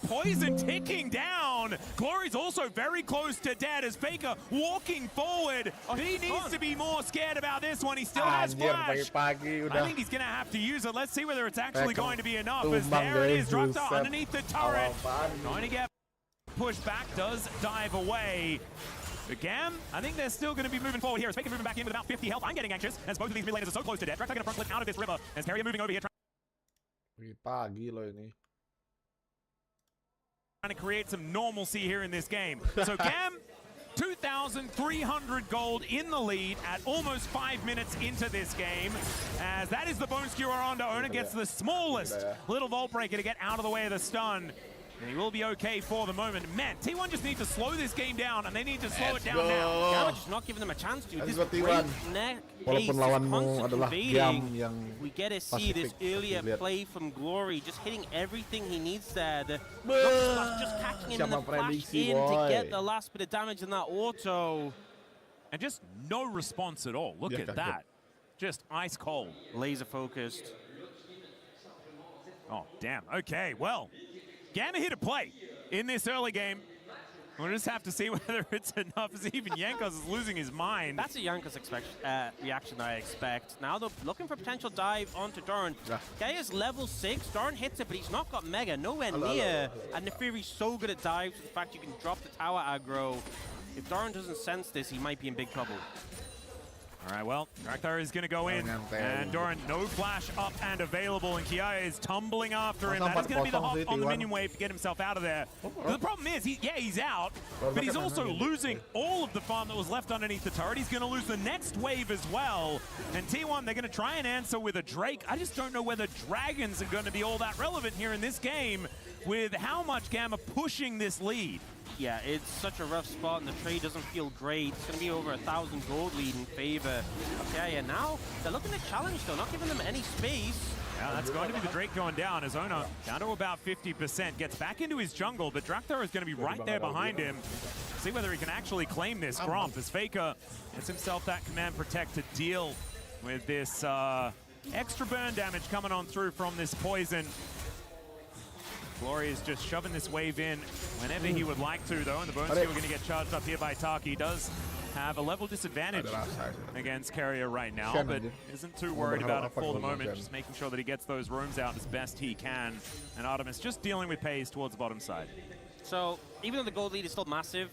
poison ticking down. Glory's also very close to dead as Faker walking forward. He needs to be more scared about this one. He still has flash. I think he's going to have to use it. Let's see whether it's actually going to be enough. As there it is, Draktar underneath the turret. Going to get pushed back, does dive away. Gam, I think they're still going to be moving forward here. As Faker moving back in with about 50 health. I'm getting anxious as both of these mid laners are so close to death. Draktar going to front clip out of this river as Carrier moving over here. Pagi loh ini. Trying to create some normalcy here in this game. So Gam, 2,300 gold in the lead at almost 5 minutes into this game. As that is the Bone Skewer onto Ona, gets the smallest little Vault Breaker to get out of the way of the stun. And he will be okay for the moment. Man, T1 just need to slow this game down, and they need to slow it down now. Gamma just not giving them a chance to. This T1. Walaupun lawanmu adalah Gam yang we get to see this earlier play from Glory, just hitting everything he needs there. The just catching him in the flash in to get the last bit of damage in that auto. And just no response at all. Look at that. Just ice cold. Laser focused. Oh, damn. Okay, well, Gamma here to play in this early game. We'll just have to see whether it's enough, as even Jankos is losing his mind. That's a Jankos reaction I expect. Now they're looking for potential dive onto Doran. Gaia's level 6. Doran hits it, but he's not got Mega, nowhere near. And Neferi's so good at dives, with the fact you can drop the tower aggro. If Doran doesn't sense this, he might be in big trouble. All right, well, Draktar is going to go in, and Doran, no flash up and available, and Kiaya is tumbling after him. That is going to be the hop on the minion wave to get himself out of there. The problem is, he's out, but he's also losing all of the farm that was left underneath the turret. He's going to lose the next wave as well. And T1, they're going to try and answer with a Drake. I just don't know whether dragons are going to be all that relevant here in this game with how much Gamma pushing this lead. Yeah, it's such a rough spot, and the trade doesn't feel great. It's going to be over 1,000 gold lead in favor. Okay, and now they're looking to challenge, though, not giving them any space. Yeah, that's going to be the Drake going down. As Ona down to about 50%, gets back into his jungle, but Draktar is going to be right there behind him. See whether he can actually claim this Gromp, as Faker gets himself that command protect to deal with this extra burn damage coming on through from this poison. Glory is just shoving this wave in whenever he would like to, though, and the Bone Skewer going to get charged up here by Taki. Does have a level disadvantage against Carrier right now, but isn't too worried about it for the moment, just making sure that he gets those rooms out as best he can. And Artemis just dealing with Pays towards the bottom side. So, even though the gold lead is still massive,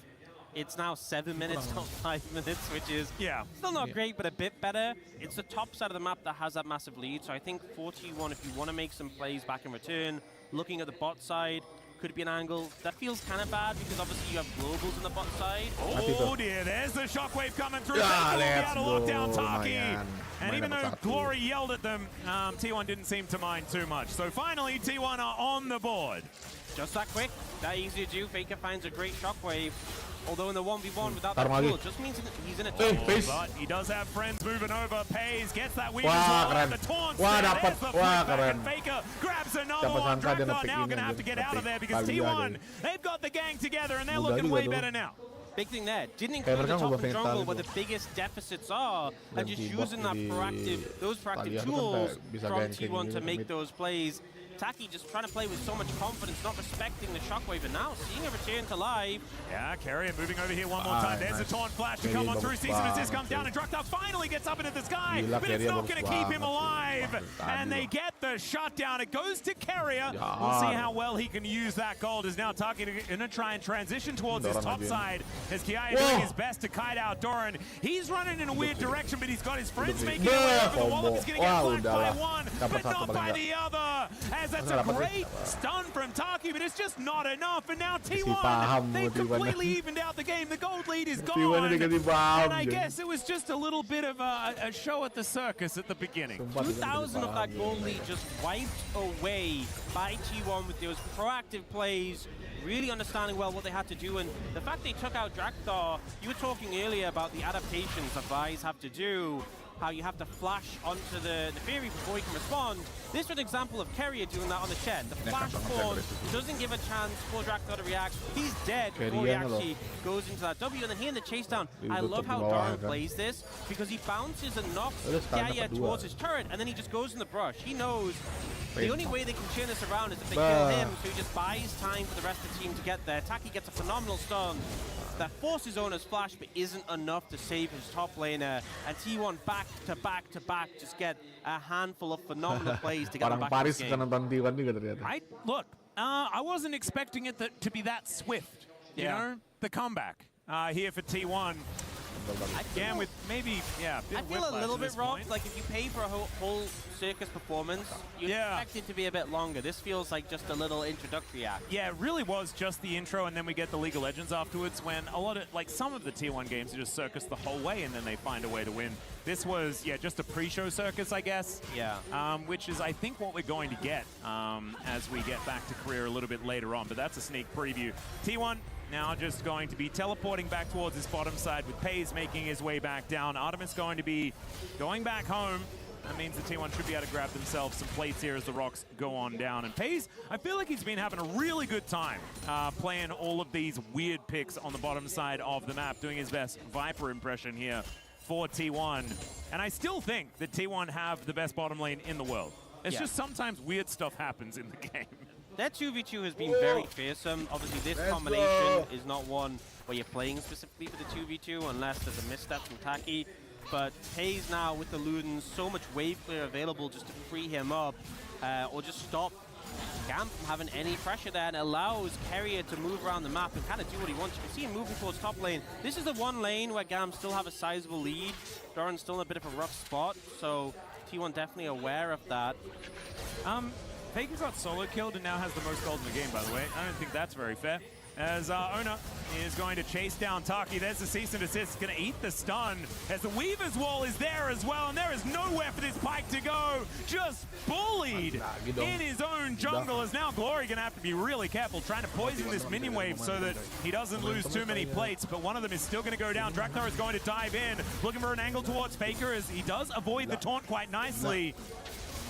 it's now 7 minutes, not 5 minutes, which is still not great, but a bit better. It's the top side of the map that has that massive lead, so I think 41, if you want to make some plays back in return, looking at the bot side, could be an angle. That feels kind of bad because obviously you have globals on the bot side. Oh dear, there's the shockwave coming through. Let's go. Lock down Taki. And even though Glory yelled at them, T1 didn't seem to mind too much. So finally, T1 are on the board. Just that quick, that easy to do. Faker finds a great shockwave. Although in the 1v1 without that tool, it just means he's in a but he does have friends moving over. Pays gets that weave as well. And the taunt there's the flipback, and Faker grabs another one. Draktar now going to have to get out of there because T1, they've got the gang together and they're looking way better now. Big thing there, didn't include the top and jungle where the biggest deficits are, and just using that those proactive tools from T1 to make those plays. Taki just trying to play with so much confidence, not respecting the shockwave, and now seeing a return to live. Yeah, Carrier moving over here one more time. There's a taunt flash to come on through. Season Assist comes down, and Draktar finally gets up into the sky, but it's not going to keep him alive. And they get the shutdown. It goes to Carrier. We'll see how well he can use that gold. Is now Taki going to try and transition towards his top side, as Kiaya doing his best to kite out Doran. He's running in a weird direction, but he's got his friends making it away over the wall. He's going to get flanked by one, but not by the other. That's a great stun from Taki, but it's just not enough. And now T1, they've completely evened out the game. The gold lead is gone. And I guess it was just a little bit of a show at the circus at the beginning. 2,000 of that gold lead just wiped away by T1 with those proactive plays, really understanding well what they had to do. And the fact they took out Draktar, you were talking earlier about the adaptations that Vi's have to do, how you have to flash onto the Neferi before he can respond. This is an example of Carrier doing that on the Shen. The flash spawn doesn't give a chance for Draktar to react. He's dead before he actually goes into that W, and then here in the chase down, I love how Doran plays this, because he bounces and knocks Gaia towards his turret, and then he just goes in the brush. He knows The only way they can turn this around is if they kill him, so he just buys time for the rest of the team to get there. Taki gets a phenomenal stun that forces Ona's flash, but isn't enough to save his top laner. And T1 back to back to back just get a handful of phenomenal plays to get them back in this game. Look, I wasn't expecting it to be that swift. You know, the comeback here for T1. Again, with maybe, I feel a little bit robbed. Like, if you pay for a whole circus performance, you expect it to be a bit longer. This feels like just a little introductory act. Yeah, it really was just the intro, and then we get the League of Legends afterwards, when a lot of, like, some of the T1 games are just circus the whole way, and then they find a way to win. This was, just a pre-show circus, I guess. Yeah. Which is, I think, what we're going to get as we get back to career a little bit later on. But that's a sneak preview. T1 now just going to be teleporting back towards his bottom side, with Pays making his way back down. Artemis going to be going back home. That means the T1 should be able to grab themselves some plates here as the rocks go on down. And Pays, I feel like he's been having a really good time playing all of these weird picks on the bottom side of the map, doing his best Viper impression here for T1. And I still think that T1 have the best bottom lane in the world. It's just sometimes weird stuff happens in the game. That 2v2 has been very fearsome. Obviously, this combination is not one where you're playing specifically for the 2v2 unless there's a misstep from Taki. But Pays now with the Ludens, so much wave clear available just to free him up or just stop Gam from having any pressure there, and allows Carrier to move around the map and kind of do what he wants. You can see him moving towards top lane. This is the one lane where Gam still have a sizable lead. Doran's still in a bit of a rough spot, so T1 definitely aware of that. Faker got solo killed and now has the most gold in the game, by the way. I don't think that's very fair. As Ona is going to chase down Taki. There's the cease and desist. Going to eat the stun as the Weaver's Wall is there as well. And there is nowhere for this Pyke to go. Just bullied in his own jungle. As now Glory going to have to be really careful, trying to poison this minion wave so that he doesn't lose too many plates. But one of them is still going to go down. Drakthar is going to dive in, looking for an angle towards Faker as he does avoid the taunt quite nicely.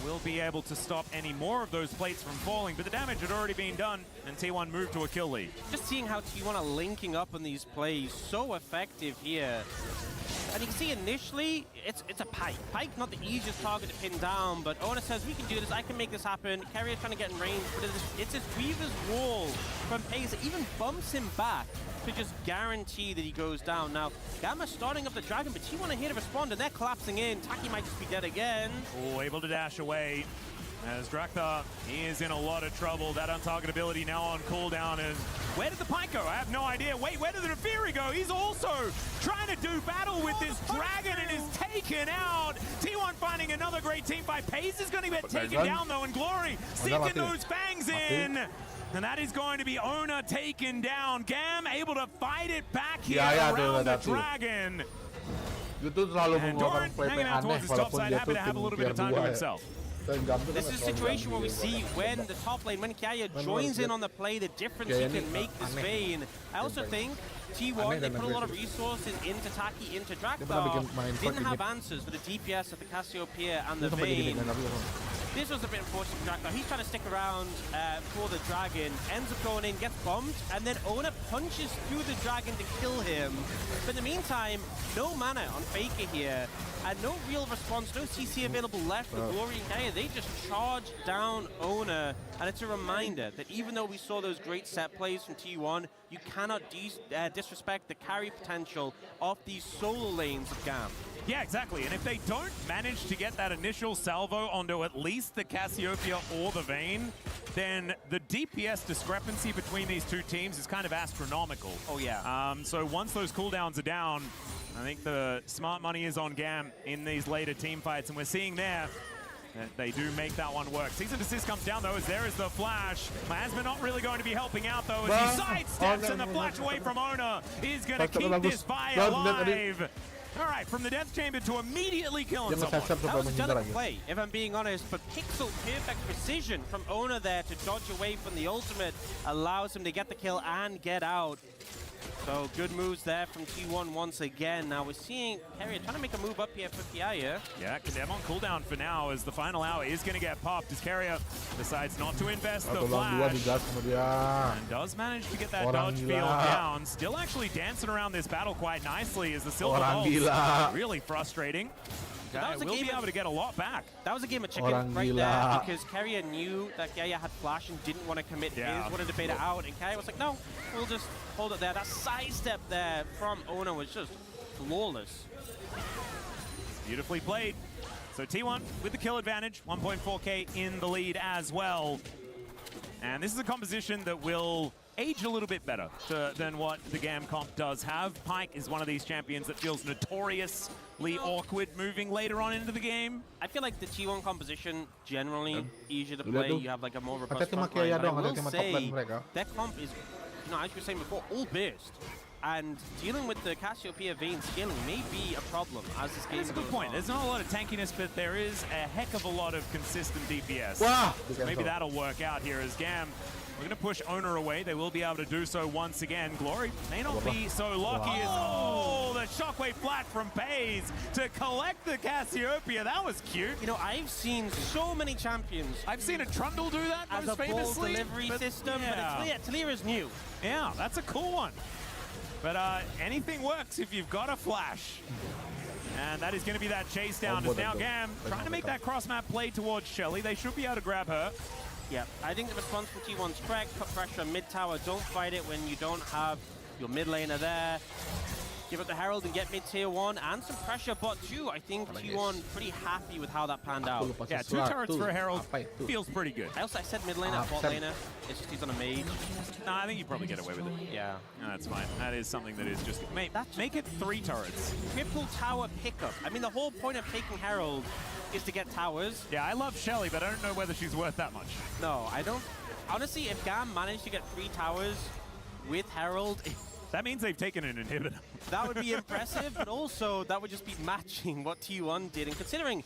Will be able to stop any more of those plates from falling, but the damage had already been done, and T1 moved to a kill lead. Just seeing how T1 are linking up on these plays, so effective here. And you can see initially, it's a Pyke. Pyke, not the easiest target to pin down, but Ona says, we can do this, I can make this happen. Carrier's trying to get in range, but it's this Weaver's Wall from Pays that even bumps him back to just guarantee that he goes down. Now, Gamma's starting up the Dragon, but T1 are here to respond, and they're collapsing in. Taki might just be dead again. Oh, able to dash away. As Drakthar is in a lot of trouble. That untargetability now on cooldown. And where did the Pyke go? I have no idea. Wait, where did the Nefiri go? He's also trying to do battle with this Dragon and is taken out. T1 finding another great team fight. Pays is going to get taken down, though, and Glory sinking those fangs in. And that is going to be Ona taken down. Gam able to fight it back here around the Dragon. And Doran hanging out towards his top side, happy to have a little bit of time to himself. This is a situation where we see when the top lane, when Kaya joins in on the play, the difference he can make this Vayne. I also think T1, they put a lot of resources into Taki, into Drakthar, didn't have answers for the DPS of the Cassiopeia and the Vayne. This was a bit unfortunate for Drakthar. He's trying to stick around for the Dragon, ends up going in, gets bombed, and then Ona punches through the Dragon to kill him. But in the meantime, no mana on Faker here, and no real response, no CC available left for Glory and Kaya. They just charge down Ona, and it's a reminder that even though we saw those great set plays from T1, you cannot disrespect the carry potential of these solo lanes of Gam. Yeah, exactly. And if they don't manage to get that initial salvo onto at least the Cassiopeia or the Vayne, then the DPS discrepancy between these two teams is kind of astronomical. Oh, yeah. So once those cooldowns are down, I think the smart money is on Gam in these later team fights. And we're seeing there that they do make that one work. Cease and desist comes down, though, as there is the flash. Miasma not really going to be helping out, though, as he sidesteps, and the flash away from Ona is going to keep this fight alive. All right, from the death chamber to immediately killing someone. That was a delicate play, if I'm being honest, but pixel-perfect precision from Ona there to dodge away from the ultimate allows him to get the kill and get out. So good moves there from T1 once again. Now we're seeing Carrier trying to make a move up here for Kiaya. Yeah, Kadem on cooldown for now as the final hour is going to get popped as Carrier decides not to invest the flash. And does manage to get that dodge field down. Still actually dancing around this battle quite nicely as the silver ults really frustrating. That will be able to get a lot back. That was a game of chicken right there because Carrier knew that Kiaya had flash and didn't want to commit his, wanted to bait it out, and Kiaya was like, no, we'll just hold it there. That sidestep there from Ona was just flawless. Beautifully played. So T1 with the kill advantage, 1.4k in the lead as well. And this is a composition that will age a little bit better than what the GAM comp does have. Pyke is one of these champions that feels notoriously awkward moving later on into the game. I feel like the T1 composition generally easier to play. You have like a more robust front line. I will say their comp is, as you were saying before, all burst. And dealing with the Cassiopeia Vayne scaling may be a problem as this game goes on. That's a good point. There's not a lot of tankiness, but there is a heck of a lot of consistent DPS. So maybe that'll work out here as GAM. We're going to push Owner away. They will be able to do so once again. Glory may not be so lucky as... Oh, the shockwave flat from Pays to collect the Cassiopeia. That was cute. You know, I've seen so many champions. I've seen a Trundle do that as most a ball famously. Delivery system, but Talia is new. Yeah, that's a cool one. But anything works if you've got a flash. And that is going to be that chase down. As now GAM trying to make that cross-map play towards Shelly. They should be able to grab her. Yeah, I think the response from T1's correct. Put pressure mid-tower. Don't fight it when you don't have your mid laner there. Give it the Herald and get mid-tier 1 and some pressure bot 2. I think T1 pretty happy with how that panned out. Yeah, 2 turrets for a Herald feels pretty good. I said mid laner, bot laner. It's just he's on a mage. Nah, I think you probably get away with it. Yeah. No, that's fine. That is something that is just... Make it 3 turrets. Triple tower pickup. I mean, the whole point of taking Herald is to get towers. Yeah, I love Shelly, but I don't know whether she's worth that much. No, I don't. Honestly, if GAM managed to get 3 towers with Herald... That means they've taken an inhibitor. That would be impressive, but also that would just be matching what T1 did. And considering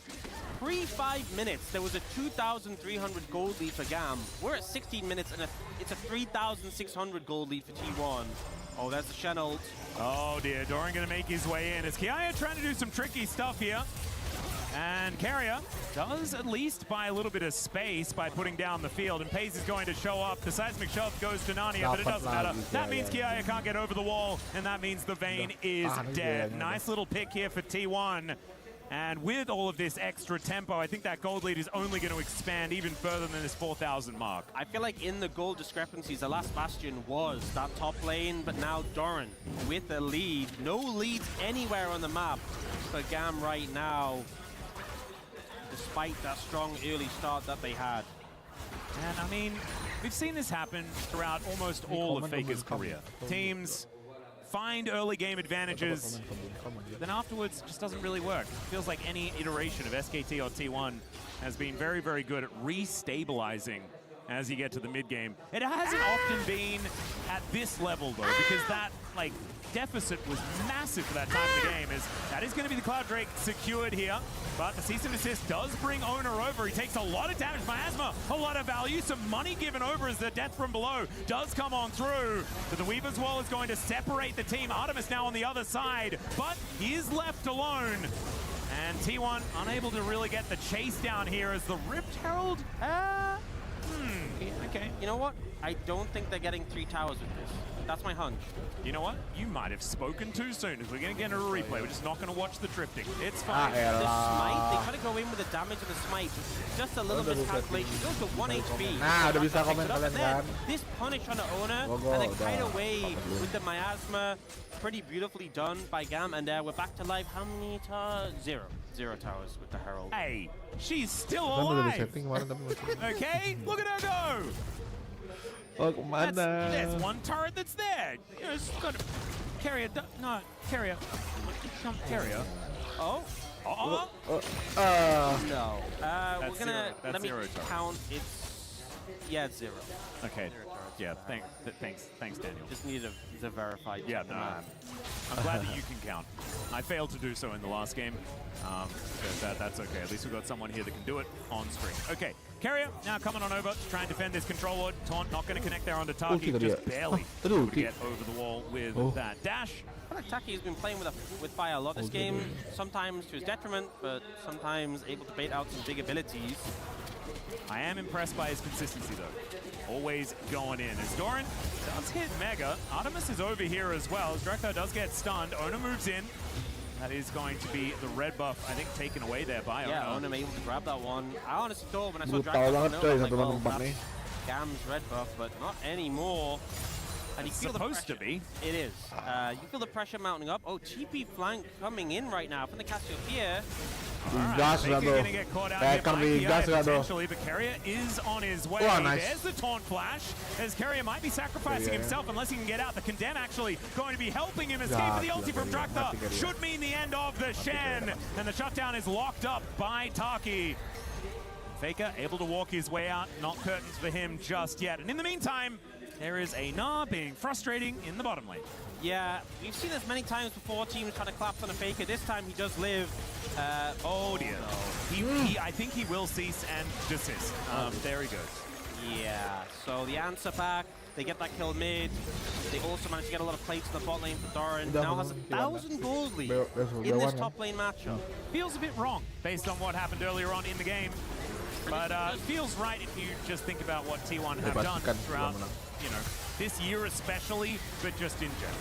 pre-5 minutes, there was a 2,300 gold lead for GAM. We're at 16 minutes, and it's a 3,600 gold lead for T1. Oh, there's the Shen ult. Oh dear, Doran gonna make his way in. Is Kiaya trying to do some tricky stuff here? And Carrier does at least buy a little bit of space by putting down the field, and Pays is going to show up. The seismic shove goes to Narnia, but it doesn't matter. That means Kiaya can't get over the wall, and that means the Vayne is dead. Nice little pick here for T1. And with all of this extra tempo, I think that gold lead is only going to expand even further than this 4,000 mark. I feel like in the gold discrepancies, the last bastion was that top lane, but now Doran with a lead. No leads anywhere on the map for GAM right now, despite that strong early start that they had. And I mean, we've seen this happen throughout almost all of Faker's career. Teams find early game advantages, then afterwards just doesn't really work. It feels like any iteration of SKT or T1 has been very, very good at restabilizing as you get to the mid game. It hasn't often been at this level though, because that like deficit was massive for that time of the game. That is going to be the Cloud Drake secured here, but the cease and desist does bring Owner over. He takes a lot of damage. Miasma, a lot of value, some money given over as the death from below does come on through. But the Weaver's Wall is going to separate the team. Artemis now on the other side, but he is left alone. And T1 unable to really get the chase down here as the Ripped Herald. Okay. You know what? I don't think they're getting 3 towers with this. That's my hunch. You know what? You might have spoken too soon. As we're going to get a replay, we're just not going to watch the drifting. It's fine. The smite, they try to go in with the damage of the smite. Just a little miscalculation. It goes to 1 HP. Nah, udah bisa komen kalian kan. This punish on the Owner, and then kite away with the miasma. Pretty beautifully done by GAM, and we're back to life. How many towers? 0. 0 towers with the Herald. Hey, she's still alive. Okay, look at her go. Oh, kemana? There's one turret that's there. You know, it's got to... Carrier, no, Carrier. Jump Carrier. Oh? No. We're gonna... Let me count. It's Yeah, it's 0. Okay. Yeah, thanks, Daniel. Just needed to verify. Yeah, no. I'm glad that you can count. I failed to do so in the last game. That's okay. At least we've got someone here that can do it on screen. Okay, Carrier now coming on over to try and defend this control lord. Taunt not going to connect there onto Taki, just barely able to get over the wall with that dash. I feel like Taki has been playing with fire a lot this game, sometimes to his detriment, but sometimes able to bait out some big abilities. I am impressed by his consistency, though. Always going in. As Doran does hit Mega, Artemis is over here as well. As Drakthar does get stunned, Ona moves in. That is going to be the red buff, I think, taken away there by Ona. Yeah, Ona able to grab that one. I honestly thought when I saw Drakthar, I was like, well, that's Gam's red buff, but not anymore. And you feel supposed the to be. It is. You feel the pressure mounting up. Oh, TP flank coming in right now from the Cassiopeia. Gas nggak tuh? Tekan di gas nggak tuh? Potentially, but Carrier is on his way. Nice. There's the taunt flash, as Carrier might be sacrificing himself unless he can get out. The Condemn actually going to be helping him escape, but the ulti from Drakthar should mean the end of the Shen, and the shutdown is locked up by Taki. Faker able to walk his way out, not curtains for him just yet. And in the meantime, there is a Nah being frustrating in the bottom lane. Yeah, we've seen this many times before, teams trying to collapse on a Faker. This time he does live. Oh dear. I think he will cease and desist. There he goes. Yeah, so the answer back, they get that kill mid. They also manage to get a lot of plates in the bot lane for Doran. Now has 1,000 gold lead in this top lane matchup. Feels a bit wrong based on what happened earlier on in the game. But feels right if you just think about what T1 have done throughout, this year especially, but just in general.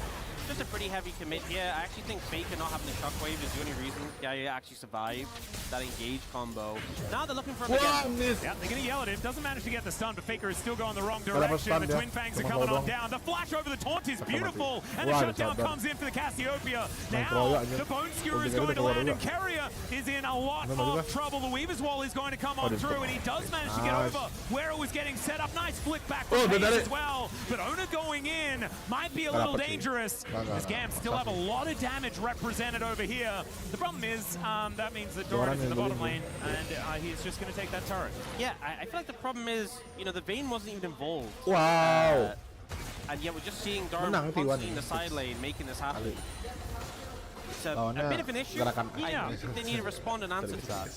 Just a pretty heavy commit here. I actually think Faker not having the shockwave is the only reason Yaaa actually survived that engage combo. Now they're looking for him again. Yeah, they're going to yell at him. Doesn't manage to get the stun, but Faker is still going the wrong direction. The Twin Fangs are coming on down. The flash over the taunt is beautiful, and the shutdown comes in for the Cassiopeia. Now, the Bone Skewer is going to land, and Carrier is in a lot of trouble. The Weaver's Wall is going to come on through, and he does manage to get over where it was getting set up. Nice flick back from Hayes as well, but Ona going in might be a little dangerous. As Gam still have a lot of damage represented over here. The problem is, that means that Doran is in the bottom lane, and he's just going to take that turret. Yeah, I feel like the problem is, the Vayne wasn't even involved. Wow. And yet we're just seeing Doran constantly in the side lane making this happen. It's a bit of an issue. I think they need to respond and answer to that.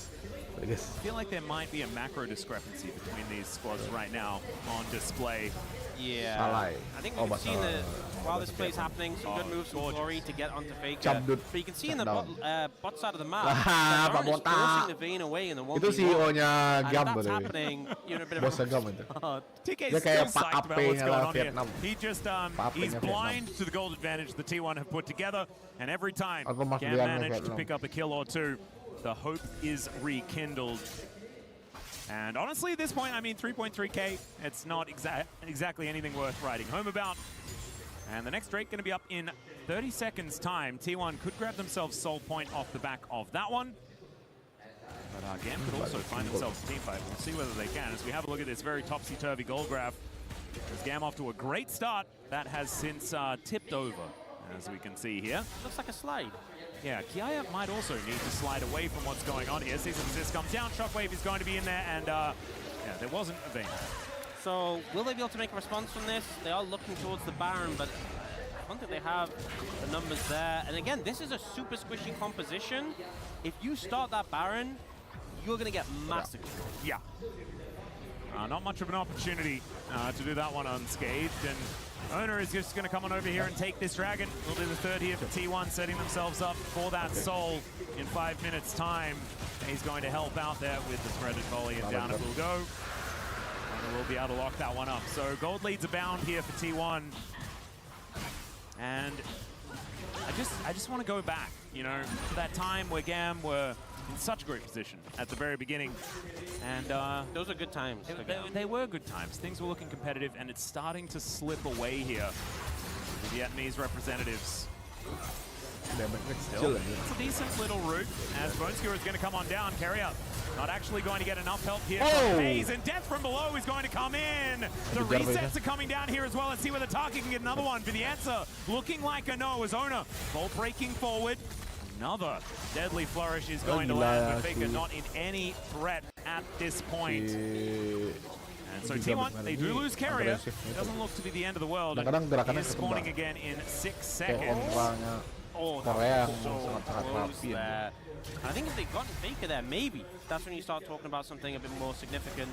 I feel like there might be a macro discrepancy between these squads right now on display. Yeah, I think we've seen that while this play is happening, some good moves from Glory to get onto Faker. But you can see in the bot side of the map, that Doran is forcing the Vayne away in the 1v1. Itu CEO-nya Gam that's happening, you're in a bit of a... Gam itu. TK's still psyched about what's going on here. He just, he's blind to the gold advantage the T1 have put together, and every time Gam managed to pick up a kill or two, the hope is rekindled. And honestly, at this point, I mean, 3.3k, it's not exactly anything worth writing home about. And the next Drake going to be up in 30 seconds time. T1 could grab themselves Soul Point off the back of that one. But Gam could also find themselves a team fight. We'll see whether they can as we have a look at this very topsy-turvy gold graph. As Gam off to a great start, that has since tipped over, as we can see here. Looks like a slide. Yeah, yaaa might also need to slide away from what's going on here. Season Resist comes down, Shockwave is going to be in there, and yeah, there wasn't a Vayne. So, will they be able to make a response from this? They are looking towards the Baron, but I don't think they have the numbers there. And again, this is a super squishy composition. If you start that Baron, you're going to get massacred. Yeah. Not much of an opportunity to do that one unscathed, and Ona is just going to come on over here and take this dragon. We'll do the third here for T1, setting themselves up for that soul in 5 minutes' time. And he's going to help out there with the threaded volley, and down it will go. And we'll be able to lock that one up. So gold leads abound here for T1. And I just want to go back, to that time where Gam were in such a great position at the very beginning. And those are good times. They were good times. Things were looking competitive, and it's starting to slip away here with the Vietnamese representatives. Still, it's a decent little route as Bone Skewer is going to come on down. Carrier not actually going to get enough help here from Hayes, and Death from below is going to come in. The resets are coming down here as well. Let's see whether Taki can get another one. For the answer, looking like a no as Ona ball breaking forward. Another deadly flourish is going to land, but Faker not in any threat at this point. And so T1, they do lose carrier. It doesn't look to be the end of the world. Kadang-kadang gerakannya He is spawning again in 6 seconds. Korea so sangat close rapi. there. I think if they'd gotten Faker there, maybe that's when you start talking about something a bit more significant.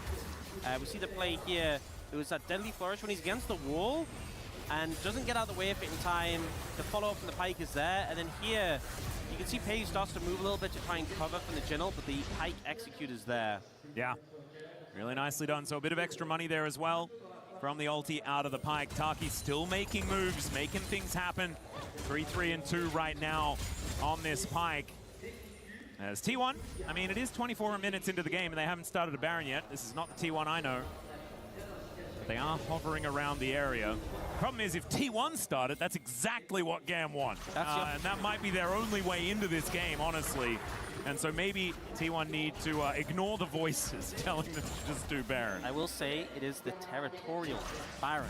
We see the play here. It was that deadly flourish when he's against the wall and doesn't get out of the way of it in time. The follow-up from the Pike is there, and then here you can see Paige starts to move a little bit to try and cover from the Jinnle, but the Pike execute is there. Yeah, really nicely done. So a bit of extra money there as well from the ulti out of the Pike. Taki still making moves, making things happen. 3-3 and 2 right now on this Pike. As T1, I mean, it is 24 minutes into the game and they haven't started a Baron yet. This is not the T1 I know. But they are hovering around the area. Problem is, if T1 started, that's exactly what GAM want. And that might be their only way into this game, honestly. And so maybe T1 need to ignore the voices telling them to just do Baron. I will say it is the territorial Baron.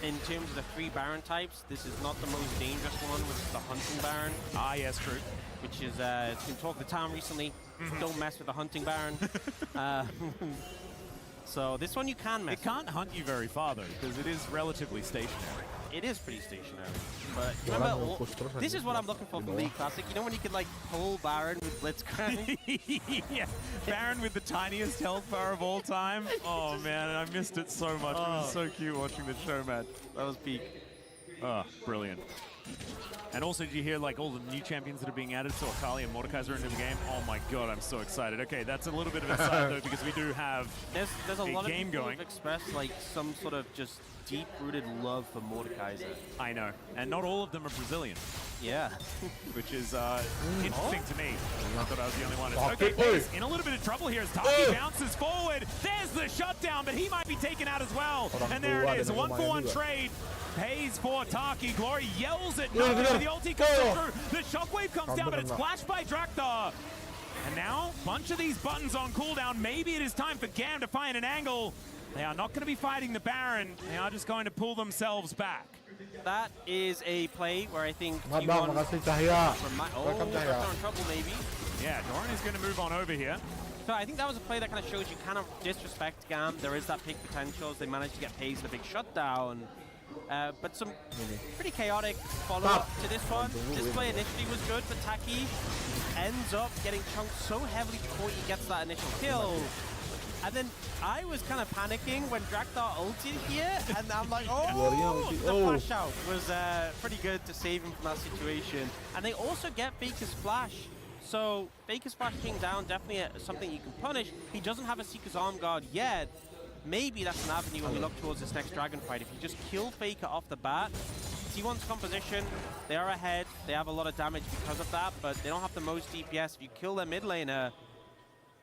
In terms of the 3 Baron types, this is not the most dangerous one, which is the Hunting Baron. Ah, yes, true. Which is, it's been talked of the town recently. Don't mess with the Hunting Baron. So this one you can mess with. It can't hunt you very far, though, because it is relatively stationary. It is pretty stationary. But remember, this is what I'm looking for from League Classic. You know when you could like pull Baron with Blitzcrank? Yeah, Baron with the tiniest health bar of all time. Oh man, I missed it so much. It was so cute watching the show match. That was peak. Oh, brilliant. And also, did you hear like all the new champions that are being added? So Akali and Mordekaiser into the game. Oh my god, I'm so excited. Okay, that's a little bit of a side though, because we do have there's a lot of game people going. who've expressed like some sort of just deep-rooted love for Mordekaiser. I know, and not all of them are Brazilian. Yeah. Which is interesting to me. I thought I was the only one. Okay, Pace in a little bit of trouble here as Taki bounces forward. There's the shutdown, but he might be taken out as well. And there it is, a 1-for-1 trade. Pays for Taki. Glory yells at Nonton. The ulti comes through. The shockwave comes down, but it's flashed by Drakthar. And now, bunch of these buttons on cooldown. Maybe it is time for GAM to find an angle. They are not going to be fighting the Baron. They are just going to pull themselves back. That is a play where I think Makasih Cahya. Welcome Cahya. In trouble maybe. Yeah, Doran is going to move on over here. So I think that was a play that kind of shows you kind of disrespect GAM. There is that pick potential as they managed to get Pace in a big shutdown. But some pretty chaotic follow-up to this one. This play initially was good, but Taki ends up getting chunked so heavily before he gets that initial kill. And then I was kind of panicking when Drakthar ulted here, and I'm like, oh, the flash out was pretty good to save him from that situation. And they also get Faker's flash. So Faker's flash being down, definitely something you can punish. He doesn't have a Seeker's Arm Guard yet. Maybe that's an avenue when we look towards this next Dragon fight. If you just kill Faker off the bat, T1's composition, they are ahead. They have a lot of damage because of that, but they don't have the most DPS. If you kill their mid laner,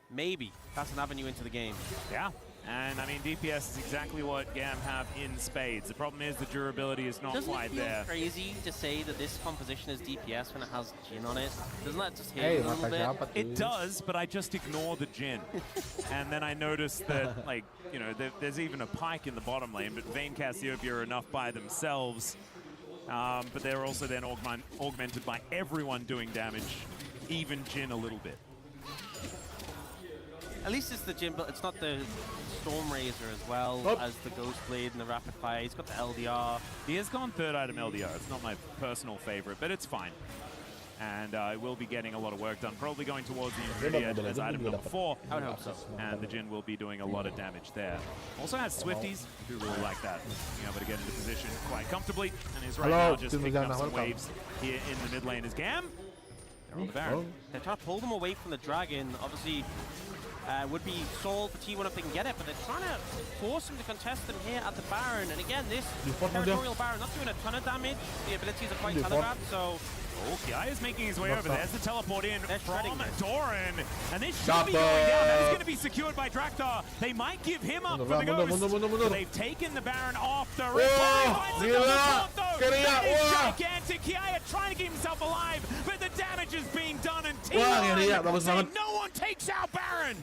maybe that's an avenue into the game. Yeah, and I mean, DPS is exactly what GAM have in spades. The problem is the durability is not quite there. Doesn't it feel crazy to say that this composition is DPS when it has Jhin on it? Doesn't that just hit a little bit? It does, but I just ignore the Jhin. And then I notice that, like, you know, there's even a Pike in the bottom lane, but Vayne Cassiopeia are enough by themselves. But they're also then augmented by everyone doing damage, even Jhin a little bit. At least it's the Jhin, but it's not the Storm Razor as well as the Ghost Blade and the Rapid Fire. He's got the LDR. He has gone third item LDR. It's not my personal favorite, but it's fine. And I will be getting a lot of work done. Probably going towards the Infinity as item number 4. I would hope so. And the Jhin will be doing a lot of damage there. Also has Swifties, who really like that. Being able to get into position quite comfortably. And is right now just picking up some waves here in the mid lane as GAM. They're on the Baron. They're trying to pull them away from the Dragon. Obviously, would be sold for T1 if they can get it, but they're trying to force him to contest them here at the Baron. And again, this territorial Baron not doing a ton of damage. The abilities are quite telegraphed, so... Oh, Kiai is making his way over. There's the teleport in from Doran. And this should Stop be going down. That is going to be secured by Drakthar. They might give him up for the Ghost. So they've taken the Baron off the rip. That is gigantic. Kiai trying to keep himself alive, but the damage is being done, and T1 no one takes out Baron.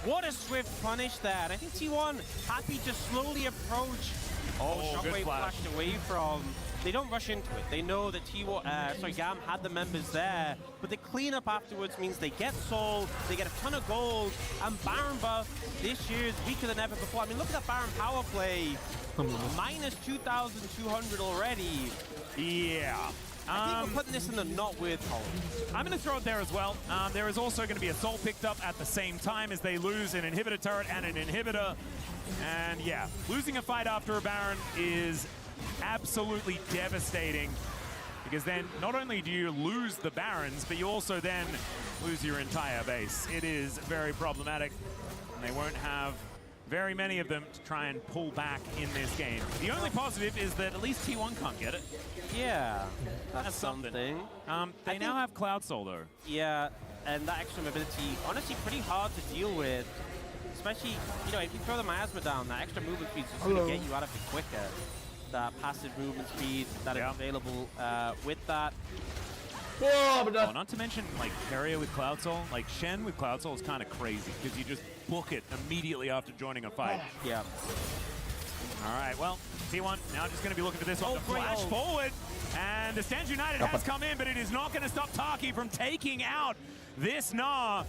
What a swift punish there. And I think T1 happy to slowly approach Shockwave flashed away from. They don't rush into it. They know that GAM had the members there, but the cleanup afterwards means they get soul, they get a ton of gold, and Baron buff this year is weaker than ever before. I mean, look at that Baron power play. Minus 2,200 already. Yeah. I think we're putting this in the not worth column. I'm going to throw it there as well. There is also going to be a soul picked up at the same time as they lose an inhibitor turret and an inhibitor. And yeah, losing a fight after a Baron is absolutely devastating, because then not only do you lose the Barons, but you also then lose your entire base. It is very problematic, and they won't have very many of them to try and pull back in this game. The only positive is that at least T1 can't get it. Yeah, that's something. They now have Cloud Soul though. Yeah, and that extra mobility, honestly pretty hard to deal with. Especially, you know, if you throw the miasma down, that extra movement speed is just going to get you out of it quicker. That passive movement speed that is available with that. Not to mention, like, Carrier with Cloud Soul. Like, Shen with Cloud Soul is kind of crazy, because you just book it immediately after joining a fight. Yeah. All right, well, T1 now just going to be looking for this one to flash forward. And the Stands United has come in, but it is not going to stop Taki from taking out this Nah.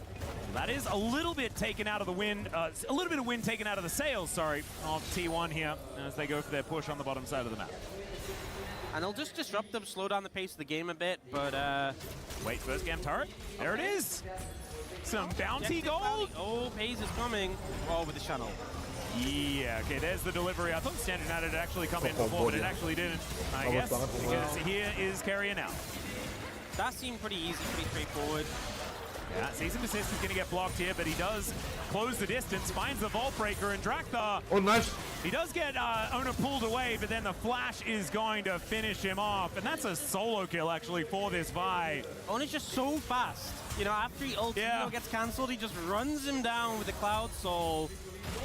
That is a little bit taken out of the wind, a little bit of wind taken out of the sails, sorry, of T1 here as they go for their push on the bottom side of the map. And they'll just disrupt them, slow down the pace of the game a bit, but wait, first GAM turret. There it is. Some bounty gold. Oh, Pays is coming. Oh, with the channel. Yeah, okay, there's the delivery. I thought Standard United had actually come in before, but it actually didn't, I guess, because here is Carrier now. That seemed pretty easy, pretty straightforward. Yeah, Season Assist is going to get blocked here, but he does close the distance, finds the Vault Breaker, and Drakthar. Oh, nice. He does get Ona pulled away, but then the flash is going to finish him off, and that's a solo kill, actually, for this Vi. Ona's just so fast. You know, after he ulti gets cancelled, he just runs him down with the Cloud Soul.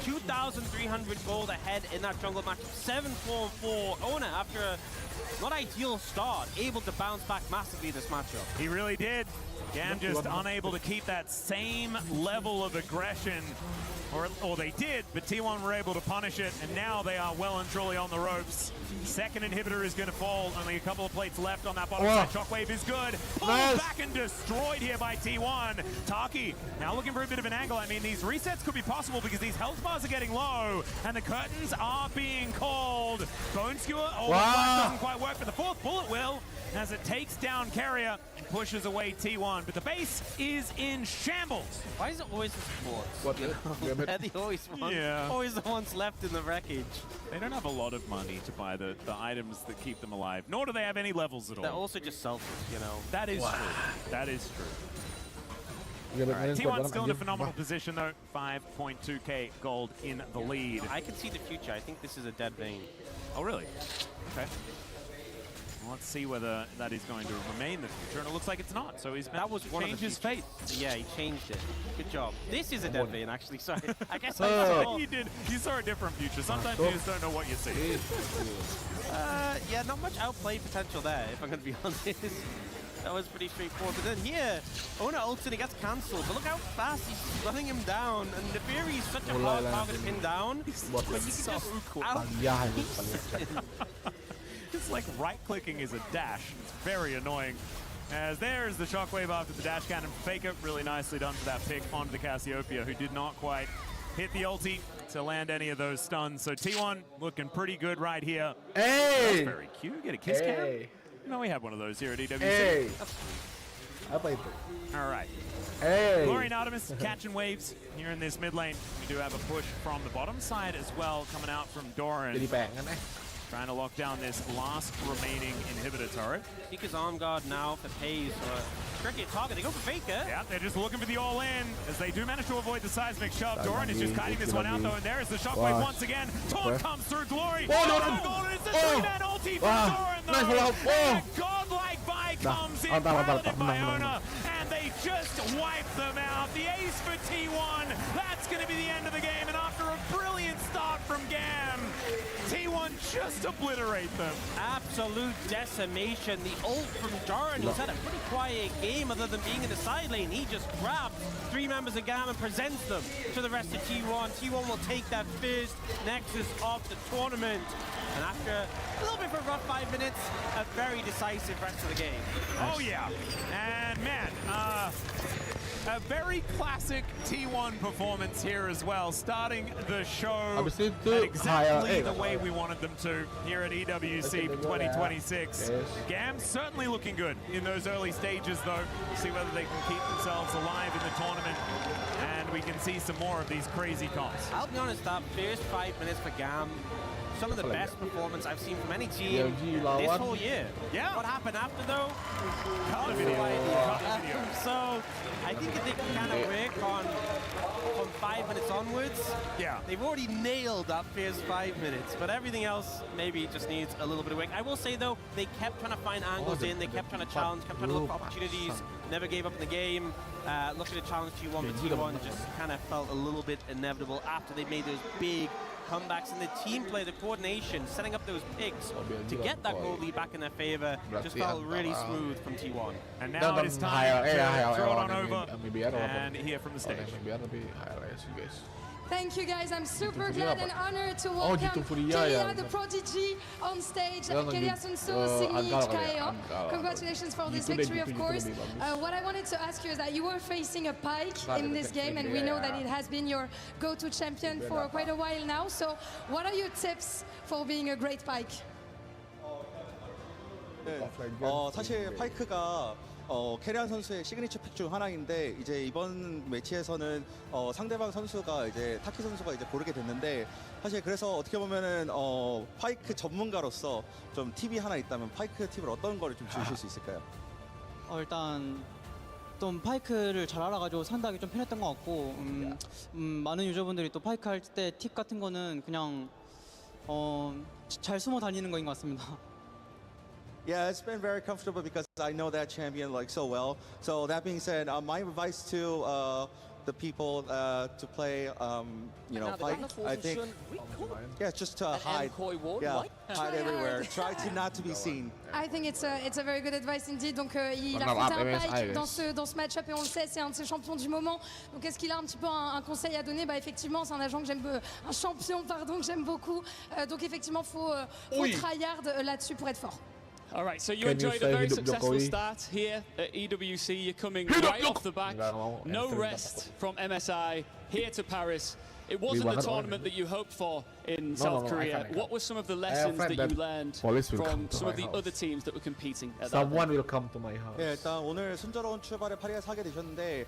2,300 gold ahead in that jungle match. 7-4-4. Ona, after a not ideal start, able to bounce back massively this matchup. He really did. GAM just unable to keep that same level of aggression, or they did, but T1 were able to punish it, and now they are well and truly on the ropes. Second inhibitor is going to fall. Only a couple of plates left on that bottom side. Shockwave is good. Pulled back and destroyed here by T1. Taki now looking for a bit of an angle. I mean, these resets could be possible because these health bars are getting low, and the curtains are being called. Bone Skewer, the flash doesn't quite work, but the fourth bullet will, as it takes down Carrier and pushes away T1. But the base is in shambles. Why is it always the sports? They're the always the ones left in the wreckage. They don't have a lot of money to buy the items that keep them alive, nor do they have any levels at all. They're also just selfish, you know. That is true. That is true. Right, T1 still in a phenomenal position, though. 5.2k gold in the lead. I can see the future. I think this is a dead vein. Oh, really? Okay. Let's see whether that is going to remain the future, and it looks like it's not. So he's that was one change his fate. Yeah, he changed it. Good job. This is a dead vein, actually. Sorry, I guess you did. You saw a different future. Sometimes you just don't know what you see. Yeah, not much outplay potential there, if I'm going to be honest. That was pretty straightforward. But then here, Ona ults and it gets cancelled. But look how fast he's running him down. And the Fury is such a hard target to pin down. But you can just It's like right-clicking is a dash. It's very annoying. As there's the Shockwave after the dash cannon. Faker, really nicely done for that pick onto the Cassiopeia, who did not quite hit the ulti to land any of those stuns. So T1 looking pretty good right here. Hey! That's very cute. Get a kiss cam. You know, we had one of those here at EWC. Hey! All right. Hey! Glory and Artemis catching waves here in this mid lane. We do have a push from the bottom side as well, coming out from Doran. Trying to lock down this last remaining inhibitor turret. Seeker's arm guard now for Pays. Tricky target. They go for Faker. Yeah, they're just looking for the all-in as they do manage to avoid the seismic shove. Doran is just kiting this one out though, and there is the Shockwave once again. Taunt comes through. Glory. It's the three-man ulti from Doran though. And a godlike Vi comes in, piloted by Ona, and they just wipe them out. The ace for T1. That's going to be the end of the game, and after a brilliant start from GAM, T1 just obliterate them. Absolute decimation. The ult from Doran, who's had a pretty quiet game other than being in the side lane. He just grabs 3 members of GAM and presents them to the rest of T1. T1 will take that first Nexus of the tournament. And after a little bit of a rough 5 minutes, a very decisive rest of the game. Oh, yeah. And, man, a very classic T1 performance here as well, starting the show at exactly the way we wanted them to here at EWC 2026. GAM certainly looking good in those early stages, though. See whether they can keep themselves alive in the tournament, and we can see some more of these crazy comps. I'll be honest, that first 5 minutes for GAM, some of the best performance I've seen from any team this whole year. Yeah. What happened after, though? Cut the video. So I think if they can kind of work on from 5 minutes onwards, yeah, they've already nailed that first 5 minutes, but everything else maybe just needs a little bit of work. I will say, though, they kept trying to find angles in, they kept trying to challenge, kept trying to look for opportunities, never gave up in the game. Looking to challenge T1, but T1 just kind of felt a little bit inevitable after they made those big comebacks, and the team play, the coordination, setting up those picks to get that goal lead back in their favor just felt really smooth from T1. And now it is time to throw it on over and hear from the stage. Thank you guys, I'm super glad and honored to welcome yaaa, the prodigy, on stage. Kelia Sunso, Signy Chkaeo. Congratulations for this victory, of course. What I wanted to ask you is that you were facing a Pyke in this game, and we know that it has been your go-to champion for quite a while now. So what are your tips for being a great Pyke? 사실 파이크가 캐리안 선수의 시그니처 픽 중 하나인데 이제 이번 매치에서는 상대방 선수가 이제 타키 선수가 이제 고르게 됐는데 사실 그래서 어떻게 보면은 파이크 전문가로서 좀 팁이 하나 있다면 파이크 팁을 어떤 거를 좀 주실 수 있을까요? 일단 좀 파이크를 잘 알아가지고 상대하기 좀 편했던 것 같고 많은 유저분들이 또 파이크 할 때 팁 같은 거는 그냥 잘 숨어 다니는 거인 것 같습니다. Yeah, it's been very comfortable because I know that champion like so well. So that being said, my advice to the people to play, you know, fight, I think, yeah, just to hide, hide everywhere. Try to not to be seen. I think it's a very good advice indeed. Donc il a affronté un Pyke dans ce match-up et on le sait, c'est un de ses champions du moment. Donc est-ce qu'il a un petit peu un conseil à donner? Bah effectivement, c'est un agent que j'aime, un champion pardon que j'aime beaucoup. Donc effectivement, faut tryhard là-dessus pour être fort. All right, so you enjoyed a very successful start here at EWC. You're coming right off the back. No rest from MSI here to Paris. It wasn't the tournament that you hoped for in South Korea. What were some of the lessons that you learned from some of the other teams that were competing at that Someone will come to my house. 네, 일단 오늘 순조로운 출발에 파리에서 하게 되셨는데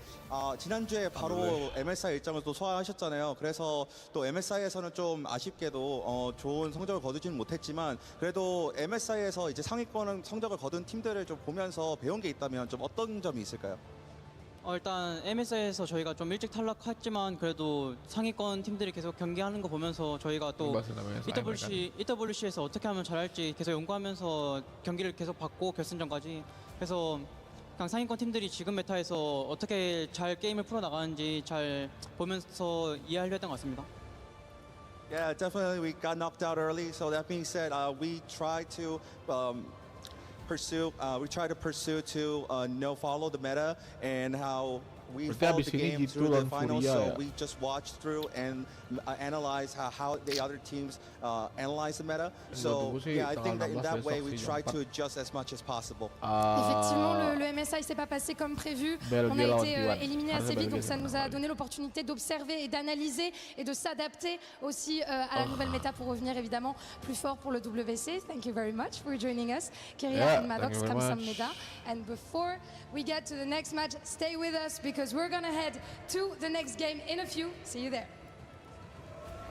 지난주에 바로 MSI 일정을 또 소화하셨잖아요. 그래서 또 MSI에서는 좀 아쉽게도 좋은 성적을 거두지는 못했지만 그래도 MSI에서 이제 상위권 성적을 거둔 팀들을 좀 보면서 배운 게 있다면 좀 어떤 점이 있을까요? 일단 MSI에서 저희가 좀 일찍 탈락했지만 그래도 상위권 팀들이 계속 경기하는 거 보면서 저희가 또 EWC에서 어떻게 하면 잘할지 계속 연구하면서 경기를 계속 받고 결승전까지 그래서 그냥 상위권 팀들이 지금 메타에서 어떻게 잘 게임을 풀어나가는지 잘 보면서 이해하려 했던 것 같습니다. Yeah, definitely we got knocked out early. So that being said, we try to pursue to follow the meta and how we followed the game through the finals. So we just watched through and analyze how the other teams analyze the meta. So yeah, I think that in that way we try to adjust as much as possible. Effectivement, le MSI s'est pas passé comme prévu. On a été éliminé assez vite, donc ça nous a donné l'opportunité d'observer et d'analyser et de s'adapter aussi à la nouvelle méta pour revenir évidemment plus fort pour le WC. Thank you very much for joining us, Keria and Maddox Kamsamneda. And before we get to the next match, stay with us because we're gonna head to the next game in a few. See you there.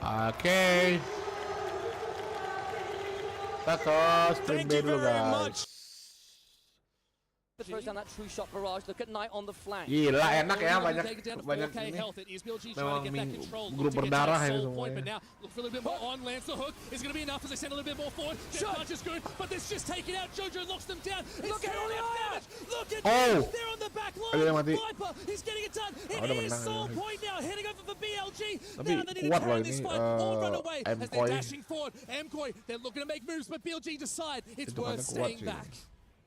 Okay. Thank you very much. Throws down that true shot barrage. Look at Knight on the flank. Gila enak ya banyak ini. Memang grup berdarah ya semuanya. Now look for a little bit more on. Lance the hook is going to be enough as they send a little bit more forward. Shot is good, but this just taken out. Jojo locks them down. Look at all the damage. Look at they're on the back line. Viper, he's getting it done. It is Soul Point now heading over for BLG. Now they need to turn this fight or run away as they're dashing forward. Mkoi, they're looking to make moves, but BLG decide it's worth staying back.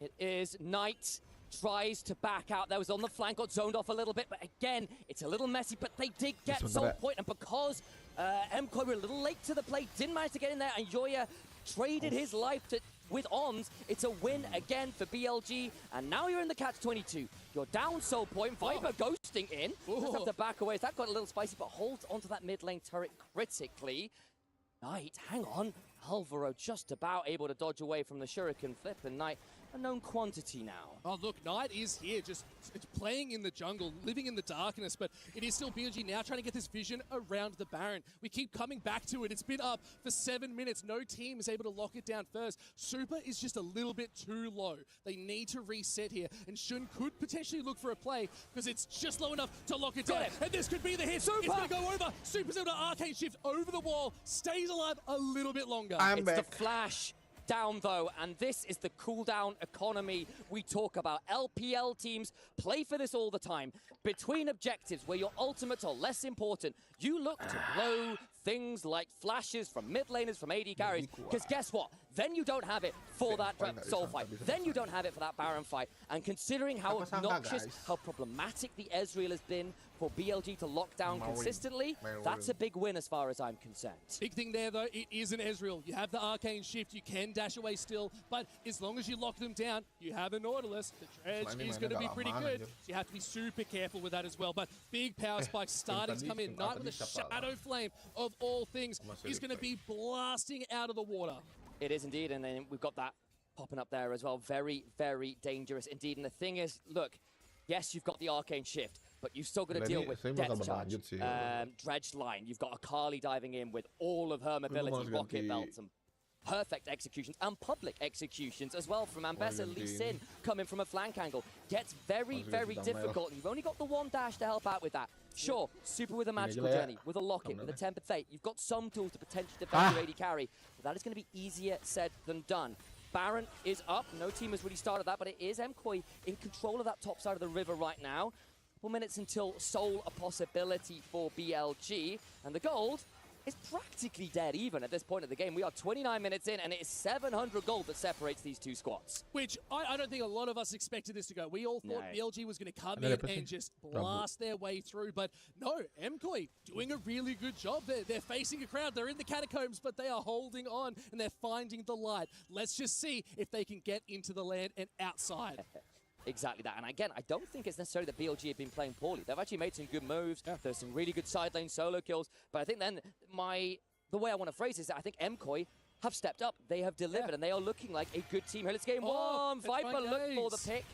It is Knight tries to back out. That was on the flank, got zoned off a little bit, but again, it's a little messy, but they did get Soul Point, and because Mkoi were a little late to the play, didn't manage to get in there, and Joya traded his life with Ons. It's a win again for BLG, and now you're in the catch-22. You're down soul point, Viper ghosting in. Just have to back away. That got a little spicy, but holds onto that mid lane turret critically. Knight, hang on. Alvaro just about able to dodge away from the Shuriken flip, and Knight a known quantity now. Oh, look, Knight is here, just playing in the jungle, living in the darkness, but it is still BLG now trying to get this vision around the Baron. We keep coming back to it. It's been up for 7 minutes. No team is able to lock it down first. Super is just a little bit too low. They need to reset here, and Shun could potentially look for a play because it's just low enough to lock it down. And this could be the hit. Super! It's going to go over. Super's able to arcane shift over the wall, stays alive a little bit longer. It's the flash down though, and this is the cooldown economy we talk about. LPL teams play for this all the time. Between objectives where your ultimates are less important, you look to blow things like flashes from mid laners, from AD carries, because guess what? Then you don't have it for that soul fight. Then you don't have it for that Baron fight. And considering how obnoxious, how problematic the Ezreal has been for BLG to lock down consistently, that's a big win as far as I'm concerned. Big thing there, though, it is an Ezreal. You have the arcane shift, you can dash away still, but as long as you lock them down, you have a Nautilus. The dredge is going to be pretty good. So you have to be super careful with that as well. But big power spikes starting to come in. Knight with a shadow flame of all things is going to be blasting out of the water. It is indeed, and then we've got that popping up there as well. Very, very dangerous indeed. And the thing is, look, yes, you've got the arcane shift, but you've still got to deal with depth charge, dredge line. You've got Akali diving in with all of her mobility, rocket belts, and perfect executions, and public executions as well from Ambessa. Lee Sin coming from a flank angle. Gets very, very difficult. You've only got the one dash to help out with that. Sure, Super with a magical journey, with a lock-in, with a tempered fate. You've got some tools to potentially defend your AD carry, but that is going to be easier said than done. Baron is up. No team has really started that, but it is MKoi in control of that top side of the river right now. Couple minutes until Soul a possibility for BLG, and the gold is practically dead even at this point of the game. We are 29 minutes in, and it is 700 gold that separates these two squads. Which I don't think a lot of us expected this to go. We all thought BLG was going to come in and just blast their way through, but no, MKoi doing a really good job there. They're facing a crowd. They're in the catacombs, but they are holding on, and they're finding the light. Let's just see if they can get into the land and outside. Exactly that. And again, I don't think it's necessarily that BLG have been playing poorly. They've actually made some good moves. There's some really good side lane solo kills. But I think then the way I want to phrase it is that I think MKoi have stepped up. They have delivered, and they are looking like a good team. Here, let's game one. Viper look for the pick.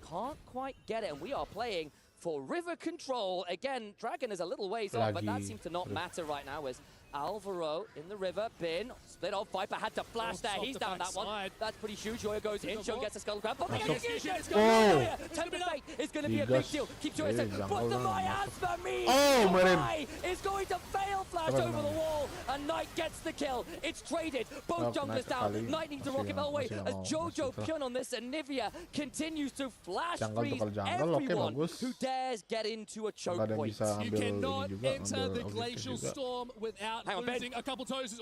Can't quite get it, and we are playing for river control. Again, Dragon is a little ways off, but that seems to not matter right now as Alvaro in the river, Bin, split off, Viper had to flash there, he's down that one. That's pretty huge, Joya goes in, Show gets a skull grab, but the execution is going to Temper Fate is going to be a big deal, keep Joya safe, but the miasma me, is going to fail flash over the wall, and Knight gets the kill, it's traded, both junglers down, Knight needs to rocket belt away, as Jojo Pyun on this, and Nivea continues to flash freeze everyone who dares get into a choke point. You cannot enter the Glacial Storm without losing a couple toes.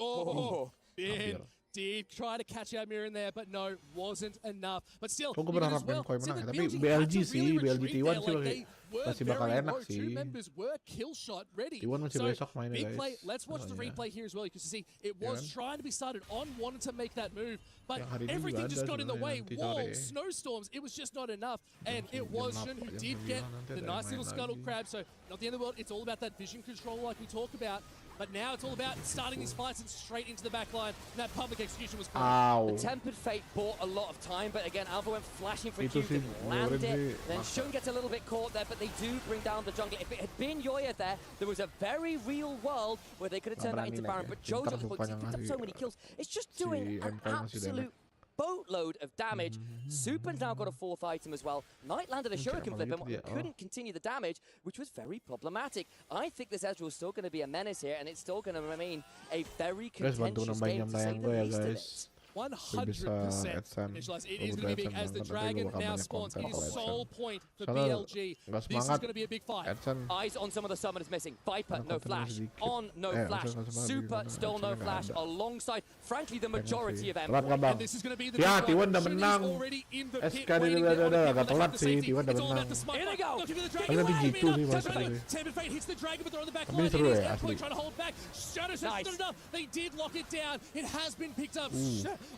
Ben did try to catch out Mirror in there, but no, wasn't enough. But still, aku berharap MKoi menang, tapi BLG sih, BLG T1 sih masih bakal enak sih. Two members were kill shot ready. T1 masih besok mainnya big guys. play. Let's watch the replay here as well. You can see it was trying to be started on, wanted to make that move, but everything just got in the way. Walls, snowstorms, it was just not enough. And it was Shun who did get the nice little scuttle crab. So not the end of the world. It's all about that vision control like we talk about. But now it's all about starting these fights and straight into the back line. And that public execution was great. The Tempered Fate bought a lot of time, but again, Alva went flashing for Q, didn't land it. Then Shun gets a little bit caught there, but they do bring down the jungle. If it had been Yoya there was a very real world where they could have turned that into Baron. But Jojo, he picked up so many kills. It's just doing an absolute boatload of damage. Super's now got a fourth item as well. Knight landed a Shuriken flip and couldn't continue the damage, which was very problematic. I think this Ezreal is still going to be a menace here, and it's still going to remain a very contentious game to say the least of it. 100% initialized. It is going to be big as the dragon now spawns. It is sole point for BLG. This is going to be a big fight. Eyes on some of the summoners missing. Viper, no flash. On, no flash. Super, still no flash. Alongside, frankly, the majority of them. And this is going to be the big T1 udah Trinity menang. is already in the pit, SK waiting udah there, agak telat for sih, safety. T1 udah It's all menang. about the smart Here they fight. go. Looking for the dragon. Tapi nanti G2 sih Temper maksudnya. Fate. Temper Fate hits the dragon, but they're on the back Tapi line. It seru is ya, Endpoint asli. trying to hold back. Shadow says Nice. not enough. They did lock it down. It has been picked up.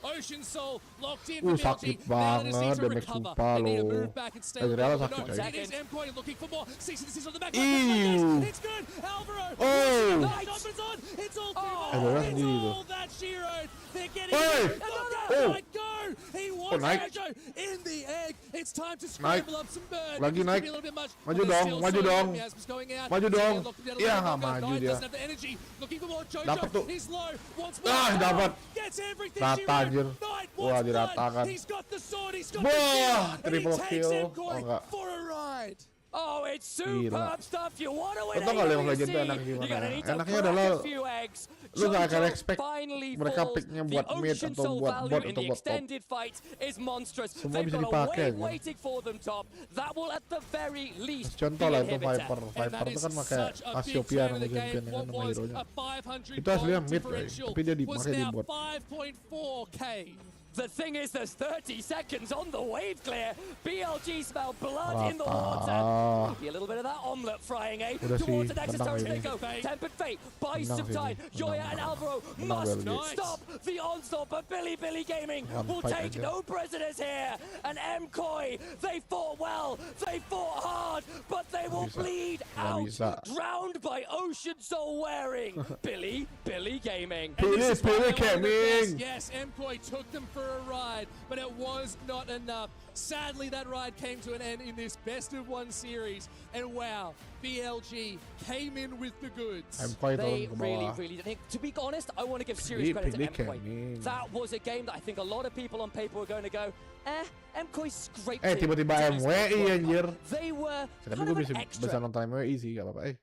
Ocean Soul locked in for sakit BLG. Now they just need banget, to damage recover. sumpah They need to loh. move back and stay Ezreal level. sakit, No, coy. it is Endpoint looking for more. Cease on the back Ew. line. It's good. Alvaro. Oh. Nice. It's on. It's all Ezreal It's sendiri tuh. all that Shiro. They're getting Hey. it. Look at Oh. that go. He wants naik. Jojo in the egg. It's time to Naik. scramble up some bird. Lagi It's gonna naik. be a little bit much, Maju but there's dong, still maju so dong. many miasmas going out. Maju dong. Locked down a Iya, little nggak longer. maju Nine dia. doesn't have the energy. Looking for more. Dapat tuh. Jojo is low. Wants more. Ah, dapat. Gets everything. Rata, Shiro. anjir. Knight Wah, wants blood. diratakan. He's got the sword. He's got Wah, the shield. And he triple takes kill. Emkoi Oh, enggak. for a ride. Oh, it's Gila. superb stuff. You want to win Lo tau gak League of EWC? Legends tuh enak You're gimana? gonna need to Enaknya crack adalah a few eggs. lu gak akan Jojo expect finally mereka falls. picknya The buat mid Ocean atau Soul buat value bot in atau the buat top. extended fight is monstrous. Semua They've bisa got a dipakai, wave kan? waiting for them top. That will at the very least Contoh be lah a itu inhibitor. Viper. And Viper that itu is kan pakai such a big Cassiopeia turn nama in the game. champion kan What nama was hero-nya. a 500 Itu aslinya gold mid, differential tapi dia was makanya now dibuat. 5.4k. The thing is, there's 30 seconds on the wave clear. BLG smell blood in the water. Maybe a little bit of that omelette frying, eh? Udah Towards sih, the Nexus menang territory they ini. go. Tempered Fate buys Menang some sih time. ini. Joya Menang, and Alvaro menang must BLG. stop the onslaught, but Billy Gaming One will fight take aja. no prisoners here. And Mkoi, they fought well, they fought hard, but they will bisa. bleed Nggak out, bisa. drowned by Ocean Soul wearing. Billy Gaming. And this is why Billy they wanted the Gaming. best. Yes, Mkoi took them for a ride, but it was not enough. Sadly, that ride came to an end in this best-of-1 series. And wow, BLG came in with the goods. Emkoi They turun ke bawah. really think. To be honest, I want to give serious credit to Billy Mkoi. Gaming. That was a game that I think a lot of people on paper were going to go, Mkoi scraped it. Tiba-tiba Just MWI work anjir. hard. They were Tapi kind gue of bisa an extra. bisa nonton MWI sih, gak apa-apa.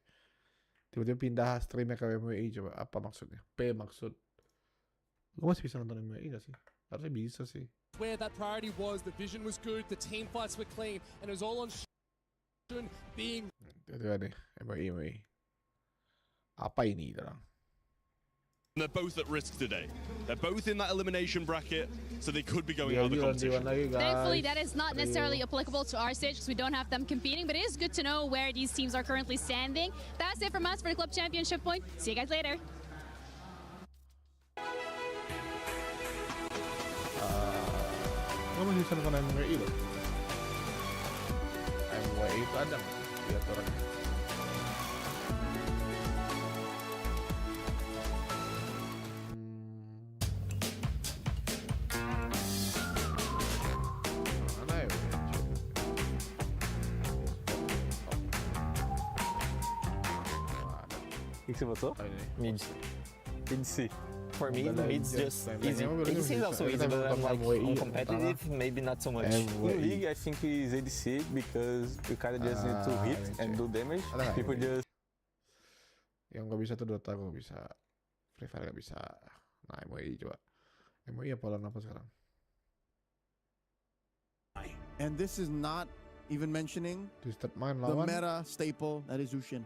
Tiba-tiba pindah streamnya ke MWI, coba apa maksudnya? P maksud. Gue masih bisa nonton MWI gak sih? Harusnya bisa sih. Where that priority was, the vision was good, the team fights were clean, and it was all on being. Tiba-tiba nih, MWI. Apa ini terang? They're both at risk today. They're both in that elimination bracket, so they could be going out of the competition. Thankfully, that is not necessarily applicable to our stage because we don't have them competing, but it is good to know where these teams are currently standing. That's it from us for the Club Championship point. See you guys later. Gue masih bisa nonton MWI loh. MWI itu ada di aturannya. Mana ya? O que você botou? Mid. Mid C. For me, Mobile mid's Legends, just Mobile easy. Legends ADC is also easy, but I'm like, on competitive, maybe not so much. MWI. In League, I think it's ADC because you kind of just need to hit and do damage. Ada nggak People MWI? just... Yang gak bisa tuh Dota, gue bisa. Free Fire gak bisa. Nah, MWI coba. MWI apa lawan apa sekarang? And this is not even mentioning Twisted Mind the lawan. meta staple that is Zushin.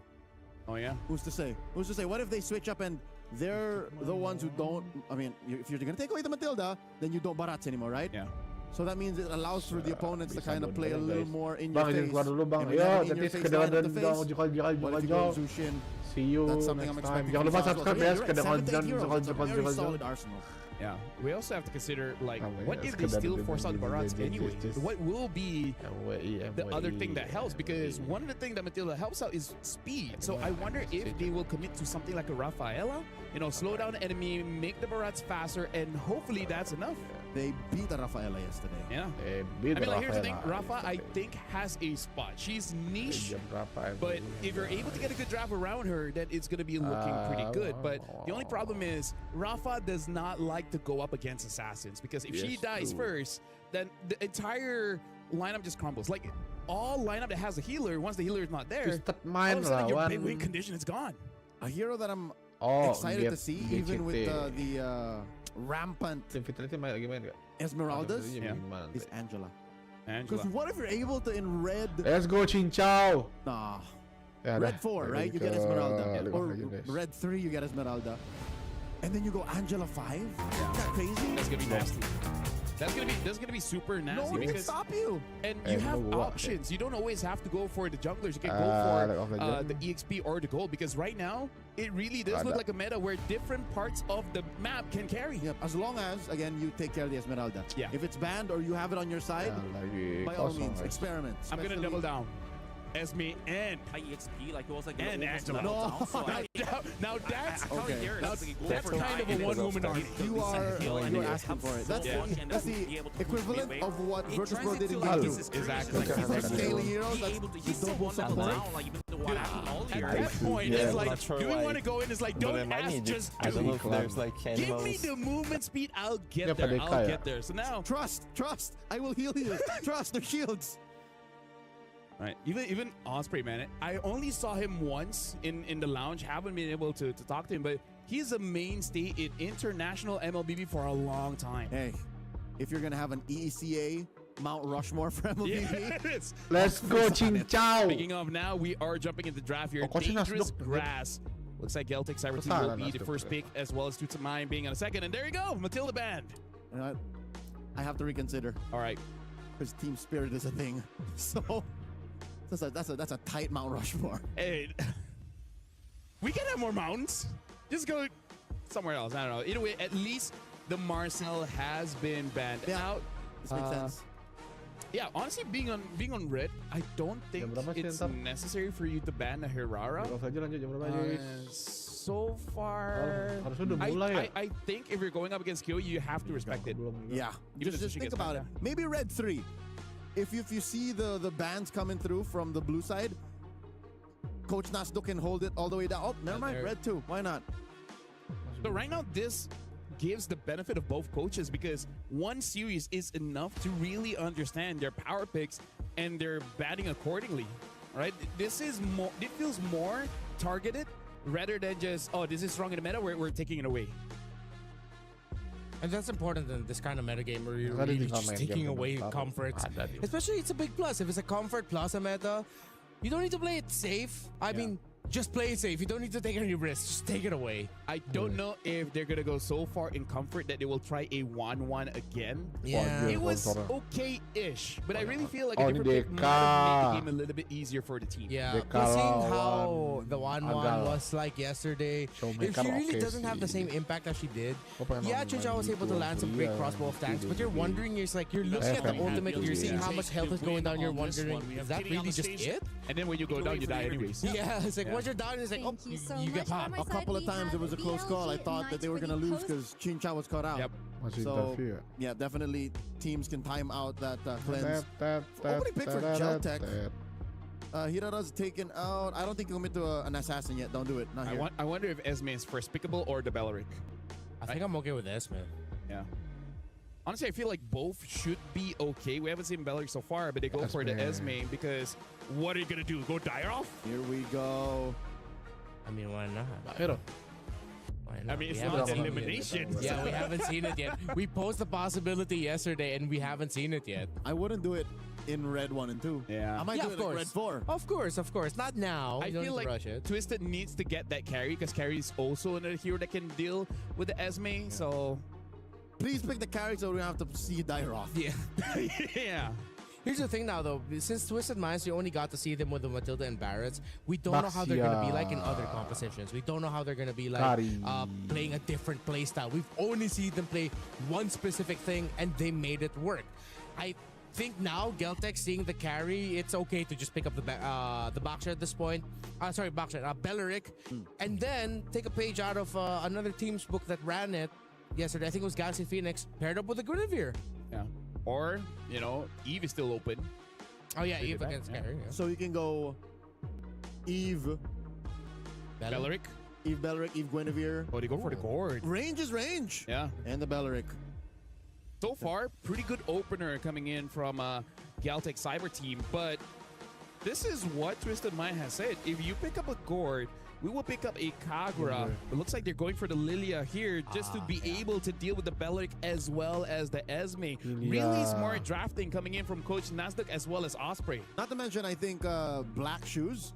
Oh yeah. Who's to say? Who's to say? What if they switch up and they're the ones who don't? I mean, if you're gonna take away the Matilda, then you don't Barats anymore, right? Yeah. So that means it allows for the opponents to bisa kind of play a dulu, little guys. more in Bang, your izin face. keluar dulu bang. And when you Yo, have an jadi in-your-face sekedar line at dan the dong, face, jukal. what if you go Zushin? See you That's something I'm next time. expecting. Jangan from lupa Fast subscribe Food. ya, You're right, sekedar 7 to 8 konjen, heroes. It's a very jukal. solid arsenal. Yeah, we also have to consider, like, Oh, what yeah, if they it's still good force out that Barats they anyway? just- What will be MWI, the other MWI, thing that helps? Because one of the things that Matilda helps out is speed. So I wonder if they will commit to something like a Rafaela, you know, slow down the enemy, make the Barats faster, and hopefully that's enough. They beat the Rafaela yesterday. Yeah. Eh, I beda mean, like, here's the thing. Rafaela. Rafa, I think, has a spot. She's niche, Jam berapa but MWI? if you're able to get a good draft around her, then it's going to be looking pretty good. But the only problem is Rafa does not like to go up against assassins, because if she Yes, dies true. first, then the entire lineup just crumbles. Like, all lineup that has a healer, once the healer is not there, Twisted all Mind of a sudden your lawan. big win condition is gone. A hero that I'm Oh, excited to see, even with GCT. the rampant Vitality lagi main gak? Esmeraldas Gimana is Angela. Angela. Because what if you're able to in red? Let's go Chinchao. Nah. Ya, Red 4, right? You get Esmeralda. Or guys. red 3, you get Esmeralda. And then you go Angela 5? Is that crazy? That's gonna be nasty. That's gonna be super nasty. No one can because stop you. And you have options. You don't always have to go for the junglers. You can go for the EXP or the gold, because right now it really does look like a meta where different parts of the map can carry. Yep. As long as, again, you take care of the Esmeralda. Yeah. If it's banned or you have it on your side, by all means, experiment. I'm gonna double down. Esme and EXP, like it was like and Angela. No. Now that's okay. That's kind of a one-woman army. You are asking for it. That's the equivalent of what Virtus Pro did in Game 2. Exactly. Scaling heroes, that's the double support. At that point, it's like, do we want to go in? It's like, don't ask, just do. I don't know if there's like Give me the movement speed, I'll get there. I'll get there. So now, trust. I will heal you. Trust the shields. Right, even Osprey, man, I only saw him once in the lounge. Haven't been able to talk to him, but he's a mainstay in international MLBB for a long time. Hey, if you're gonna have an ECA Mount Rushmore for MLBB, yes. Let's go Chinchao. Speaking of, now we are jumping into draft here. Dangerous Grass. Looks like Geltic Cyber Team will be the first pick, as well as Tutsamine being on a second. And there you go, Matilda band. You know what? I have to reconsider. All right, because team spirit is a thing. So. That's a tight Mount Rushmore. Hey, we can have more mountains. Just go somewhere else. I don't know. Either way, at least the Marcel has been banned out. This makes sense. Yeah, honestly, being on red, I don't think it's necessary for you to ban a Hirara. So far, I think if you're going up against Kyo, you have to respect it. Yeah, just think about it. Maybe red 3. If you see the bans coming through from the blue side, Coach Nasdo can hold it all the way down. Oh, never mind, red 2. Why not? So right now, this gives the benefit of both coaches, because one series is enough to really understand their power picks and their batting accordingly. Right? This is more. It feels more targeted rather than just, oh, this is strong in the meta, we're taking it away. And that's important in this kind of metagame where you're really just taking away comforts. Especially, it's a big plus. If it's a comfort plus a meta, you don't need to play it safe. I mean, just play it safe. You don't need to take any risks. Just take it away. I don't know if they're going to go so far in comfort that they will try a 1-1 again. Yeah. It was okay-ish, but I really feel like a different pick might have made the game a little bit easier for the team. Yeah, but seeing how the 1-1 was like yesterday, if she really doesn't have the same impact as she did, yeah, Chinchao was able to land some great crossbow attacks, but you're wondering, you're looking at the ultimate, you're seeing how much health is going down, you're wondering, is that really just it? And then when you go down, you die anyways. Yeah, it's like once you're down, it's like, oh, you get popped. A couple of times it was a close call. I thought that they were going to lose because Chinchao was caught out. Yep. So, yeah, definitely teams can time out that cleanse. Opening pick for Geltec. Hirara's taken out. I don't think he'll commit to an assassin yet. Don't do it. Not here. I wonder if Esme is first pickable or the Belleric. I think I'm okay with Esme. Yeah. Honestly, I feel like both should be okay. We haven't seen Belleric so far, but they go for the Esme because what are you going to do? Go dire off? Here we go. I mean, why not? Hero. I mean, it's not elimination. Yeah, we haven't seen it yet. We posed the possibility yesterday, and we haven't seen it yet. I wouldn't do it in red 1 and 2. Yeah. I might do it in red 4. Of course. Not now. I feel like Twisted needs to get that carry because carry is also another hero that can deal with the Esme. Yeah. So please pick the carry so we don't have to see dire off. Yeah. Yeah. Here's the thing now, though. Since Twisted Minds, you only got to see them with the Matilda and Barretts. We don't know how they're going to be like in other compositions. We don't know how they're going to be like playing a different playstyle. We've only seen them play one specific thing, and they made it work. I think now, Geltec seeing the carry, it's okay to just pick up the boxer at this point. Belleric. And then take a page out of another team's book that ran it yesterday. I think it was Galaxy Phoenix, paired up with the Guinevere. Yeah. Or, you know, Eve is still open. Oh, yeah, Eve against carry. Yeah. So you can go Eve. Belleric. Eve Belleric, Eve Guinevere. Oh, they go for the gourd. Range is range. Yeah. And the Belleric. So far, pretty good opener coming in from Galtech Cyber Team, but this is what Twisted Mind has said. If you pick up a gourd, we will pick up a Kagura. It looks like they're going for the Lilia here just to be able to deal with the Belleric as well as the Esme. Really smart drafting coming in from Coach Nasdaq as well as Osprey. Not to mention, I think Black Shoes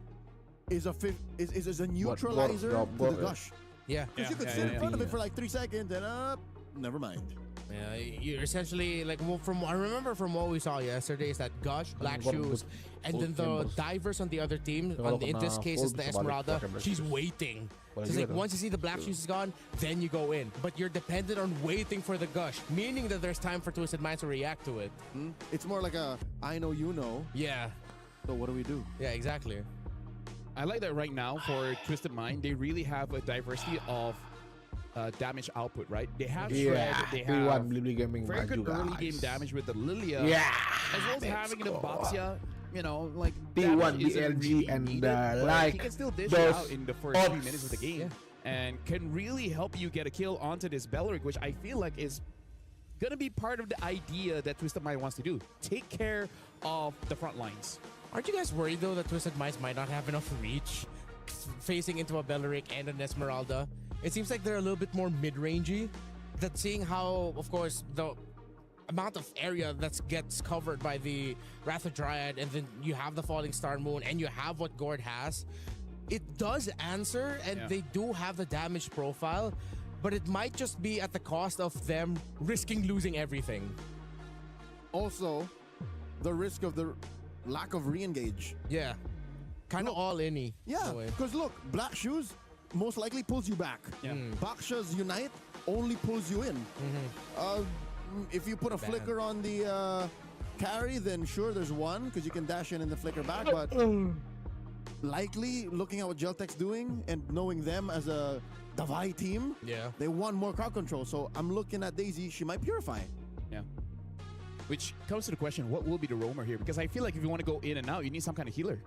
is a neutralizer to the Gush. Yeah. Because you could sit in front of it for like 3 seconds and never mind. Yeah, you're essentially like I remember from what we saw yesterday is that Gush, Black Shoes, and then the divers on the other team. In this case, is the Esmeralda. She's waiting. She's like, once you see the Black Shoes is gone, then you go in. But you're dependent on waiting for the Gush, meaning that there's time for Twisted Minds to react to it. It's more like a I know you know. Yeah. So what do we do? Yeah, exactly. I like that right now for Twisted Mind, they really have a diversity of damage output, right? They have Shred, they have very good early game damage with the Lilia, as well as having the Baxia, you know, like T1, BLG, and like he can still dish it out in the first 3 minutes of the game, and can really help you get a kill onto this Belleric, which I feel like is gonna be part of the idea that Twisted Mind wants to do. Take care of the front lines. Aren't you guys worried though that Twisted Minds might not have enough reach facing into a Belleric and an Esmeralda? It seems like they're a little bit more mid-rangey. That seeing how, of course, the amount of area that gets covered by the Wrath of Dryad, and then you have the Falling Star Moon, and you have what Gord has, it does answer, and they do have the damage profile, but it might just be at the cost of them risking losing everything. Also, the risk of the lack of re-engage. Yeah. Kind of all-in-y. Yeah, because look, Black Shoes most likely pulls you back. Baksha's Unite only pulls you in. If you put a flicker on the carry, then sure, there's one, because you can dash in and the flicker back, but likely, looking at what Geltech's doing and knowing them as a Davai team, they want more crowd control. So I'm looking at Daisy, she might purify. Yeah. Which comes to the question, what will be the roamer here? Because I feel like if you want to go in and out, you need some kind of healer.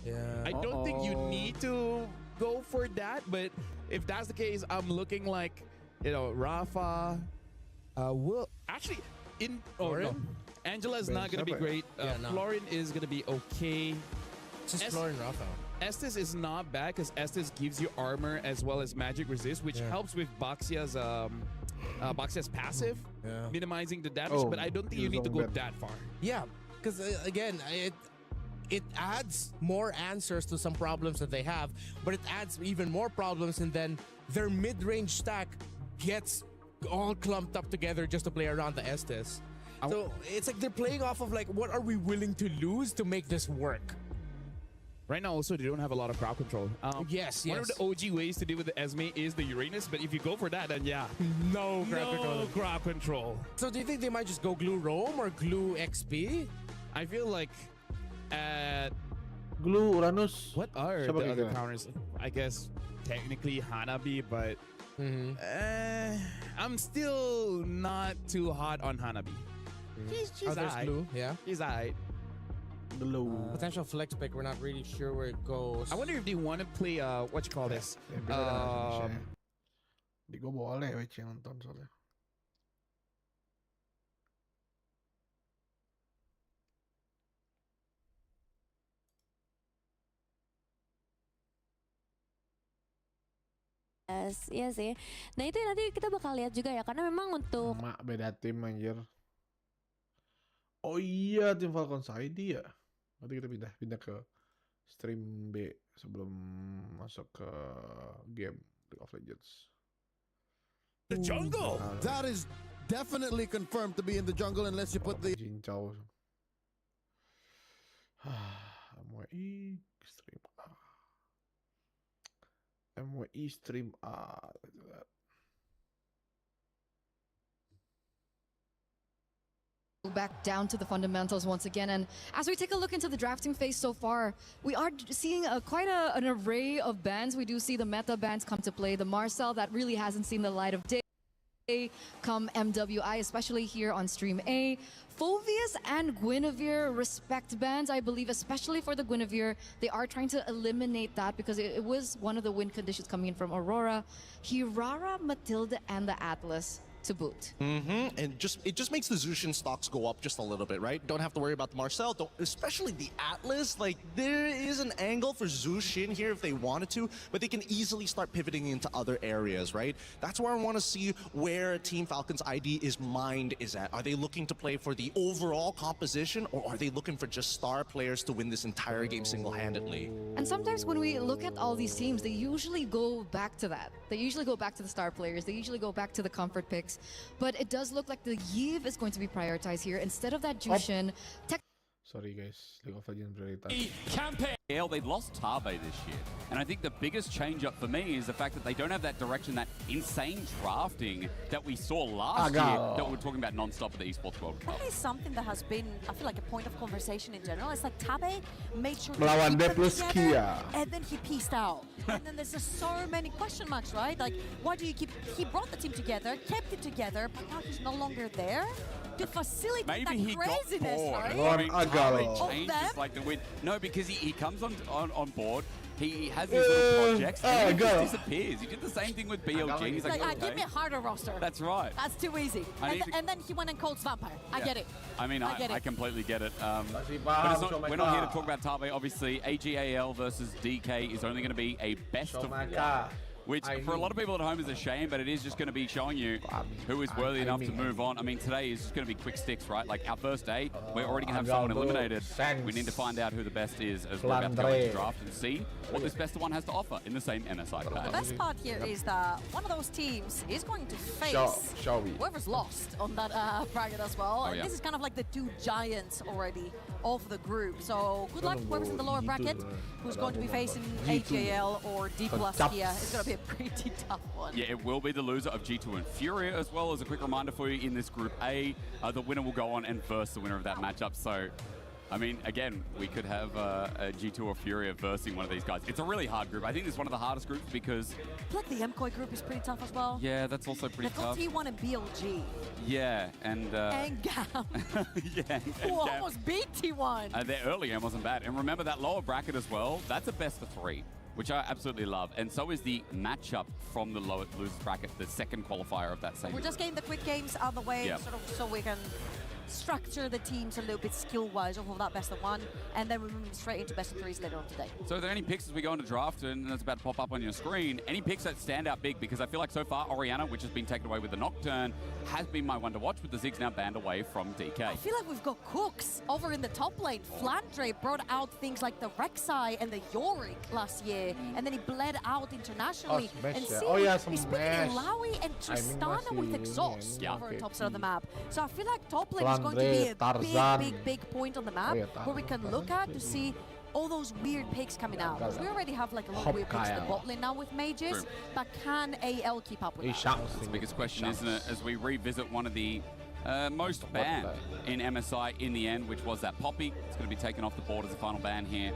Yeah. I don't think you need to go for that, but if that's the case, I'm looking like, you know, Rafa will actually in Angela is not going to be great. Florin is going to be okay. Just Florin, Rafa. Estes is not bad because Estes gives you armor as well as magic resist, which helps with Baxia's passive, minimizing the damage, but I don't think you need to go that far. Yeah, because again, it adds more answers to some problems that they have, but it adds even more problems, and then their mid-range stack gets all clumped up together just to play around the Estes. So it's like they're playing off of like, what are we willing to lose to make this work? Right now, also, they don't have a lot of crowd control. One of the OG ways to deal with the Esme is the Uranus, but if you go for that, then no crowd control. So do you think they might just go glue Rome or glue XP? I feel like at glue Uranus. What are the other counters? I guess technically Hanabi, but I'm still not too hot on Hanabi. She's alright. Glue, she's alright. Potential flex pick, we're not really sure where it goes. I wonder if they want to play what you call this. Di ko boleh Nonton soalnya. Iya sih. Nah itu nanti kita bakal lihat juga ya, karena memang untuk beda tim anjir. Oh iya, tim Falcon ID ya. Nanti kita pindah ke stream B sebelum masuk ke game League of Legends. The jungle. That is definitely confirmed to be in the jungle unless you put the Jincao. MWI stream A. MWI stream A. Back down to the fundamentals once again, and as we take a look into the drafting phase so far, we are seeing quite an array of bans. We do see the meta bans come to play, the Marcel that really hasn't seen the light of day come MWI, especially here on stream A. Phoveus and Guinevere respect bans, I believe, especially for the Guinevere. They are trying to eliminate that because it was one of the win conditions coming in from Aurora. Hirara, Matilda, and the Atlas. to boot. And it just makes the Zushin stocks go up just a little bit, right? Don't have to worry about the Marcel, especially the Atlas. Like, there is an angle for Zushin here if they wanted to, but they can easily start pivoting into other areas, right? That's where I want to see where Team Falcon's mind is at. Are they looking to play for the overall composition, or are they looking for just star players to win this entire game single-handedly? And sometimes when we look at all these teams, they usually go back to that. They usually go back to the star players. They usually go back to the comfort picks. But it does look like the Yiv is going to be prioritized here instead of that Jushin. Sorry guys, League of Legends prioritas. They've lost Tabe this year. And I think the biggest change up for me is the fact that they don't have that direction, that insane drafting that we saw last year that we were talking about non-stop at the Esports World Cup. That is something that has been, I feel like, a point of conversation in general. It's like Tabe made sure Melawan to D plus Kia. and then he pieced out. And then there's just so many question marks, right? Like, why do you keep... He brought the team together, kept it together, but now he's no longer there to facilitate that craziness, right? I mean, Tabe changes like the wind. No, because he comes on board. He has these little projects, and he just disappears. He did the same thing with BLG. He's like, okay. Give me a harder roster. That's right. That's too easy. And then he went and called Vampire. I get it. I mean, I completely get it. But we're not here to talk about Tabe. Obviously, AGAL versus DK is only going to be a best of one. Which, for a lot of people at home, is a shame, but it is just going to be showing you who is worthy enough to move on. I mean, today is just going to be quick sticks, right? Like, our first day, we're already going to have someone eliminated. We need to find out who the best is as we're about to go into draft and see what this best of one has to offer in the same MSI patch. The best part here is that one of those teams is going to face whoever's lost on that bracket as well. And this is kind of like the two giants already of the group. So good luck whoever's in the lower bracket, who's going to be facing AGL or D plus Kia. It's going to be a pretty tough one. Yeah, it will be the loser of G2 and Furia, as well as a quick reminder for you in this Group A. The winner will go on and verse the winner of that matchup. So, I mean, again, we could have a G2 or Furia versing one of these guys. It's a really hard group. I think it's one of the hardest groups because... I feel like the MKOI group is pretty tough as well. Yeah, that's also pretty tough. They've got T1 and BLG. Yeah, and... GAM. Yeah. Who almost beat T1. Their early game wasn't bad. And remember that lower bracket as well? That's a best of 3. Which I absolutely love. And so is the matchup from the losers bracket, the second qualifier of that same We're just getting the quick games out of the way sort of so we can structure the teams a little bit skill-wise off of that best of one, and then we're moving straight into best of 3s later on today. So are there any picks as we go into draft, and that's about to pop up on your screen, any picks that stand out big? Because I feel like so far, Oriana, which has been taken away with the Nocturne, has been my one to watch, with the Ziggs now banned away from DK. I feel like we've got cooks over in the top lane. Flandre brought out things like the Rek'Sai and the Yorick last year, and then he bled out internationally. And he's picking Lawi and Tristana with Exhaust over on top side of the map. So I feel like top lane is going to be a big point on the map where we can look at to see all those weird picks coming out. Because we already have like a lot of weird picks in the bot lane now with mages, but can AL keep up with that? That's the biggest question, isn't it? As we revisit one of the most banned in MSI in the end, which was that Poppy. It's going to be taken off the board as a final ban here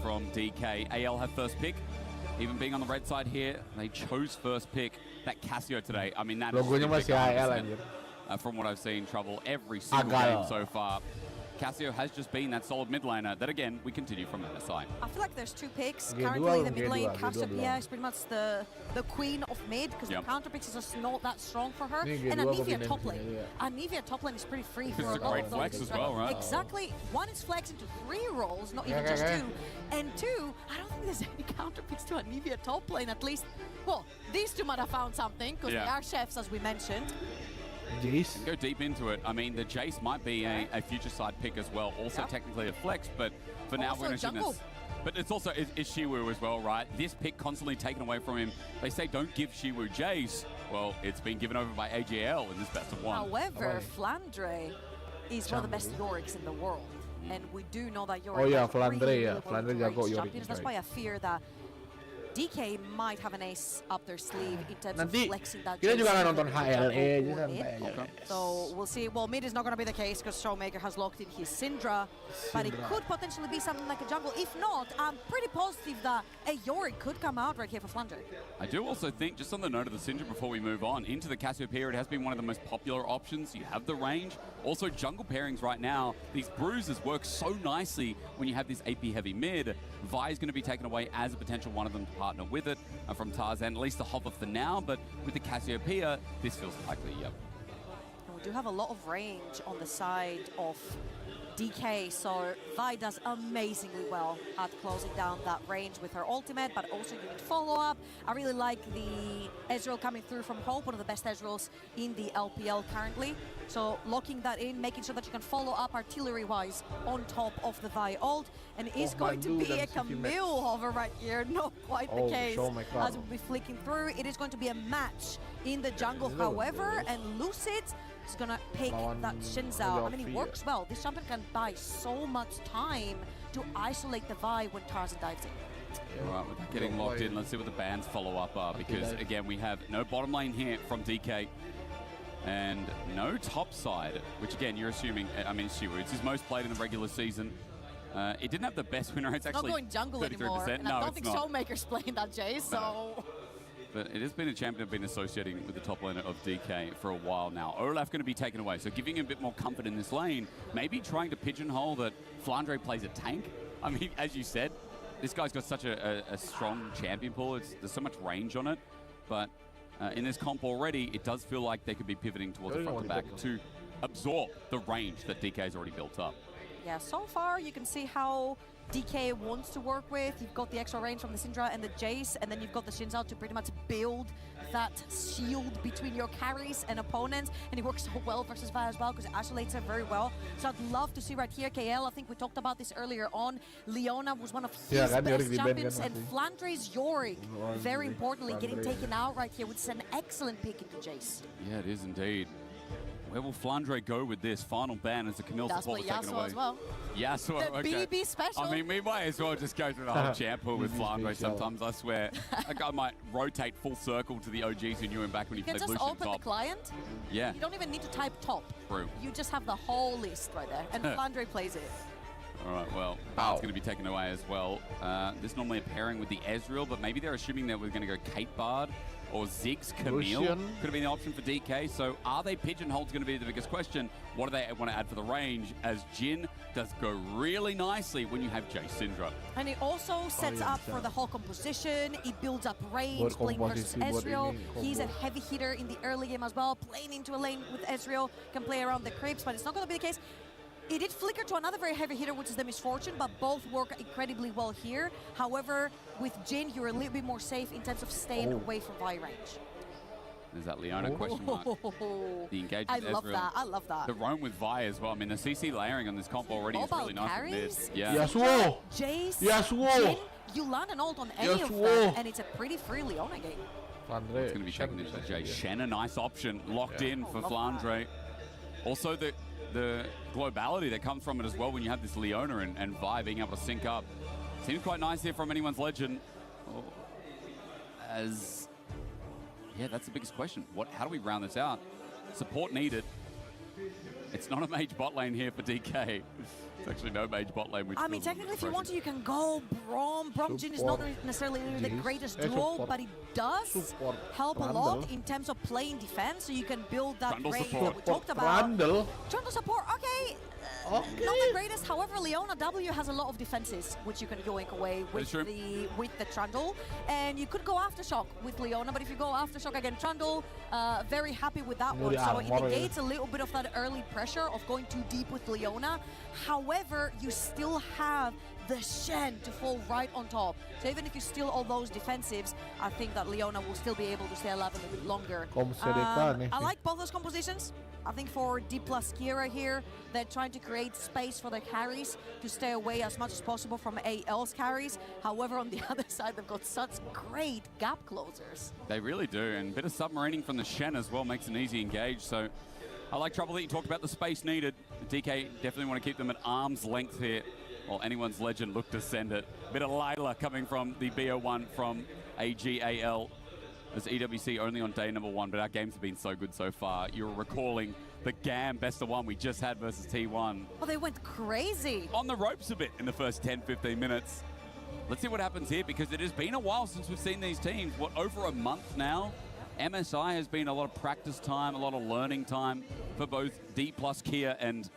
from DK. AL have first pick. Even being on the red side here, they chose first pick. That Casio today, I mean, that is from what I've seen, trouble every single game so far. Casio has just been that solid mid laner that, again, we continue from MSI. I feel like there's two picks. Currently, the mid lane, Cassiopeia is pretty much the queen of mid, because the counter picks is just not that strong for her. And Anivia top lane. Anivia top lane is pretty free for a lot of those. It's a great flex as well, right? Exactly. One is flex into 3 roles, not even just 2. And 2, I don't think there's any counter picks to Anivia top lane, at least. Well, these two might have found something, because they are chefs, as we mentioned. Jace. Go deep into it. I mean, the Jace might be a future side pick as well. Also technically a flex, but for now we're going to see this. But it's also is Shiwu as well, right? This pick constantly taken away from him. They say don't give Shiwu Jace. Well, it's been given over by AGL in this best of 1. However, Flandre is one of the best Yoriks in the world. And we do know that Yorick Flandre jago Yorick. That's why I fear that DK might have an ace up their sleeve in terms of flexing that. Kita juga nggak nonton HLE. So we'll see. Well, mid is not going to be the case because Showmaker has locked in his Syndra, but it could potentially be something like a jungle. If not, I'm pretty positive that a Yorick could come out right here for Flandre. I do also think, just on the note of the Syndra before we move on, into the Cassiopeia, it has been one of the most popular options. You have the range. Also, jungle pairings right now, these bruises work so nicely when you have this AP heavy mid. Vi is going to be taken away as a potential one of them to partner with it from Tarzan, at least the hover for now, but with the Cassiopeia, this feels likely, do have a lot of range on the side of DK, so Vi does amazingly well at closing down that range with her ultimate, but also unit follow-up. I really like the Ezreal coming through from Hope, one of the best Ezreals in the LPL currently. So locking that in, making sure that you can follow up artillery-wise on top of the Vi ult, and it's going to be a Camille hover right here, not quite the case. As we'll be flicking through, it is going to be a match in the jungle, however, and Lucid is gonna pick that Shinzao. I mean, it works well. This champion can buy so much time to isolate the Vi when Tarzan dives in. All right, without getting locked in, let's see what the band's follow-up are, because, again, we have no bottom lane here from DK and no top side, which, again, you're assuming, I mean, Shiwu, it's his most played in the regular season. It didn't have the best win rates, actually. Not going jungle 33%. anymore, and no, I don't think Soulmaker's playing that, Jay, so... But it has been a champion I've been associating with the top laner of DK for a while now. Olaf going to be taken away, so giving him a bit more comfort in this lane. Maybe trying to pigeonhole that Flandre plays a tank. I mean, as you said, this guy's got such a strong champion pool. There's so much range on it. But in this comp already, it does feel like they could be pivoting towards the front and back to absorb the range that DK's already built up. Yeah, so far you can see how DK wants to work with. You've got the extra range from the Syndra and the Jace, and then you've got the Shinzao to pretty much build that shield between your carries and opponents, and it works so well versus Vi as well because it isolates her very well. So I'd love to see right here KL. I think we talked about this earlier on. Leona was one of his best champions, and Flandre's Yorick, very importantly, getting taken out right here, which is an excellent pick into Jace. Yeah, it is indeed. Where will Flandre go with this final ban as the Camille support was taken away? As well. Yasuo, the okay. BB special. I mean, we might as well just go through the whole champ pool with Flandre sometimes, I swear. A guy might rotate full circle to the OGs who knew him back when he played Lucian top. You can just open the client. Yeah. You don't even need to type top. True. You just have the whole list right there, and Flandre plays it. All right, well, that's going to be taken away as well. This normally a pairing with the Ezreal, but maybe they're assuming that we're going to go Kate Bard or Ziggs Camille. Could have been the option for DK. So are they pigeonholed going to be the biggest question? What do they want to add for the range? As Jhin does go really nicely when you have Jace Syndra. And it also sets up for the whole composition. It builds up range, playing versus Ezreal. He's a heavy hitter in the early game as well. Playing into a lane with Ezreal, can play around the creeps, but it's not going to be the case. It did flicker to another very heavy hitter, which is the Misfortune, but both work incredibly well here. However, with Jhin, you're a little bit more safe in terms of staying away from Vi range. There's that Leona question mark. The engagement I love that. I love that. The roam with Vi as well. I mean, the CC layering on this comp already is really nice with mid. Yeah. Yasuo! Jace, Yasuo! Jhin, you land an ult on any of them, and it's a pretty free Leona game. Flandre. It's going to be taken into the Jace. Shen, a nice option, locked in for Flandre. Also, the globality that comes from it as well when you have this Leona and Vi being able to sync up. Seems quite nice here from anyone's legend. Yeah, that's the biggest question. How do we round this out? Support needed. It's not a mage bot lane here for DK. It's actually no mage bot lane. Which I mean, technically, if you want to, you can go Braum. Braum Jhin is not necessarily the greatest duo, but it does help a lot in terms of playing defense, so you can build that range that we talked about. Trundle support, okay. Not the greatest. However, Leona W has a lot of defenses, which you can yoink away with the Trundle. And you could go Aftershock with Leona, but if you go Aftershock again, Trundle, very happy with that one. So it negates a little bit of that early pressure of going too deep with Leona. However, you still have the Shen to fall right on top. So even if you steal all those defensives, I think that Leona will still be able to stay alive a little bit longer. I like both those compositions. I think for D plus Kira here, they're trying to create space for their carries to stay away as much as possible from AL's carries. However, on the other side, they've got such great gap closers. They really do, and a bit of submarining from the Shen as well makes an easy engage. So I like Trouble that you talked about the space needed. DK definitely want to keep them at arm's length here. While anyone's legend look to send it. Bit of Lila coming from the BO1 from AGAL. As EWC only on day number 1, but our games have been so good so far. You're recalling the GAM best of 1 we just had versus T1. Oh, they went crazy. On the ropes a bit in the first 10-15 minutes. Let's see what happens here, because it has been a while since we've seen these teams. What, over a month now? MSI has been a lot of practice time, a lot of learning time for both D plus Kia and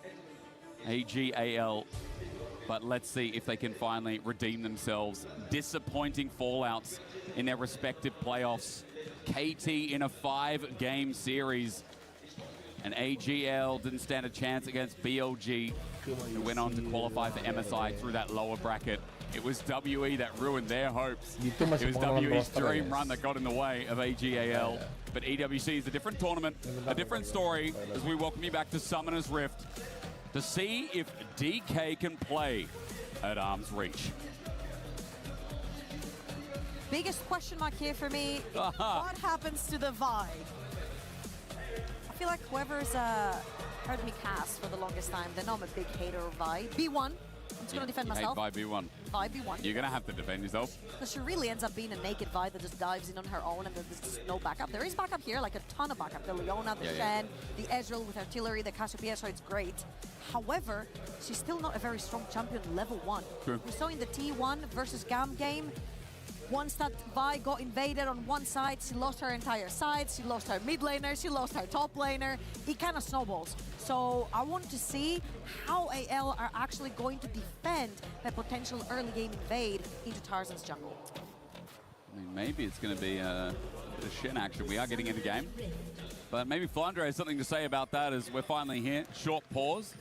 AGAL. But let's see if they can finally redeem themselves. Disappointing fallouts in their respective playoffs. KT in a 5-game series. And AGL didn't stand a chance against BLG, who went on to qualify for MSI through that lower bracket. It was WE that ruined their hopes. It was WE's dream run that got in the way of AGAL. But EWC is a different tournament, a different story, as we welcome you back to Summoner's Rift to see if DK can play at arm's reach. Biggest question mark here for me, what happens to the Vi? I feel like whoever's heard me cast for the longest time, they know I'm a big hater of Vi. B1, I'm just going to defend myself. Hate Vi B1. Vi B1. You're going to have to defend yourself. Because she really ends up being a naked Vi that just dives in on her own and there's just no backup. There is backup here, like a ton of backup. The Leona, the Shen, the Ezreal with artillery, the Cassiopeia, so it's great. However, she's still not a very strong champion level 1. True. We saw in the T1 versus GAM game, once that Vi got invaded on one side, she lost her entire side, she lost her mid laner, she lost her top laner. It kind of snowballs. So I want to see how AL are actually going to defend a potential early game invade into Tarzan's jungle. I mean, maybe it's going to be a bit of Shen action. We are getting in the game. But maybe Flandre has something to say about that as we're finally here. Short pause.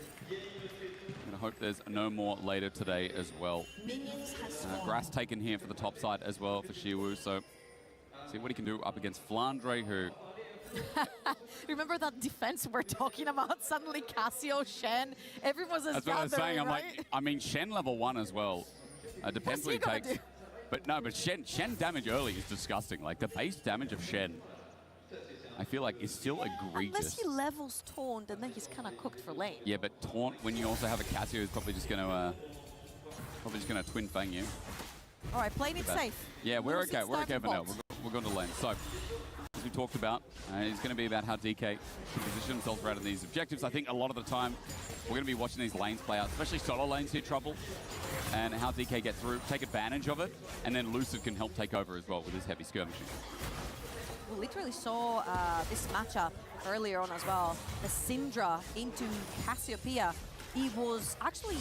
I hope there's no more later today as well. Grass taken here for the top side as well for Shiwu, so see what he can do up against Flandre, who... Remember that defense we're talking about? Suddenly Cassio, Shen, everyone's just That's what I was saying. I'm right? like, I mean, Shen level 1 as well. Depends what he takes. Do? But no, but Shen damage early is disgusting. Like, the base damage of Shen, I feel like is still egregious. Unless he levels Taunt, and then he's kind of cooked for lane. Yeah, but Taunt, when you also have a Cassio, is probably just going to twin fang you. All right, playing it safe. Yeah, we're okay. We're okay for now. We're going to lane. So, as we talked about, it's going to be about how DK can position themselves right in these objectives. I think a lot of the time, we're going to be watching these lanes play out, especially solo lanes hit trouble, and how DK get through, take advantage of it, and then Lucid can help take over as well with his heavy skirmishing. We literally saw this matchup earlier on as well. The Syndra into Cassiopeia. It was actually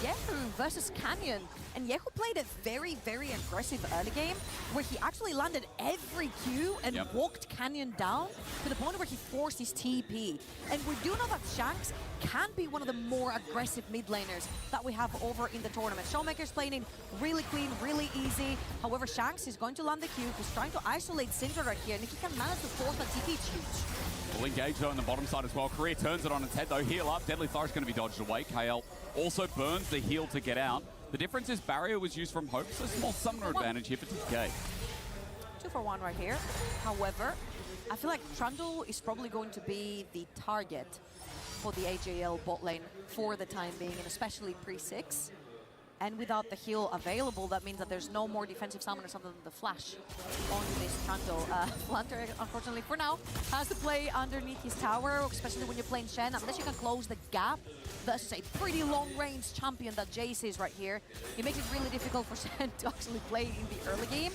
Yehu versus Canyon. And Yehu played a very, very aggressive early game where he actually landed every Q and walked Canyon down to the point where he forced his TP. And we do know that Shanks can be one of the more aggressive mid laners that we have over in the tournament. Showmaker's playing in really clean, really easy. However, Shanks is going to land the Q. He's trying to isolate Syndra right here, and if he can manage to force that TP, it's huge. Well, engage though on the bottom side as well. Career turns it on its head though. Heal up. Deadly Flourish going to be dodged away. KL also burns the heal to get out. The difference is Barrier was used from Hope, so small summoner advantage here for DK. 2 for 1 right here. However, I feel like Trundle is probably going to be the target for the AJL bot lane for the time being, and especially pre-6. And without the heal available, that means that there's no more defensive summoners other than the Flash on this Trundle. Flanter, unfortunately for now, has to play underneath his tower, especially when you're playing Shen. Unless you can close the gap versus a pretty long-range champion that Jace is right here, it makes it really difficult for Shen to actually play in the early game.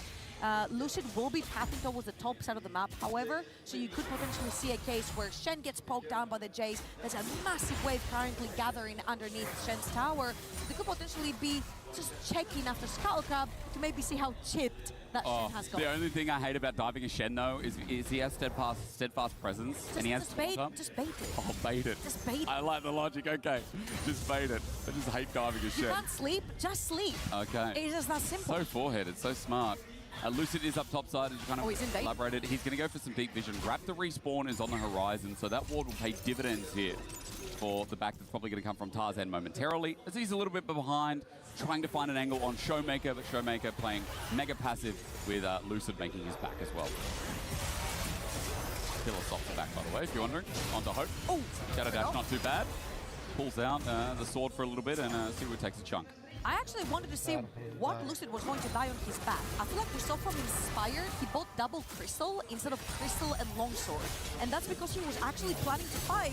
Lucid will be pathing towards the top side of the map, however, so you could potentially see a case where Shen gets poked down by the Jace. There's a massive wave currently gathering underneath Shen's tower. They could potentially be just checking after Skullcrab to maybe see how chipped that Shen has gone. The only thing I hate about diving a Shen, though, is he has steadfast presence, and he has just bait it. Oh, bait it. Just bait it. I like the logic. Okay, just bait it. I just hate diving a Shen. You can't sleep, just sleep. Okay. It's just that simple. So foreheaded, so smart. Lucid is up top side, as you kind of elaborated. He's going to go for some deep vision. Raptor respawn is on the horizon, so that ward will pay dividends here for the back that's probably going to come from Tarzan momentarily, as he's a little bit behind, trying to find an angle on Showmaker, but Showmaker playing mega passive with Lucid making his back as well. Killer off the back, by the way, if you're wondering. Onto Hope. Oh, Shadow Dash not too bad. Pulls out the sword for a little bit, and Siwu takes a chunk. I actually wanted to see what Lucid was going to die on his back. I feel like we saw from Inspired, he bought double Crystal instead of Crystal and Longsword. And that's because he was actually planning to fight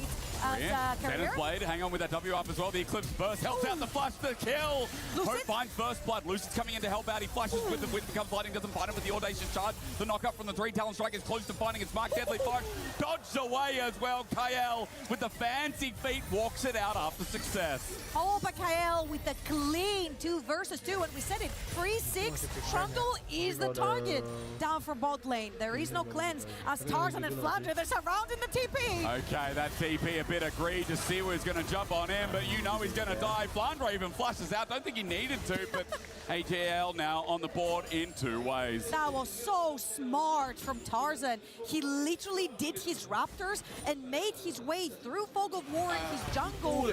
Zenon's blade, hang on with that W up as well. The Eclipse burst helps out the flush, the kill. Hope finds first blood. Lucid's coming in to help out. He flashes with the wind, becomes lightning, doesn't find him with the audacious charge. The knock up from the 3 Talon Strike is close to finding its mark. Deadly Fox dodged away as well. KL with the fancy feet walks it out after success. Oh, but KL with the clean 2 versus 2, and we said it, 3-6. Trundle is the target down for bot lane. There is no cleanse as Tarzan and Flandre, they're surrounding the TP. Okay, that TP a bit egregious. Siwoo's going to jump on him, but you know he's going to die. Flandre even flushes out. Don't think he needed to, but AJL now on the board in 2 ways. That was so smart from Tarzan. He literally did his Raptors and made his way through Fog of War in his jungle.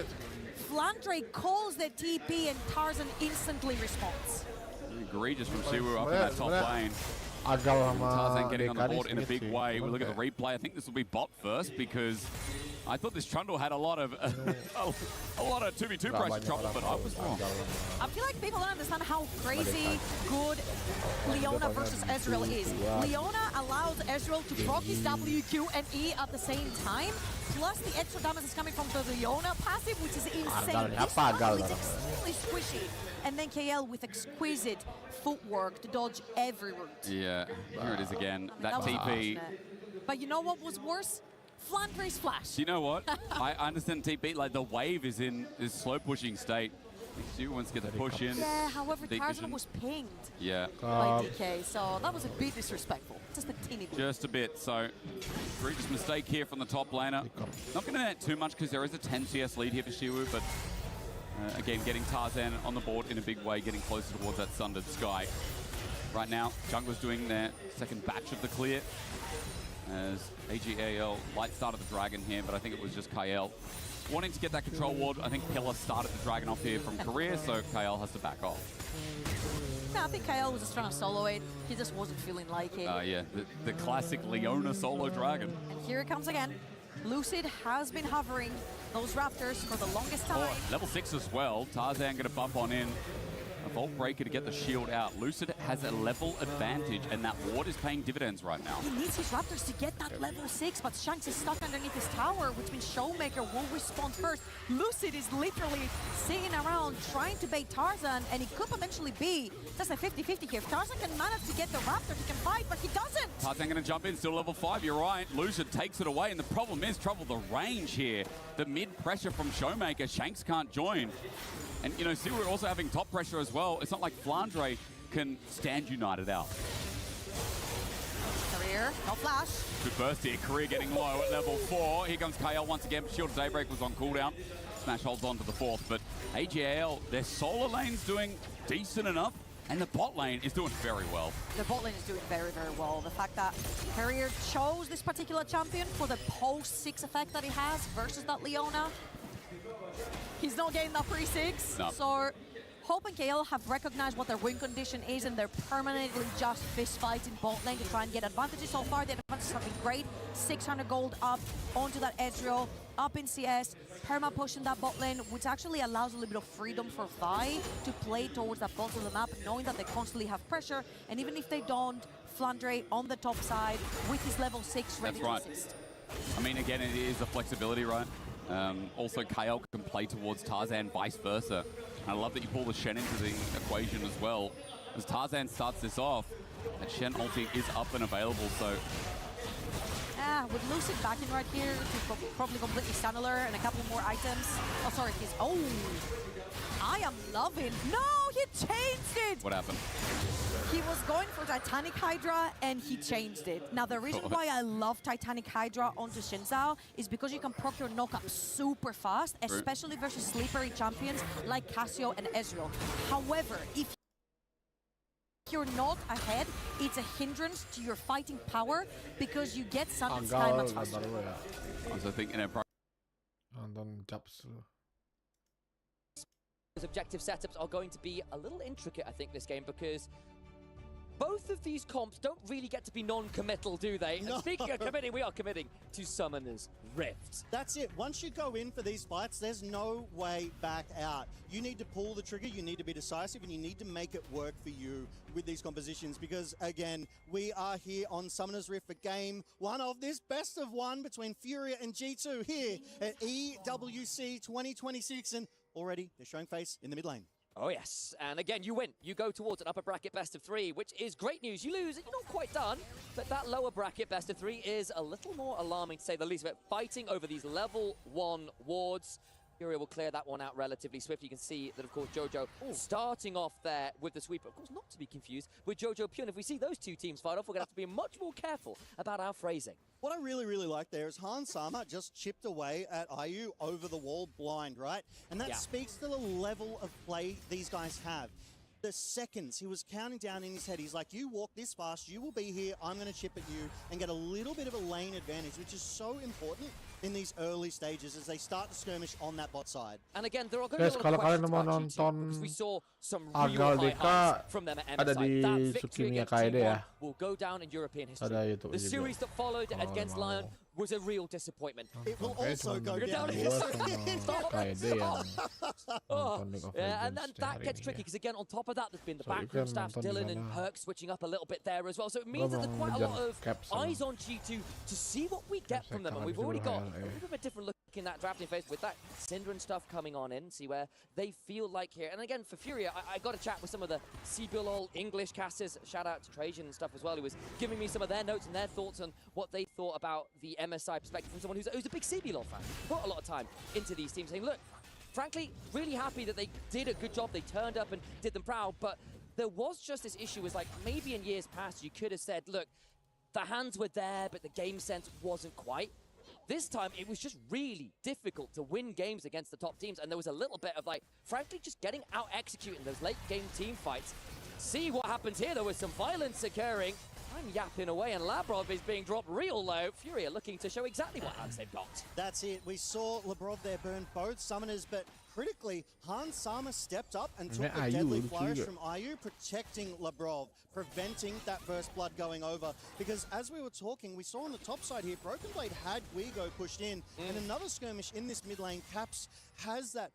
Flandre calls the TP and Tarzan instantly responds. Egregious from Siwoo up in that top lane. Tarzan getting on the board in a big way. We look at the replay. I think this will be bot first because I thought this Trundle had a lot of 2v2 pressure trouble, but I was wrong. I feel like people don't understand how crazy good Leona versus Ezreal is. Leona allows Ezreal to proc his W, Q, and E at the same time. Plus the extra damage is coming from the Leona passive, which is insane. This Trundle is extremely squishy. And then KL with exquisite footwork to dodge every route. Yeah, here it is again. That TP. But you know what was worse? Flandre's flash. You know what? I understand TP, like the wave is in this slow pushing state. Siwoo wants to get the push in. Yeah, however, Tarzan was pinged by DK, so that was a bit disrespectful. Just a teeny bit. Just a bit, so egregious mistake here from the top laner. Not going to net too much because there is a 10 CS lead here for Siwoo, but again, getting Tarzan on the board in a big way, getting closer towards that Sundered Sky. Right now, Jungler's doing their second batch of the clear. As AGAL light started the Dragon here, but I think it was just Kael wanting to get that control ward. I think Pillar started the Dragon off here from career, so Kael has to back off. No, I think Kael was just trying to solo it. He just wasn't feeling like it. Yeah, the classic Leona solo Dragon. And here it comes again. Lucid has been hovering those Raptors for the longest time. Level 6 as well. Tarzan going to bump on in. A Vault Breaker to get the shield out. Lucid has a level advantage, and that ward is paying dividends right now. He needs his Raptors to get that level 6, but Shanks is stuck underneath his tower, which means Showmaker will respond first. Lucid is literally sitting around trying to bait Tarzan, and it could potentially be just a 50-50 here. If Tarzan can manage to get the Raptor, he can fight, but he doesn't. Tarzan going to jump in, still level 5, you're right. Lucid takes it away, and the problem is the range here. The mid-pressure from Showmaker, Shanks can't join. And, you know, Siwoo also having top pressure as well. It's not like Flandre can stand United out. Career, no flash. Good burst here. Career getting low at level 4. Here comes KL once again. Shield of Daybreak was on cooldown. Smash holds on to the 4th. But AGL, their solo lane's doing decent enough. And the bot lane is doing very well. The bot lane is doing very, very well. The fact that Career chose this particular champion for the post-6 effect that he has versus that Leona. He's not getting that pre-6, no. So Hope and KL have recognized what their win condition is, and they're permanently just fist fighting bot lane to try and get advantages. So far, the advantages have been great. 600 gold up onto that Ezreal, up in CS, perma pushing that bot lane, which actually allows a little bit of freedom for Vi to play towards that bottom of the map, knowing that they constantly have pressure, and even if they don't, Flandre on the top side with his level 6 ready to assist. I mean, again, it is the flexibility, right? Also, KL can play towards Tarzan, vice versa. And I love that you pull the Shen into the equation as well. As Tarzan starts this off, that Shen ulti is up and available, so... with Lucid backing right here, to probably completely Sunneler and a couple more items. Oh, sorry, he's... Oh! I am loving... No, he changed it! What happened? He was going for Titanic Hydra, and he changed it. Now, the reason why I love Titanic Hydra onto Xin Zhao is because you can proc your knock-up super fast, especially versus slippery champions like Cassio and Ezreal. However, if you're not ahead, it's a hindrance to your fighting power because you get Sundered Sky much faster. I was thinking Those objective setups are going to be a little intricate, I think, this game, because both of these comps don't really get to be non-committal, do they? No. And speaking of committing, we are committing to Summoners Rift. That's it. Once you go in for these fights, there's no way back out. You need to pull the trigger, you need to be decisive, and you need to make it work for you with these compositions because, again, we are here on Summoner's Rift for game one of this best of one between Furia and G2 here at EWC 2026, and already they're showing face in the mid lane. Oh, yes. And again, you win. You go towards an upper bracket best of 3, which is great news. You lose, you're not quite done. But that lower bracket best of 3 is a little more alarming, to say the least of it. Fighting over these level 1 wards. Furia will clear that one out relatively swift. You can see that, of course, Jojo starting off there with the sweep. Of course, not to be confused with Jojo Pure. If we see those two teams fight off, we're going to have to be much more careful about our phrasing. What I really, really like there is Hans Sama just chipped away at IU over the wall blind, right? And that speaks to the level of play these guys have. The seconds he was counting down in his head, he's like, you walk this fast, you will be here, I'm going to chip at you and get a little bit of a lane advantage, which is so important in these early stages as they start to skirmish on that bot side. And again, there are going to be a lot of questions about G2 because we saw some real high highs from them at MSI. That victory against G1 will go down in European history. The series that followed against Lion was a real disappointment. It will also go down in and then that gets tricky because again, on top of that, there's been the backroom staffs, Dylan and Herc switching up a little bit there as well. So it means that there's quite a lot of eyes on G2 to see what we get from them. And we've already got a little bit of a different look in that drafting phase with that Syndra and stuff coming on in, see where they feel like here. And again, for Furia, I got to chat with some of the CBLOL English casters. Shout out to Trajan and stuff as well, who was giving me some of their notes and their thoughts on what they thought about the MSI perspective from someone who's a big CBLOL fan. Put a lot of time into these teams, saying, look, frankly, really happy that they did a good job. They turned up and did them proud, but there was just this issue was like, maybe in years past, you could have said, look, the hands were there, but the game sense wasn't quite. This time, it was just really difficult to win games against the top teams, and there was a little bit of, like, frankly, just getting out-executing those late-game team fights. See what happens here, though, with some violence occurring. I'm yapping away, and Labrov is being dropped real low. Furia looking to show exactly what hands they've got. That's it. We saw Labrov there burn both summoners, but critically, Hans Sama stepped up and took the deadly flourish from IU, protecting Labrov, preventing that first blood going over. Because as we were talking, we saw on the top side here, Broken Blade had Guigo pushed in, and another skirmish in this mid lane. Caps has that.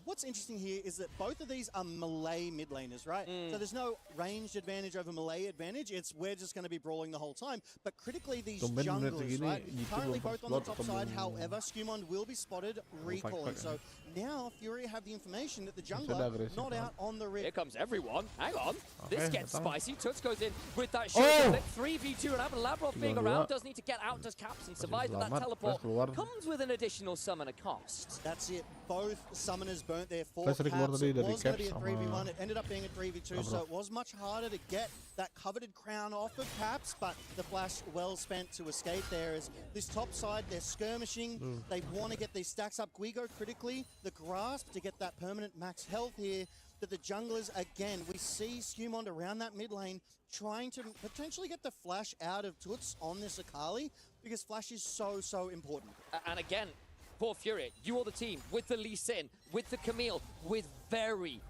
What's interesting here is that both of these are melee mid laners, right? So there's no ranged advantage over melee advantage. It's we're just going to be brawling the whole time. But critically, these junglers, right? Currently both on the top side. However, Skumond will be spotted recalling. So now Furia have the information that the jungler not out on the rip. Here comes everyone. Hang on. This gets spicy. Tuts goes in with that shield. 3v2 and having Labrov being around. Does need to get out. Does Caps and survive with that teleport. Comes with an additional summoner cost. That's it. Both summoners burnt their 4 caps. It was going to be a 3v1. It ended up being a 3v2, so it was much harder to get that coveted crown off of Caps, but the flash well spent to escape there. As this top side, they're skirmishing. They want to get these stacks up. Guigo critically, the grasp to get that permanent max health here. But the junglers, again, we see Skumond around that mid lane trying to potentially get the flash out of Tuts on this Akali, because flash is so important. And again, poor Furia, you are the team with the Lee Sin, with the Camille, with very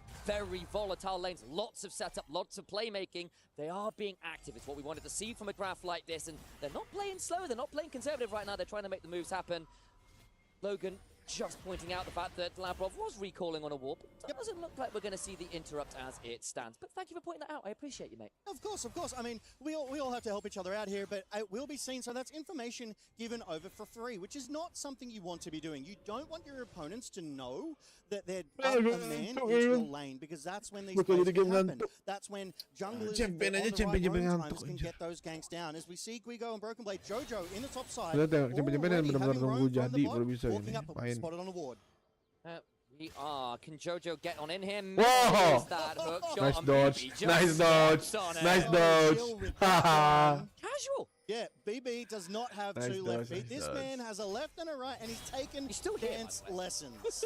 volatile lanes, lots of setup, lots of playmaking. They are being active. It's what we wanted to see from a graph like this, and they're not playing slow, they're not playing conservative right now. They're trying to make the moves happen. Logan just pointing out the fact that Labrov was recalling on a warp. It doesn't look like we're going to see the interrupt as it stands. But thank you for pointing that out. I appreciate you, mate. Of course. I mean, we all have to help each other out here, but it will be seen. So that's information given over for free, which is not something you want to be doing. You don't want your opponents to know that they're outmanned into your lane, because that's when these plays can happen. That's when junglers on the right roam times can get those ganks down. As we see Guigo and Broken Blade, Jojo in the top side, already having roam from the bot, walking up, spotted on a ward. We are. Can Jojo get on in him? Whoa! That hook shot Nice on dodge. BB. Nice dodge. Nice dodge. Casual. Yeah, BB does not have two left feet. This man has a left and a right, and he's taken dance lessons.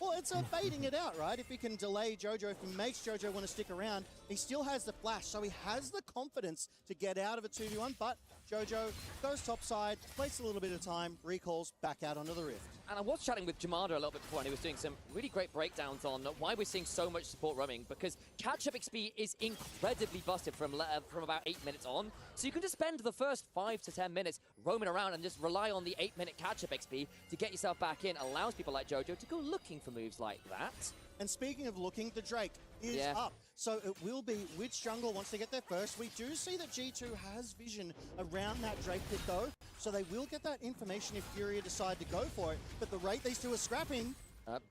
Well, it's baiting it out, right? If he can delay Jojo, if he makes Jojo want to stick around, he still has the flash, so he has the confidence to get out of a 2v1, but Jojo goes topside, wastes a little bit of time, recalls back out onto the Rift. And I was chatting with Jamada a little bit before, and he was doing some really great breakdowns on why we're seeing so much support roaming, because catch-up XP is incredibly busted from about 8 minutes on. So you can just spend the first 5 to 10 minutes roaming around and just rely on the 8-minute catch-up XP to get yourself back in. Allows people like Jojo to go looking for moves like that. And speaking of looking, the Drake is up. So it will be which jungle wants to get there first. We do see that G2 has vision around that Drake pit though. So they will get that information if Furia decide to go for it. But the rate these two are scrapping.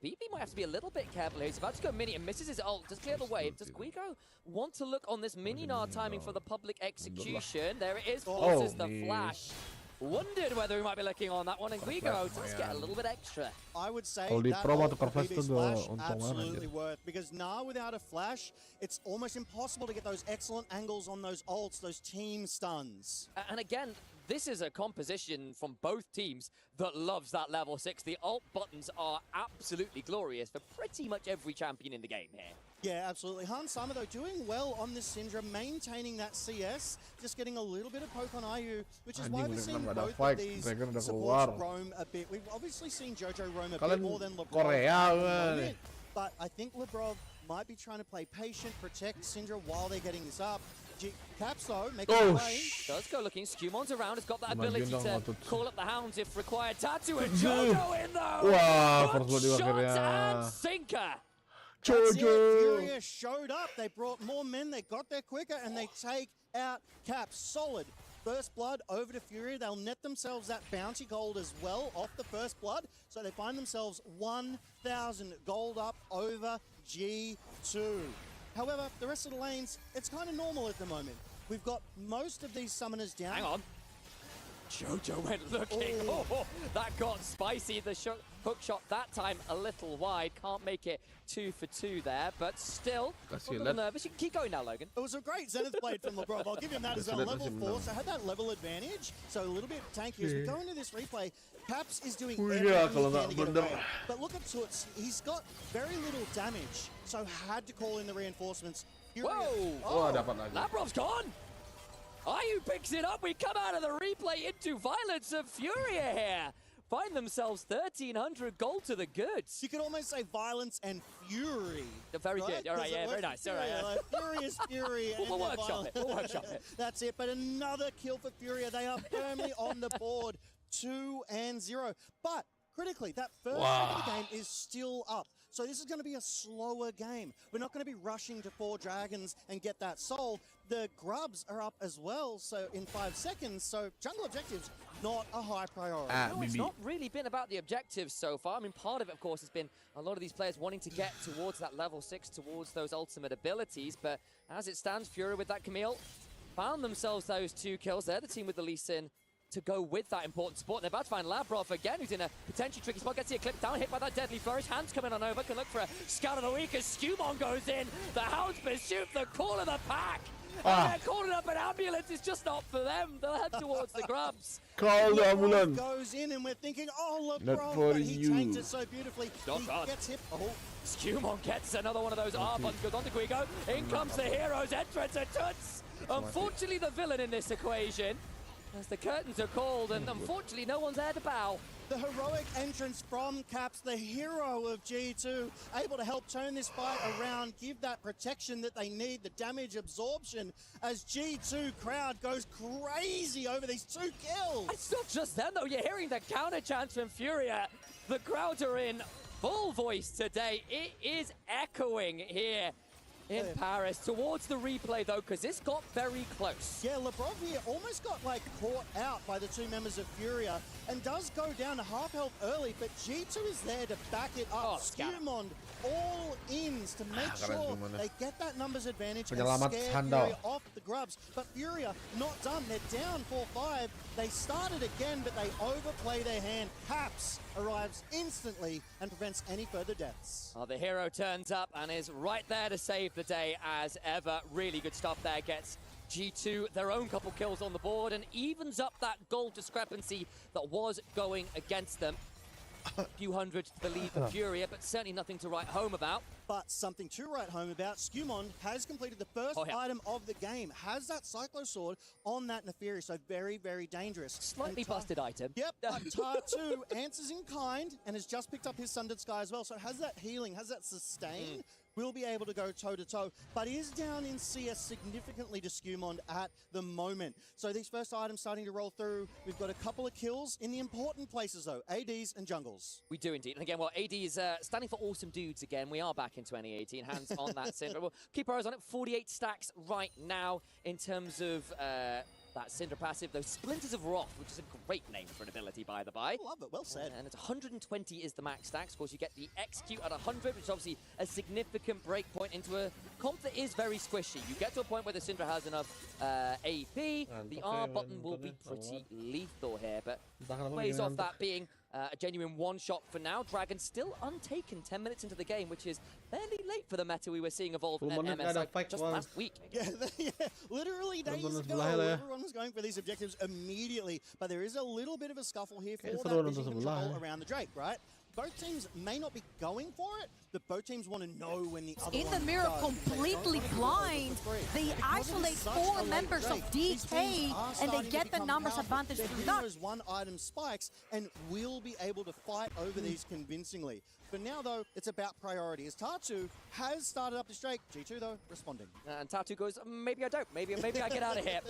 BB might have to be a little bit careful here. He's about to go mini and misses his ult. Just clear the way. Does Guigo want to look on this mini nard timing for the public execution? There it is. Forces the flash. Wondered whether we might be looking on that one, and Guigo does get a little bit extra. I would say that BB's flash absolutely worth, because now without a flash, it's almost impossible to get those excellent angles on those ults, those team stuns. And again, this is a composition from both teams that loves that level 6. The ult buttons are absolutely glorious for pretty much every champion in the game here. Yeah, absolutely. Hansama, though, doing well on this Syndra, maintaining that CS, just getting a little bit of poke on IU, which is why we're seeing both of these supports roam a bit. We've obviously seen Jojo roam a bit more than LeBron. But I think LeBron might be trying to play patient, protect Syndra while they're getting this up. Caps, though, making a play. Does go looking. Scumon's around. Has got that ability to call up the hounds if required. Tattoo and Jojo in, though! One shot and sinker! That's it. Furia showed up. They brought more men. They got there quicker, and they take out Caps. Solid. First blood over to Furia. They'll net themselves that bounty gold as well off the first blood. So they find themselves 1,000 gold up over G2. However, the rest of the lanes, it's kind of normal at the moment. We've got most of these summoners down. Hang on. Jojo went looking. Oh, that got spicy. The hook shot that time a little wide. Can't make it 2 for 2 there, but still a little nervous. You can keep going now, Logan. It was a great Zenith blade from LeBron. I'll give him that as well. Level 4, so had that level advantage. So a little bit tanky as we go into this replay. Caps is doing everything he can to get away. But look at Toots. He's got very little damage, so had to call in the reinforcements. Whoa! Oh, Labrov's gone! IU picks it up. We come out of the replay into Violence of Furia here. Find themselves 1,300 gold to the goods. You could almost say Violence and Fury. Very good. All right, yeah, very nice. All right. Furious Fury. We'll workshop it. We'll workshop it. That's it. But another kill for Furia. They are firmly on the board. 2-0. But critically, that first half of the game is still up. So this is going to be a slower game. We're not going to be rushing to 4 dragons and get that soul. The grubs are up as well, so in 5 seconds. So jungle objectives, not a high priority. No, it's not really been about the objectives so far. I mean, part of it, of course, has been a lot of these players wanting to get towards that level 6, towards those ultimate abilities. But as it stands, Fury with that Camille found themselves those 2 kills. They're the team with the Lee Sin to go with that important support. They're about to find Labrov again, who's in a potentially tricky spot. Gets the Eclipse down, hit by that deadly flourish. Hands coming on over, can look for a scout of the week as Scumon goes in. The Hounds pursue the call of the pack. And they're calling up an ambulance. It's just not for them. They'll head towards the grubs. Call the ambulance. Goes in and we're thinking, oh, not LeBron, for but he you. tanked it so beautifully. He gets hit. Oh. Scumon gets another one of those R buttons, goes on to Guigo. In comes the hero's entrance and Toots. Unfortunately, the villain in this equation, as the curtains are called, and unfortunately no one's there to bow. The heroic entrance from Caps, the hero of G2, able to help turn this fight around, give that protection that they need, the damage absorption, as G2 crowd goes crazy over these 2 kills. It's not just them though, you're hearing the counter chants from Furia. The crowds are in full voice today. It is echoing here in Paris, towards the replay though, because this got very close. Yeah, Labrov here almost got like caught out by the 2 members of Furia and does go down to half health early, but G2 is there to back it up. Scumon all ins to make sure they get that numbers advantage and scare Furia off the grubs. But Furia not done. They're down 4-5. They started again, but they overplay their hand. Caps arrives instantly and prevents any further deaths. The hero turns up and is right there to save the day as ever. Really good stuff there. Gets G2 their own couple kills on the board and evens up that gold discrepancy that was going against them. few hundred to the lead for Furia, but certainly nothing to write home about. But something to write home about, Skumond has completed the first item of the game, has that Cyclo Sword on that Neferi, so very, very dangerous. Slightly busted item. Yep, but Tar2 answers in kind and has just picked up his Sundered Sky as well, so has that healing, has that sustain. Will be able to go toe-to-toe, but is down in CS significantly to Skumond at the moment. So these first items starting to roll through. We've got a couple of kills in the important places, though, ADs and jungles. We do indeed. And again, well, AD is standing for awesome dudes again. We are back in 2018, hands on that Syndra. We'll keep our eyes on it. 48 stacks right now in terms of that Syndra passive, those Splinters of Wrath, which is a great name for an ability, by the by. Love it, well said. And it's 120 is the max stacks. Of course, you get the Execute at 100, which is obviously a significant break point into a comp that is very squishy. You get to a point where the Syndra has enough AP, the R button will be pretty lethal here, but plays off that being a genuine one-shot for now. Dragon still untaken 10 minutes into the game, which is fairly late for the meta we were seeing evolve at MSI just last week. Yeah, literally days ago, everyone was going for these objectives immediately, but there is a little bit of a scuffle here for that vision control around the Drake, right? Both teams may not be going for it, but both teams want to know when the other in the mirror completely blind. They isolate 4 members of DK and they get the numbers advantage through that. One item spikes and will be able to fight over these convincingly. For now, though, it's about priority. As Tar2 has started up the Drake, G2, though, responding. And Tar2 goes, maybe I don't. Maybe I get out of here.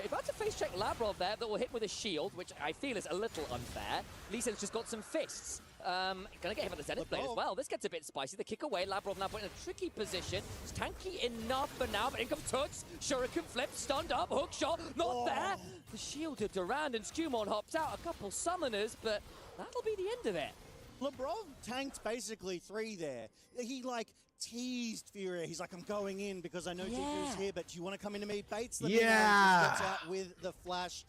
About to face check Labrov there that will hit with a shield, which I feel is a little unfair. Lee Sin's just got some fists. Gonna get him at the Zenith blade as well. This gets a bit spicy. The kick away. Labrov now put in a tricky position. It's tanky enough for now, but in comes Toots. Shuriken flip, stunned up, hook shot, not there. The shield of Durand and Skumond hops out. A couple summoners, but that'll be the end of it. Labrov tanked basically 3 there. He teased Furia. He's like, I'm going in because I know G2's here, but do you want to come into me? Baits them in. Gets out with the flash.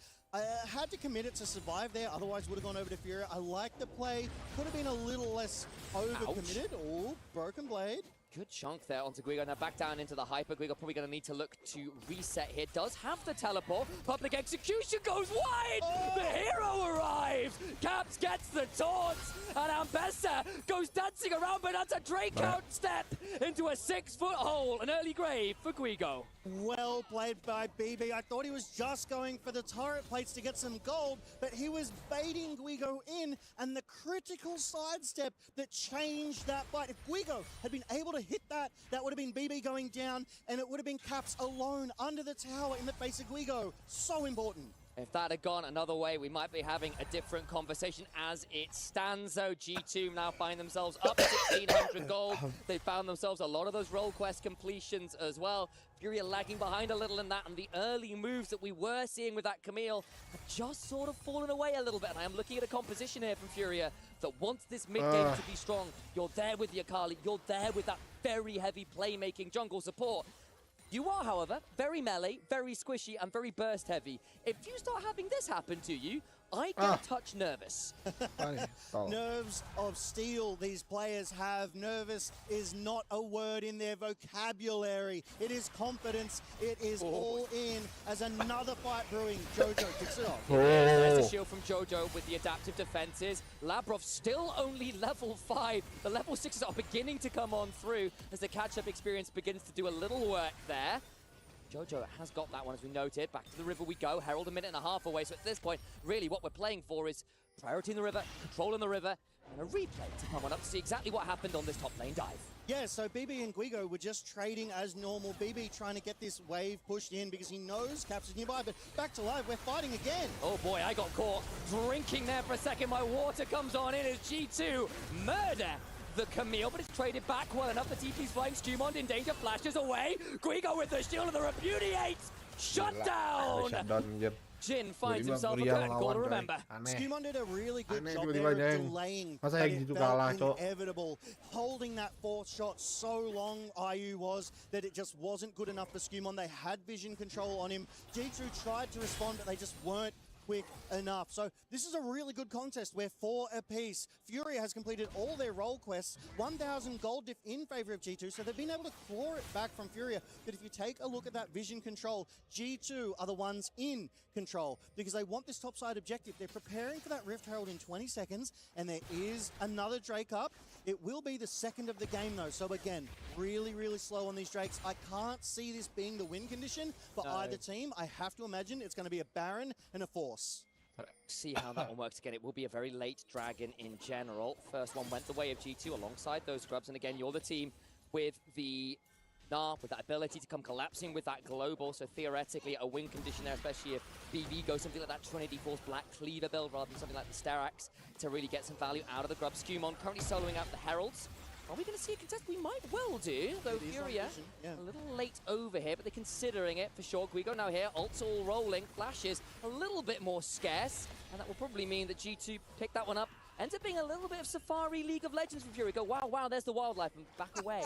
Had to commit it to survive there, otherwise would have gone over to Furia. I like the play. Could have been a little less over-committed. Oh, broken blade. Good chunk there onto Guigo. Now back down into the Hyper. Guigo probably going to need to look to reset here. Does have the teleport. Public execution goes wide. The hero arrives. Caps gets the taunt. And Ambessa goes dancing around, but that's a Drake out step into a 6-foot hole. An early grave for Guigo. Well played by BB. I thought he was just going for the turret plates to get some gold, but he was baiting Guigo in, and the critical sidestep that changed that fight. If Guigo had been able to hit that, that would have been BB going down, and it would have been Caps alone under the tower in the face of Guigo. So important. If that had gone another way, we might be having a different conversation as it stands, though. G2 now find themselves up 1,600 gold. They found themselves a lot of those role quest completions as well. Furia lagging behind a little in that, and the early moves that we were seeing with that Camille have just sort of fallen away a little bit. And I am looking at a composition here from Furia that wants this mid-game to be strong. You're there with the Akali. You're there with that very heavy playmaking jungle support. You are, however, very melee, very squishy, and very burst heavy. If you start having this happen to you, I get a touch nervous. Nerves of steel these players have. Nervous is not a word in their vocabulary. It is confidence. It is all in as another fight brewing. Jojo kicks it off. There's a shield from Jojo with the adaptive defenses. Labrov still only level 5. The level 6s are beginning to come on through as the catch-up experience begins to do a little work there. Jojo has got that one, as we noted. Back to the river we go. Herald 1.5 minutes away. So at this point, really what we're playing for is priority in the river, control in the river, and a replay to come on up to see exactly what happened on this top lane dive. Yeah, so BB and Guigo were just trading as normal. BB trying to get this wave pushed in because he knows Caps is nearby, but back to live, we're fighting again. Oh boy, I got caught drinking there for a second. My water comes on in as G2 murder the Camille, but it's traded back well enough. The TP's flying. Skumond in danger, flashes away. Guigo with the shield of the repudiates. Shut down. Jin finds himself a curtain call to remember. Skumond did a really good job there of delaying, but it felt inevitable. Holding that 4th shot so long, IU was, that it just wasn't good enough for Skumond. They had vision control on him. G2 tried to respond, but they just weren't quick enough. So this is a really good contest where 4 apiece. Furia has completed all their role quests, 1,000 gold diff in favor of G2, so they've been able to claw it back from Furia. But if you take a look at that vision control, G2 are the ones in control because they want this topside objective. They're preparing for that Rift Herald in 20 seconds, and there is another Drake up. It will be the second of the game though, so again, really, really slow on these Drakes. I can't see this being the win condition for either team. I have to imagine it's going to be a Baron and a Force. See how that one works again. It will be a very late Dragon in general. First one went the way of G2 alongside those Grubs, and again, you're the team with the with that ability to come collapsing with that global, so theoretically a win condition there, especially if BB goes something like that Trinity Force Black Cleaver build rather than something like the Sterax to really get some value out of the Grub. Skewmon currently soloing out the Heralds. Are we going to see a contest? We might well do, though Furia a little late over here, but they're considering it for sure. Guigo now here, ults all rolling, flashes a little bit more scarce, and that will probably mean that G2 pick that one up. Ends up being a little bit of Safari League of Legends from Fury. Go, wow, wow, there's the wildlife, and back away.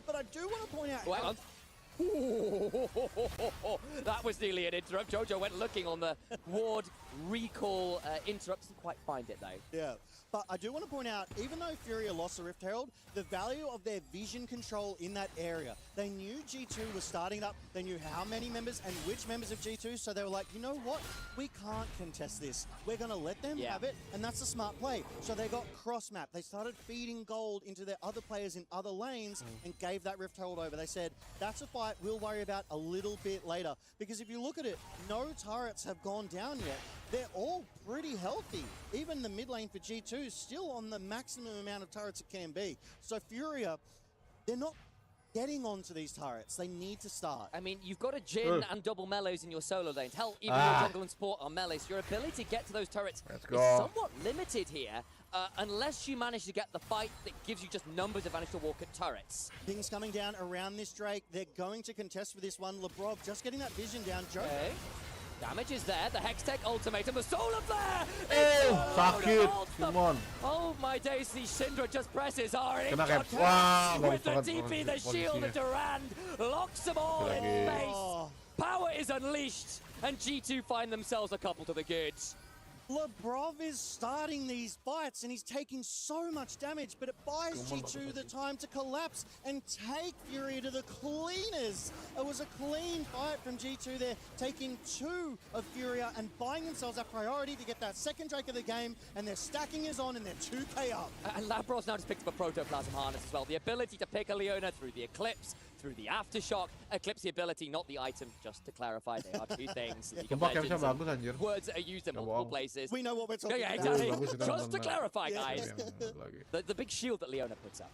But I do want to point out... Oh, hang on. That was nearly an interrupt. Jojo went looking on the ward recall interrupt. Didn't quite find it, though. Yeah. But I do want to point out, even though Furia lost the Rift Herald, the value of their vision control in that area. They knew G2 was starting up. They knew how many members and which members of G2, so they were like, you know what? We can't contest this. We're going to let them have it, and that's a smart play. So they got cross-map. They started feeding gold into their other players in other lanes and gave that Rift Herald over. They said, that's a fight we'll worry about a little bit later. Because if you look at it, no turrets have gone down yet. They're all pretty healthy. Even the mid lane for G2 is still on the maximum amount of turrets it can be. So Furia, they're not getting onto these turrets. They need to start. I mean, you've got a Jhin and double melees in your solo lanes. Hell, even your jungle and support are melees. Your ability to get to those turrets is somewhat limited here, unless you manage to get the fight that gives you just numbers advantage to walk at turrets. Things coming down around this Drake. They're going to contest for this one. Lebrov just getting that vision down. Joker. Okay. Damage is there, the Hextech ultimatum, the Solar Flare! Oh, sakit, come on. Oh my days, the Syndra just presses R8 with the TP, the shield, and Durand locks them all in space. Power is unleashed, and G2 find themselves a couple to the goods. Lebrov is starting these fights and he's taking so much damage, but it buys G2 the time to collapse and take Furia to the cleaners. It was a clean fight from G2 there, taking 2 of Furia and buying themselves a priority to get that second Drake of the game, and their stacking is on and they're 2k up. And Labrov's now just picked up a Protoplasm Harness as well. The ability to pick a Leona through the Eclipse, through the Aftershock. Eclipse the ability, not the item, just to clarify, they are 2 things. Words that are used in multiple places. We know what we're talking about. Exactly. Just to clarify, guys. The big shield that Leona puts up.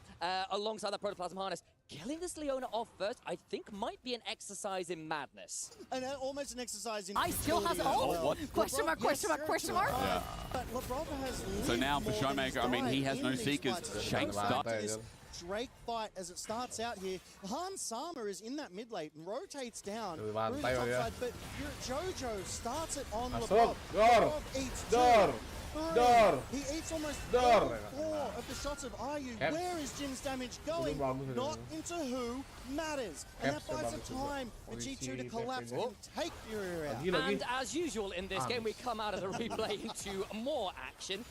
Alongside that Protoplasm Harness, killing this Leona off first, I think might be an exercise in madness. And almost an exercise in... I still has it all? What? Question mark, question mark, question mark? Yeah. But Lebrov has... So now for Showmaker, I mean, he has no Seekers. Shank's done. Drake fight as it starts out here. Han Sama is in that mid lane, rotates down through the top side, but Jojo starts it on Lebrov. Lebrov eats 2, 3. He eats almost 4 of the shots of IU. Where is Jin's damage going? Not into who matters. And that buys a time for G2 to collapse and take Furia out. And as usual in this game, we come out of the replay into more action.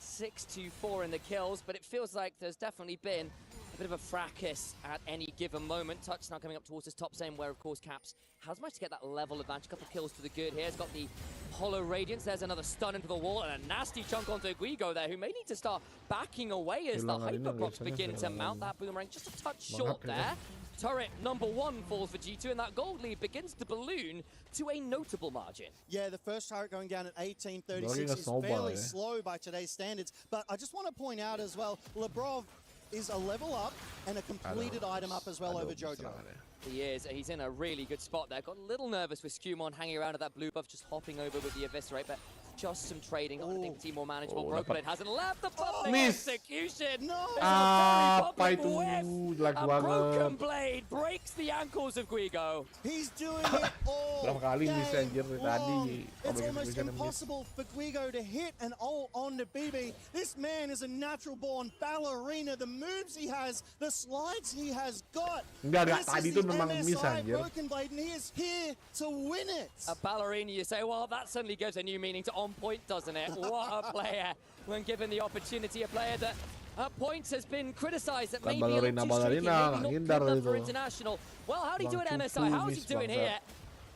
6-4 in the kills, but it feels like there's definitely been a bit of a fracas at any given moment. Touch now coming up towards this top lane, where of course Caps has managed to get that level advantage. A couple of kills to the good here. He's got the Hollow Radiance. There's another stun into the wall and a nasty chunk onto Guigo there, who may need to start backing away as the Hyper Procs begin to mount. That Boomerang just a touch short there. Turret number 1 falls for G2, and that gold lead begins to balloon to a notable margin. Yeah, the first turret going down at 1836 is fairly slow by today's standards. But I just want to point out as well, Lebrov is a level up and a completed item up as well over Jojo. He is. He's in a really good spot there. Got a little nervous with Skewmon hanging around at that blue buff, just hopping over with the Eviscerate, but just some trading. I think the team more manageable. Broken Blade hasn't left the public execution. No. A Broken Blade blade breaks the ankles of Guigo. He's doing it all Berapa kali miss anjir game dari tadi. long. It's Comeback almost execution miss. impossible for Guigo to hit an ult on the BB. This man is a natural-born ballerina. The moves he has, the slides he has got. Enggak, This tadi is tuh the memang miss MSI anjir. Broken Blade, and he is here to win it. A ballerina, you say, well, that suddenly gives a new meaning to on point, doesn't it? What a player when given the opportunity, a player that at points has been criticized that maybe a little too streaky, maybe not good enough for international. Well, how do you do at MSI? How is he doing here?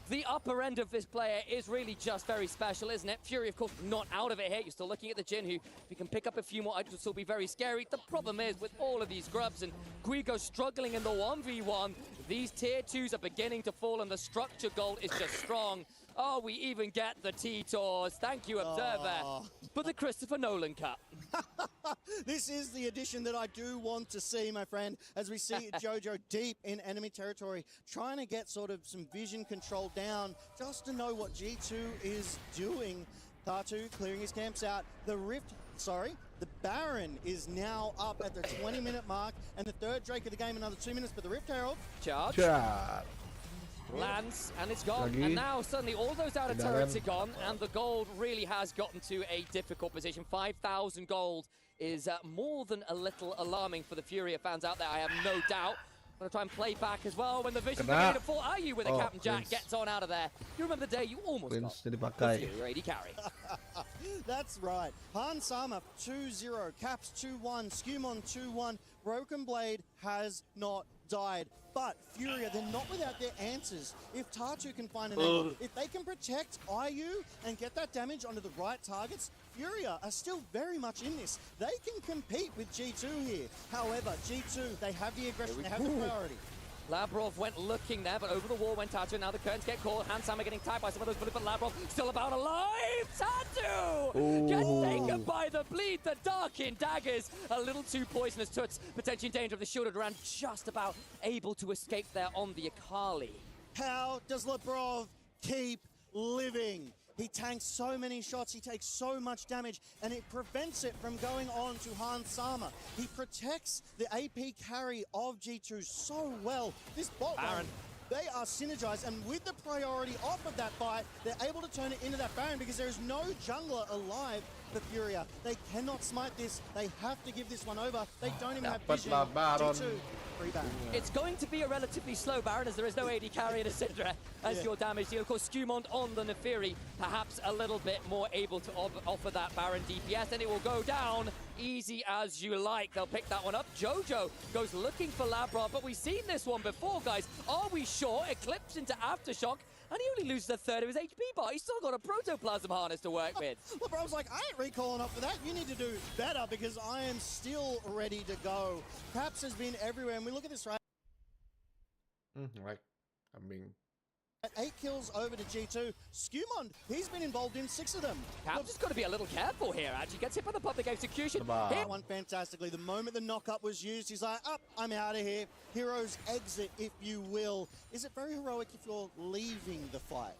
The upper end of this player is really just very special, isn't it? Fury, of course, not out of it here. You're still looking at the Jin, who, if you can pick up a few more items, will still be very scary. The problem is, with all of these grubs and Guigo struggling in the 1v1, these tier 2s are beginning to fall, and the structure gold is just strong. Oh, we even get the T-Tours. Thank you, Observer, for the Christopher Nolan Cup. This is the addition that I do want to see, my friend, as we see Jojo deep in enemy territory, trying to get sort of some vision control down, just to know what G2 is doing. Tatu clearing his camps out. The Baron is now up at the 20-minute mark, and the third Drake of the game, another 2 minutes, but the Rift Herald. Charge. Lands, and it's gone. And now suddenly all those outer turrets are gone, and the gold really has gotten to a difficult position. 5,000 gold is more than a little alarming for the Furia fans out there, I have no doubt. I'm going to try and play back as well when the vision's beginning to fall. Are you with a Captain Jack gets on out of there? You remember the day you almost got the Fury AD carry. That's right. Han Sama 2-0, Caps 2-1, Skumon 2-1. Broken Blade has not died. But Furia, they're not without their answers. If Tatu can find an angle, if they can protect IU and get that damage onto the right targets, Furia are still very much in this. They can compete with G2 here. However, G2, they have the aggression, they have the priority. Labrov went looking there, but over the wall went Tatu. Now the curtains get caught. Hansama getting tied by some of those bullets, but Labrov still about alive. Tatu gets taken by the bleed. The darkened daggers, a little too poisonous. Tuts potentially in danger of the shielded round, just about able to escape there on the Akali. How does Labrov keep living? He tanks so many shots, he takes so much damage, and it prevents it from going on to Han Sama. He protects the AP carry of G2 so well. This bot lane, they are synergized, and with the priority off of that fight, they're able to turn it into that Baron because there is no jungler alive for Furia. They cannot smite this. They have to give this one over. They don't even have vision. G2, free Baron. It's going to be a relatively slow Baron as there is no AD carry in a Syndra as your damage deal. Of course, Skumond on the Nefiri, perhaps a little bit more able to offer that Baron DPS, and it will go down easy as you like. They'll pick that one up. Jojo goes looking for Labrov, but we've seen this one before, guys. Are we sure? Eclipse into Aftershock, and he only loses a third of his HP bar. He's still got a protoplasm harness to work with. LeBron's like, I ain't recalling up for that. You need to do better because I am still ready to go. Caps has been everywhere, and we look at this right. I mean, 8 kills over to G2. Skumond, he's been involved in 6 of them. Caps just got to be a little careful here, actually. Gets hit by the public execution. Hit one fantastically. The moment the knock-up was used, he's like, up, I'm out of here. Hero's exit, if you will. Is it very heroic if you're leaving the fight?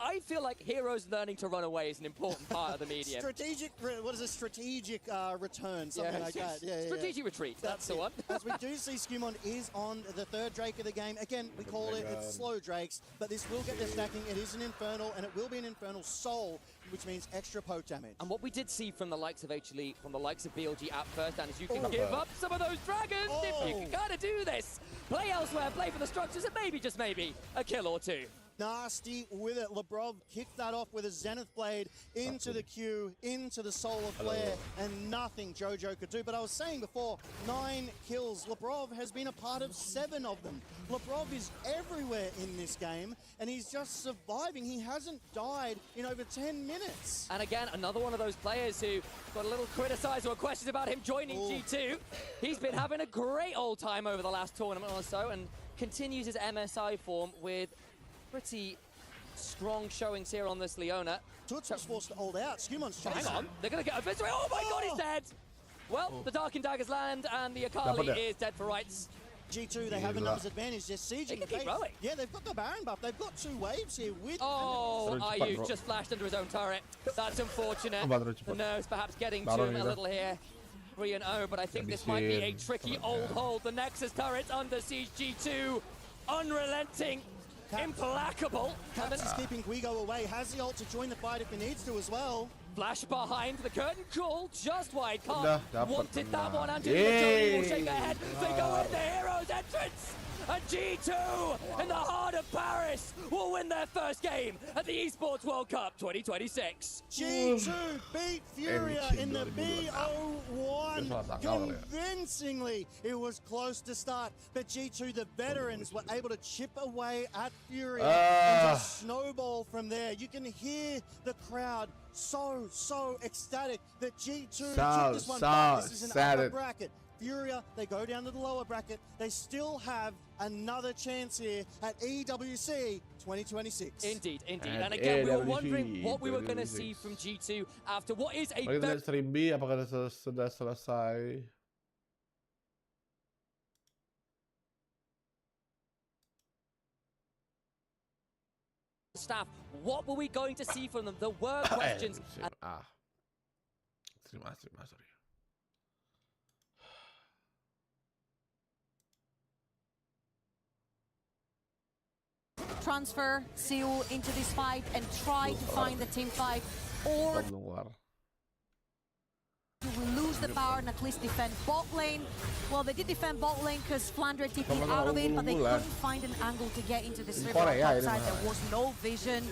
I feel like heroes learning to run away is an important part of the medium. Strategic, what is a strategic return? Something like that. Strategic retreat, that's the one. As we do see, Skumond is on the third Drake of the game. Again, we call it's slow Drakes, but this will get the stacking. It is an Infernal, and it will be an Infernal Soul, which means extra poke damage. And what we did see from the likes of HLE, from the likes of BLG at first, and is you can give up some of those dragons if you can kind of do this. Play elsewhere, play for the structures, and maybe, just maybe, a kill or two. Nasty with it. Labrov kicked that off with a Zenith Blade into the Q, into the Solar Flare, and nothing Jojo could do. But I was saying before, 9 kills. Labrov has been a part of 7 of them. Labrov is everywhere in this game, and he's just surviving. He hasn't died in over 10 minutes. And again, another one of those players who got a little criticized or questions about him joining G2. He's been having a great old time over the last tournament or so, and continues his MSI form with pretty strong showings here on this Leona. Tuts was forced to hold out. Skumond's chasing. Hang on, they're going to get a victory. Oh my god, he's dead! Well, the Dark and Daggers land, and the Akali is dead for rights. G2, they have a numbers advantage. They're sieging. They can keep rolling. Yeah, they've got the Baron buff. They've got 2 waves here with... Oh, IU just flashed under his own turret. That's unfortunate. The nerves perhaps getting to him a little here. Re&O, but I think this might be a tricky old hold. The Nexus turret's under siege. G2, unrelenting, implacable. Caps is keeping Guigo away. Has the ult to join the fight if he needs to as well. Flash behind the curtain call, just wide. Can't wanted that one. Angelina Yay. Jolie will shake her head. They go in the hero's entrance. And G2 in the heart of Paris will win their first game at the Esports World Cup 2026. G2 beat Furia in the BO1 convincingly. It was close to start, but G2, the veterans, were able to chip away at Furia and just snowball from there. You can hear the crowd so ecstatic that G2 took this one back. This is an upper bracket. Furia, they go down to the lower bracket. They still have another chance here at EWC 2026. Indeed. And again, we were wondering what we were going to see from G2 after what is a very... Stream B, apakah sudah selesai? Staff, what were we going to see from them? There were questions. Stream A, sorry. Transfer Seoul into this fight and try to find the team fight, or do we lose the power and at least defend bot lane? Well, they did defend bot lane because Flandre TP'd out of it, but they couldn't find an angle to get into this river on top side. There was no vision.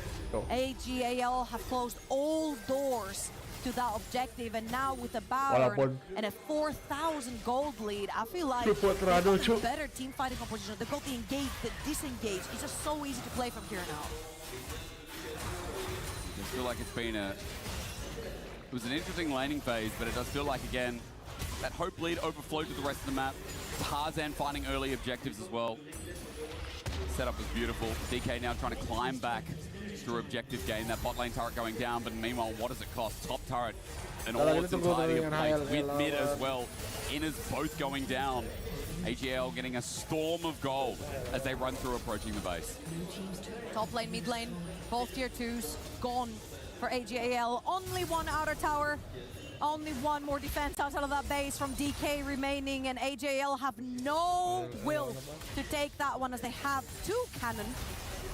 AGAL have closed all doors to that objective, and now with a Baron and a 4,000 gold lead, I feel like they've got a better team fighting composition. They've got the engage, the disengage. It's just so easy to play from here now. I just feel like it's been it was an interesting laning phase, but it does feel like, again, that hope lead overflowed to the rest of the map. Tarzan finding early objectives as well. Setup was beautiful. DK now trying to climb back through objective gain. That bot lane turret going down, but meanwhile, what does it cost? Top turret and all its entirety of place with mid as well. Inners both going down. AGL getting a storm of gold as they run through approaching the base. Top lane, mid lane, both tier 2s gone for AGAL. Only one outer tower. Only one more defense outside of that base from DK remaining, and AJL have no will to take that one as they have two cannon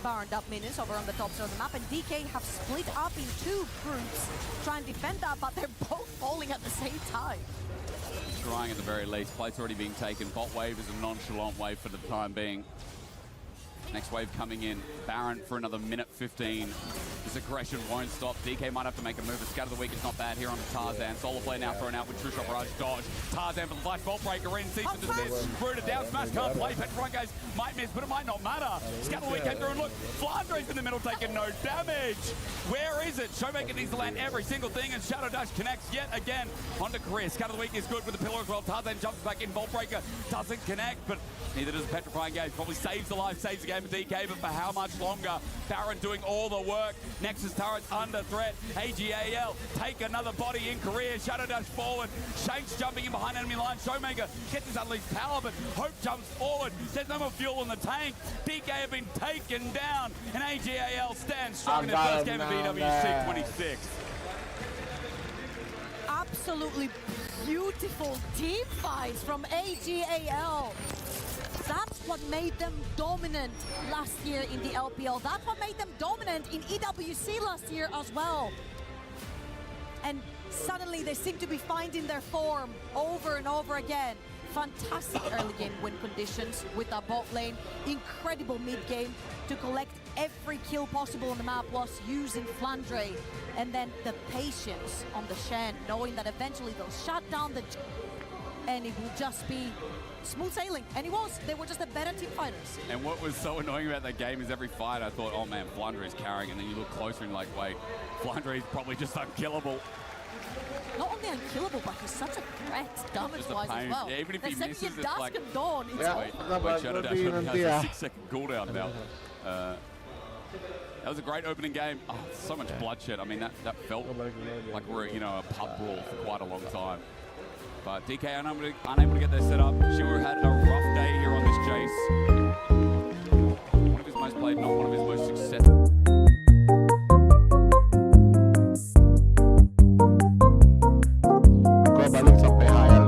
Baroned up minions over on the top side of the map, and DK have split up in two groups trying to defend that, but they're both falling at the same time. Trying at the very least. Plate's already being taken. Bot wave is a nonchalant wave for the time being. Next wave coming in. Baron for another minute 15. This aggression won't stop. DK might have to make a move. A Scatter the Weak is not bad here on Tarzan. Solar Flare now thrown out with True Shot Barrage dodge. Tarzan for the flash. Vault Breaker in. Sees the desist. Rooted down. Smash can't play. Petrifying Gaze might miss, but it might not matter. Scatter the Weak came through and look. Flandre's in the middle taking no damage. Where is it? Showmaker needs to land every single thing, and Shadow Dash connects yet again onto Career. Scatter the Weak is good with the pillar as well. Tarzan jumps back in. Vault Breaker doesn't connect, but neither does Petrifying Gaze. Probably saves the life, saves the game of DK, but for how much longer? Baron doing all the work. Nexus turrets under threat. AGAL take another body in Career. Shadow Dash forward. Shanks jumping in behind enemy line. Showmaker gets his unleashed power, but Hope jumps forward. There's no more fuel in the tank. DK have been taken down, and AGAL stands strong in their first game of EWC 26. Absolutely beautiful team fights from AGAL. That's what made them dominant last year in the LPL. That's what made them dominant in EWC last year as well. And suddenly they seem to be finding their form over and over again. Fantastic early game win conditions with that bot lane. Incredible mid game to collect every kill possible on the map whilst using Flandre. And then the patience on the Shen, knowing that eventually they'll shut down the... and it will just be smooth sailing. And it was. They were just the better team fighters. And what was so annoying about that game is every fight I thought, oh man, Flandre is carrying, and then you look closer and like, wait, Flandre is probably just unkillable. Not only unkillable, but he's such a threat damage-wise as well. Yeah, even if he misses, it's dusk like... and dawn, it's Wait, Shadow Dash only has a 6-second cooldown now. That was a great opening game. Oh, so much bloodshed. I mean, that felt like we're, you know, a pub brawl for quite a long time. But DK unable to get their setup. Shiwa had a rough day here on this chase. One of his most played, not one of his most successful. Gua balik sampai high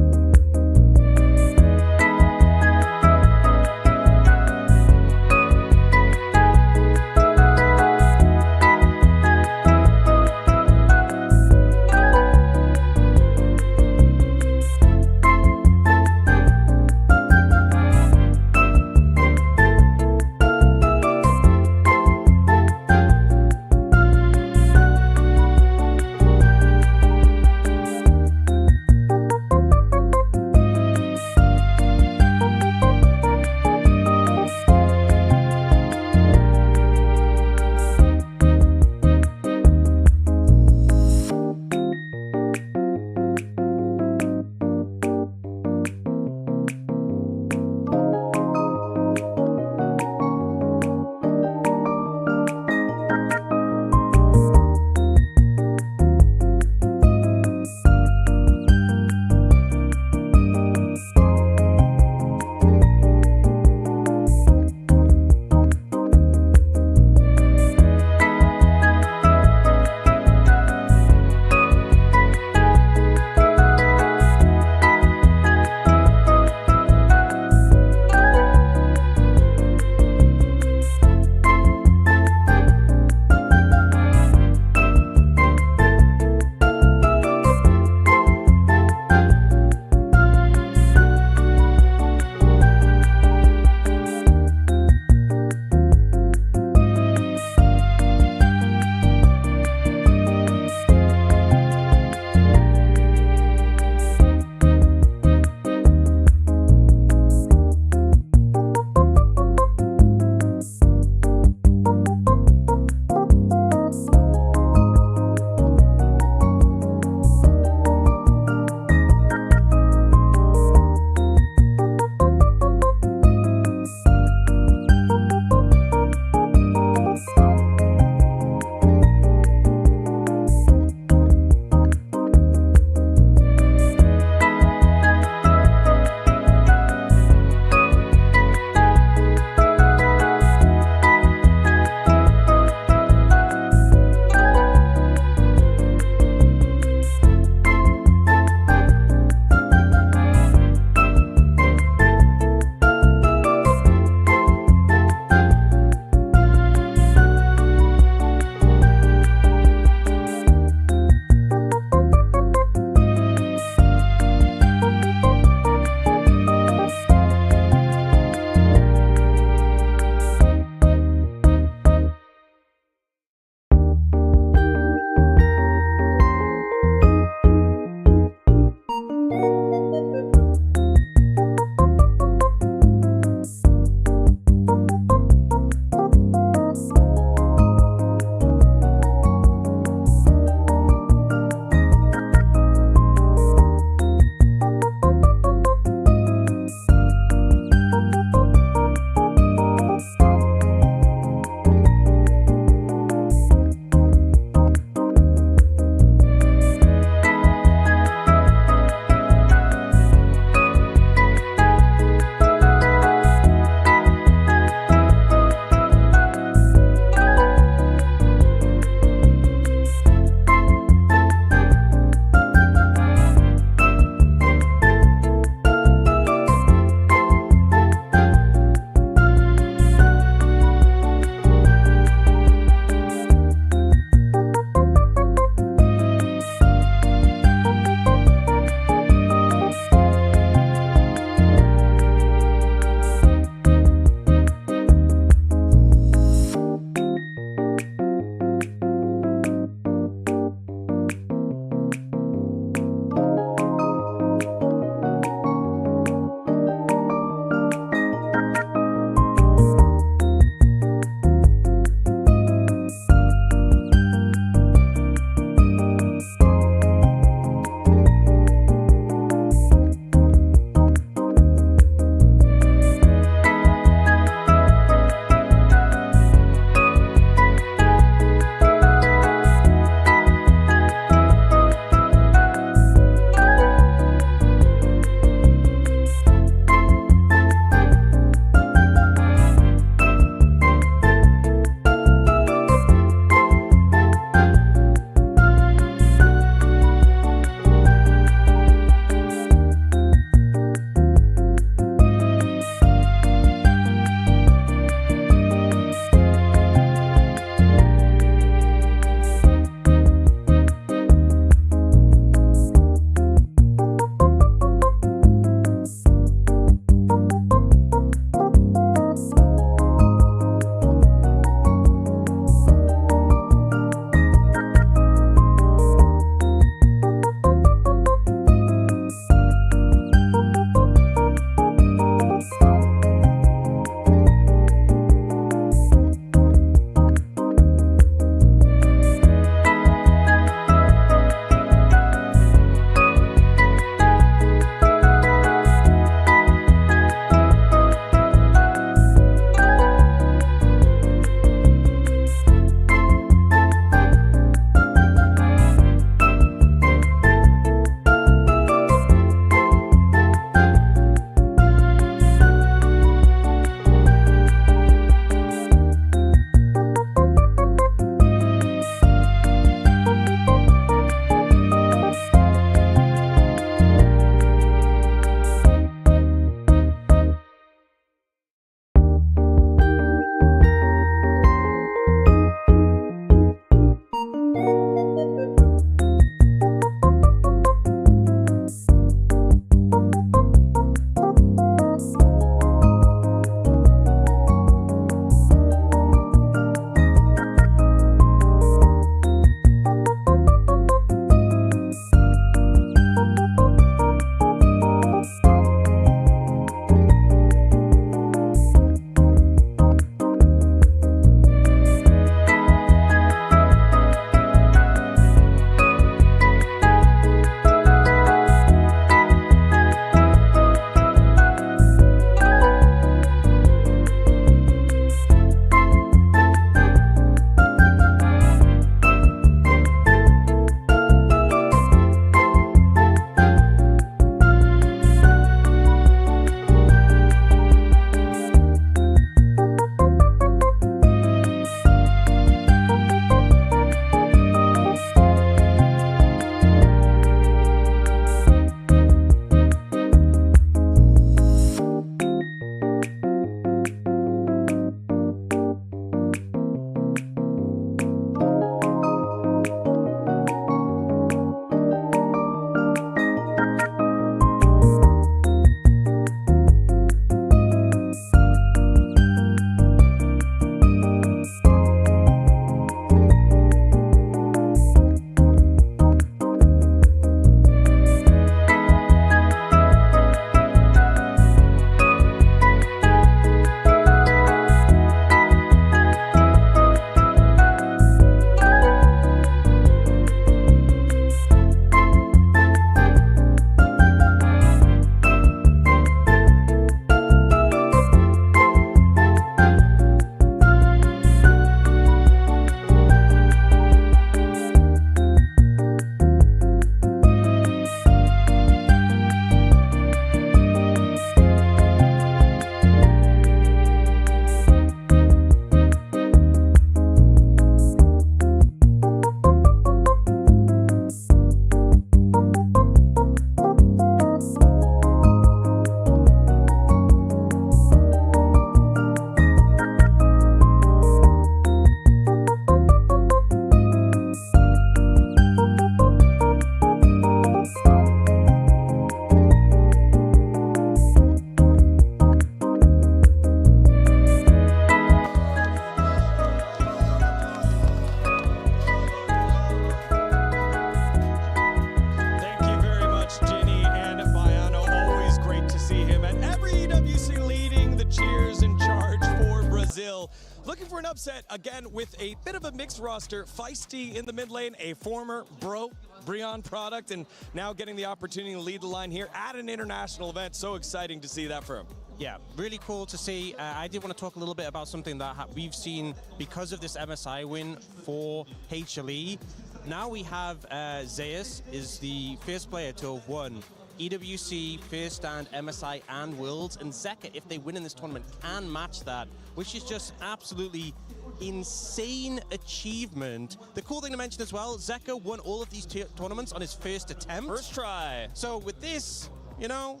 looking for an upset, again, with a bit of a mixed roster. Feisty in the mid lane, a former Brion product, and now getting the opportunity to lead the line here at an international event. So exciting to see that for him. Yeah, really cool to see. I did want to talk a little bit about something that we've seen because of this MSI win for HLE. Now we have Zeus is the first player to have won EWC, First Stand, MSI, and Worlds. And Zeka, if they win in this tournament, can match that, which is just absolutely insane achievement. The cool thing to mention as well, Zeka won all of these tournaments on his first attempt. First try. So with this, you know,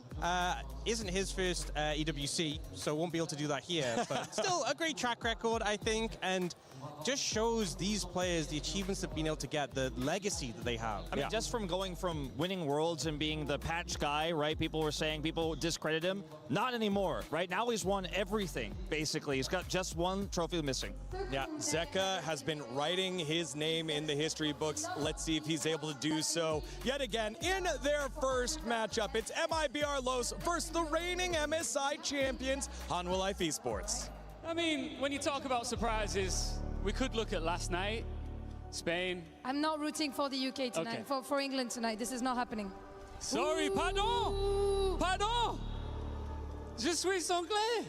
isn't his first EWC, so won't be able to do that here. But still a great track record, I think, and just shows these players the achievements they've been able to get, the legacy that they have. I mean, just from going from winning Worlds and being the patch guy, right? People were saying people discredit him. Not anymore, right? Now he's won everything, basically. He's got just one trophy missing. Yeah, Zeka has been writing his name in the history books. Let's see if he's able to do so yet again in their first matchup. It's MIBR Los versus the reigning MSI champions, Hanwha Life Esports. I mean, when you talk about surprises, we could look at last night, Spain. I'm not rooting for the UK tonight, for England tonight. This is not happening. Sorry, pardon! Pardon! Je suis anglais!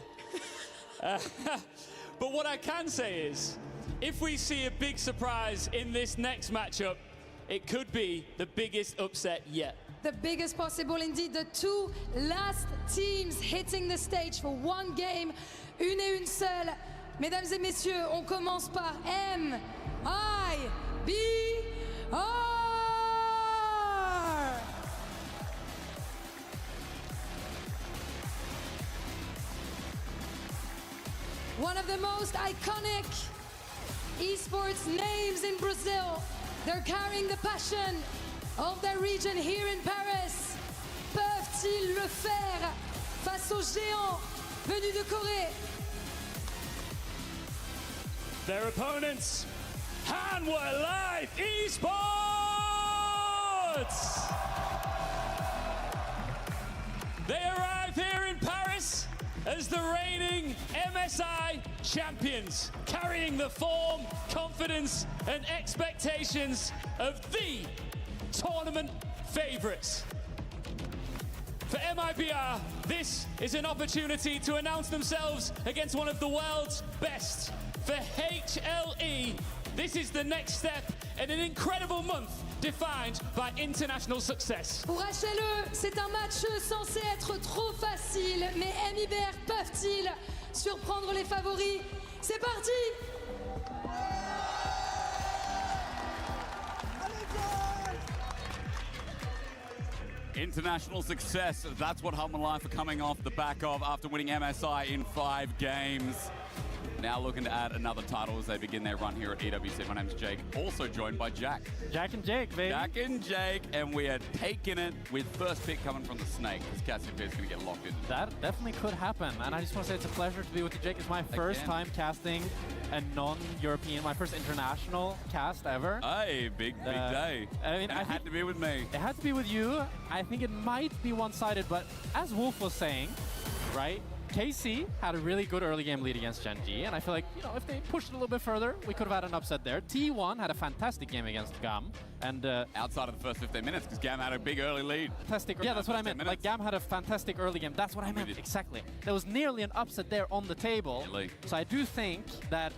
But what I can say is, if we see a big surprise in this next matchup, it could be the biggest upset yet. The biggest possible indeed. The two last teams hitting the stage for one game, une et une seule. Mesdames et messieurs, on commence par MIBR. One of the most iconic esports names in Brazil. They're carrying the passion of their region here in Paris. Peuvent-ils le faire face aux géants venus de Corée? Their opponents, Hanwha Life Esports! They arrive here in Paris as the reigning MSI champions, carrying the form, confidence, and expectations of the tournament favorites. For MIBR, this is an opportunity to announce themselves against one of the world's best. For HLE, this is the next step in an incredible month defined by international success. Pour HLE, c'est un match censé être trop facile, mais MIBR peuvent-ils surprendre les favoris? C'est parti! International success, that's what Hanwha Life are coming off the back of after winning MSI in 5 games. Now looking to add another title as they begin their run here at EWC. My name's Jake, also joined by Jack. Jack and Jake, baby. Jack and Jake, and we are taking it with first pick coming from the Snake, because Cassiopeia is going to get locked in. That definitely could happen, and I just want to say it's a pleasure to be with you, Jake. It's my first time casting a non-European, my first international cast ever. Hey, big day. I mean, it had to be with me. It had to be with you. I think it might be one-sided, but as Wolf was saying, right, KC had a really good early game lead against Gen G, and I feel like, you know, if they pushed it a little bit further, we could have had an upset there. T1 had a fantastic game against GAM, and outside of the first 15 minutes, because GAM had a big early lead. Fantastic. Yeah, that's what I meant. Like, GAM had a fantastic early game. That's what I meant. Exactly. There was nearly an upset there on the table. Really? So I do think that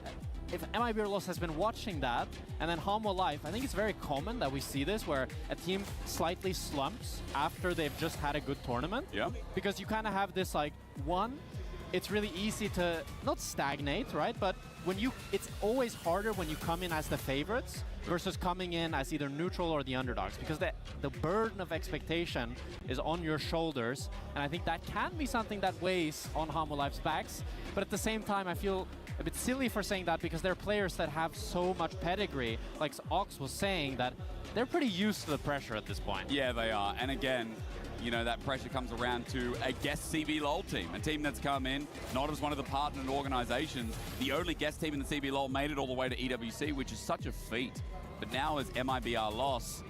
if MIBR Los has been watching that, and then Hanwha Life, I think it's very common that we see this, where a team slightly slumps after they've just had a good tournament. Yeah. Because you kind of have this, like, it's really easy to not stagnate, right? But when it's always harder when you come in as the favorites versus coming in as either neutral or the underdogs, because the burden of expectation is on your shoulders, and I think that can be something that weighs on Hanwha Life's backs. But at the same time, I feel a bit silly for saying that, because they're players that have so much pedigree. Like Ox was saying, that they're pretty used to the pressure at this point. Yeah, they are. And again, you know, that pressure comes around to a guest CB LOL team, a team that's come in, not as one of the partnered organizations. The only guest team in the CB LOL made it all the way to EWC, which is such a feat. But now as MIBR Los,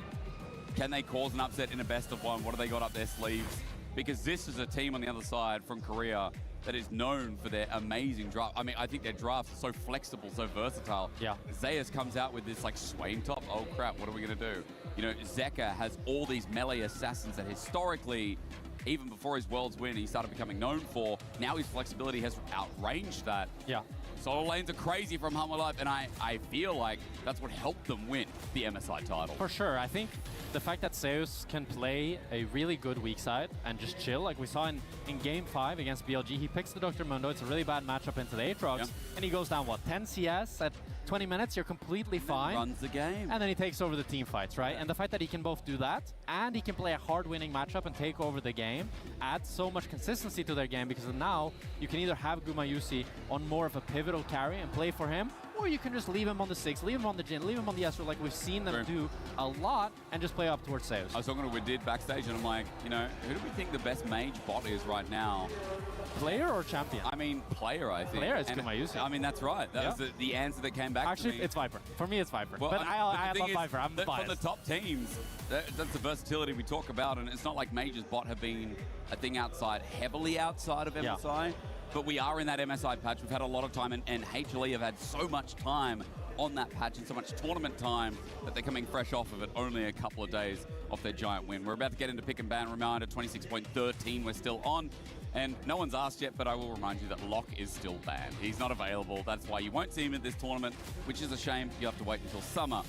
can they cause an upset in a best of one? What do they got up their sleeves? because this is a team on the other side from Korea that is known for their amazing draft. I mean, I think their drafts are so flexible, so versatile. Yeah. Zeus comes out with this like swaying top. Oh crap, what are we gonna do? You know, Zeka has all these melee assassins that historically, even before his Worlds win, he started becoming known for. Now his flexibility has outranged that. Yeah. Solo lanes are crazy from Humble Life, and I feel like that's what helped them win the MSI title. For sure. I think the fact that Zeus can play a really good weak side and just chill, like we saw in Game 5 against BLG, he picks the Dr. Mundo. It's a really bad matchup into the Aatrox, and he goes down, what, 10 CS at 20 minutes? You're completely fine. Runs the game. And then he takes over the team fights, right? And the fact that he can both do that and he can play a hard-winning matchup and take over the game adds so much consistency to their game, because now you can either have Gumayusi on more of a pivotal carry and play for him, or you can just leave him on the 6, leave him on the Jhin, leave him on the Ezreal, like we've seen them do a lot, and just play up towards Zeus. I was talking to Widid backstage, and I'm like, you know, who do we think the best mage bot is right now? Player or champion? I mean, player, I think. Player is Gumayusi. I mean, that's right. That was the answer that came back Actually, to me. it's Viper. For me, it's Viper. Well, but I love Viper. I'm biased. From the top teams, that's the versatility we talk about, and it's not like Mage's bot have been a thing heavily outside of MSI, but we are in that MSI patch. We've had a lot of time, and HLE have had so much time on that patch and so much tournament time that they're coming fresh off of it, only a couple of days off their giant win. We're about to get into pick and ban. Reminder, 26.13, we're still on. And no one's asked yet, but I will remind you that Locke is still banned. He's not available. That's why you won't see him at this tournament, which is a shame. You have to wait until summer.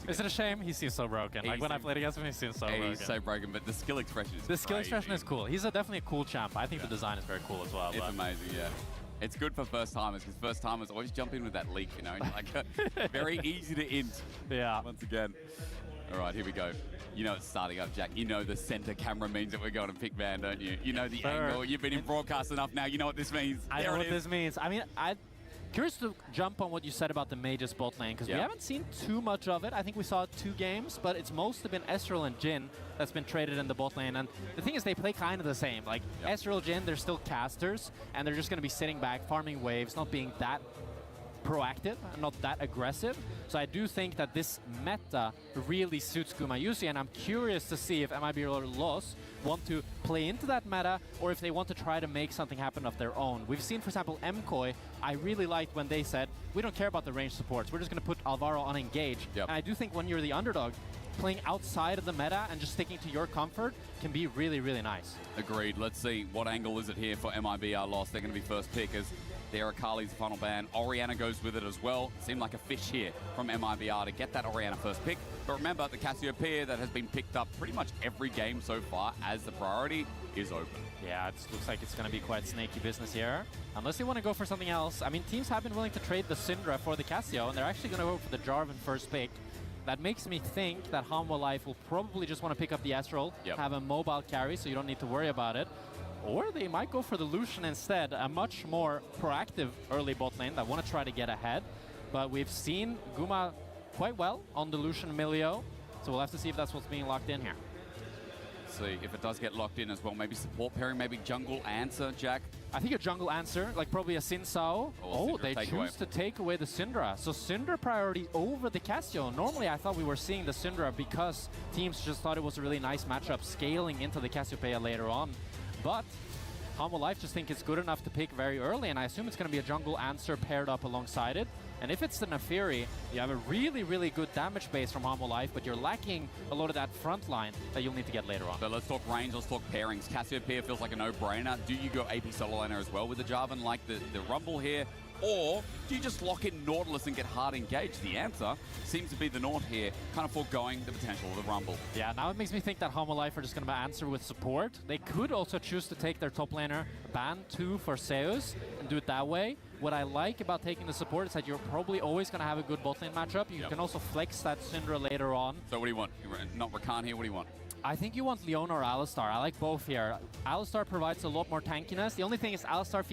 Is it a shame? He seems so broken. Like when I played against him, he seems so broken. He's so broken, but the skill expression is The skill crazy. expression is cool. He's definitely a cool champ. I think the design is very cool as well. It's amazing, yeah. It's good for first timers, because first timers always jump in with that leak, you know, and you're like very easy to int. Yeah. Once again. All right, here we go. You know it's starting up, Jack. You know the center camera means that we're going to pick ban, don't you? You know the angle. You've been in broadcast enough now. You know what this means. I know what this means. I mean, I'm curious to jump on what you said about the Mage's bot lane, because we haven't seen too much of it. I think we saw 2 games, but it's mostly been Ezreal and Jhin that's been traded in the bot lane. And the thing is, they play kind of the same. Like Ezreal, Jhin, they're still casters, and they're just going to be sitting back, farming waves, not being that proactive and not that aggressive. So I do think that this meta really suits Gumayusi, and I'm curious to see if MIB or LOS want to play into that meta, or if they want to try to make something happen of their own. We've seen, for example, MKOI, I really liked when they said, we don't care about the range supports, we're just going to put Alvaro on engage. And I do think when you're the underdog, playing outside of the meta and just sticking to your comfort can be really, really nice. Agreed. Let's see, what angle is it here for MIBR Lost? They're going to be first pick as their Akali's the final ban. Orianna goes with it as well. Seemed like a fish here from MIBR to get that Orianna first pick. But remember, the Cassiopeia that has been picked up pretty much every game so far as the priority is open. Yeah, it looks like it's going to be quite snaky business here. Unless they want to go for something else. I mean, teams have been willing to trade the Syndra for the Cassio, and they're actually going to go for the Jarvan first pick. That makes me think that Hanwha Life will probably just want to pick up the Ezreal, have a mobile carry, so you don't need to worry about it. Or they might go for the Lucian instead, a much more proactive early bot lane that want to try to get ahead. But we've seen Guma quite well on the Lucian Milio, so we'll have to see if that's what's being locked in here. See if it does get locked in as well. Maybe support pairing, maybe jungle answer, Jack. I think a jungle answer, like probably a Xin Sao. Oh, they choose to take away the Syndra. So Syndra priority over the Cassio. Normally I thought we were seeing the Syndra because teams just thought it was a really nice matchup scaling into the Cassiopeia later on. But Hanwha Life just think it's good enough to pick very early, and I assume it's going to be a jungle answer paired up alongside it. And if it's the Naafiri, you have a really, really good damage base from Hanwha Life, but you're lacking a lot of that front line that you'll need to get later on. So let's talk range, let's talk pairings. Cassiopeia feels like a no-brainer. Do you go AP solo laner as well with the Jarvan like the Rumble here? Or do you just lock in Nautilus and get hard engaged? The answer seems to be the Naut here, kind of foregoing the potential of the Rumble. Yeah, now it makes me think that Hanwha Life are just going to answer with support. They could also choose to take their top laner, ban 2 for Zeus, and do it that way. What I like about taking the support is that you're probably always going to have a good bot lane matchup. You can also flex that Syndra later on. So what do you want? Not Rakan here, what do you want? I think you want Leona or Alistar. I like both here. Alistar provides a lot more tankiness. The only thing is Alistar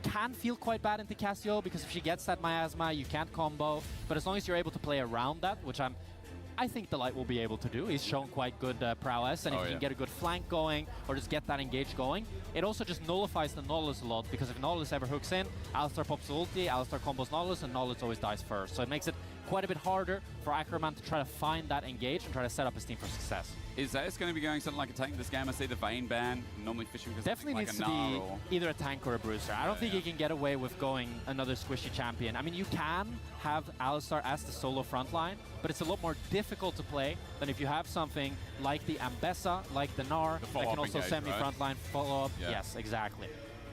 can feel quite bad into Cassio, because if she gets that miasma, you can't combo. But as long as you're able to play around that, which I think Delight will be able to do. He's shown quite good prowess, and if you can get a good flank going or just get that engage going, it also just nullifies the Nautilus a lot, because if Nautilus ever hooks in, Alistar pops ulti, Alistar combos Nautilus, and Nautilus always dies first. So it makes it quite a bit harder for Ackerman to try to find that engage and try to set up his team for success. Is Zeus going to be going something like a tank this game? I see the Vayne ban, normally fishing for Definitely like needs a to be or... either a tank or a bruiser. I don't think he can get away with going another squishy champion. I mean, you can have Alistar as the solo frontline, but it's a lot more difficult to play than if you have something like the Ambessa, like the Gnar, that can also semi-frontline follow-up. Yeah. Yes, exactly.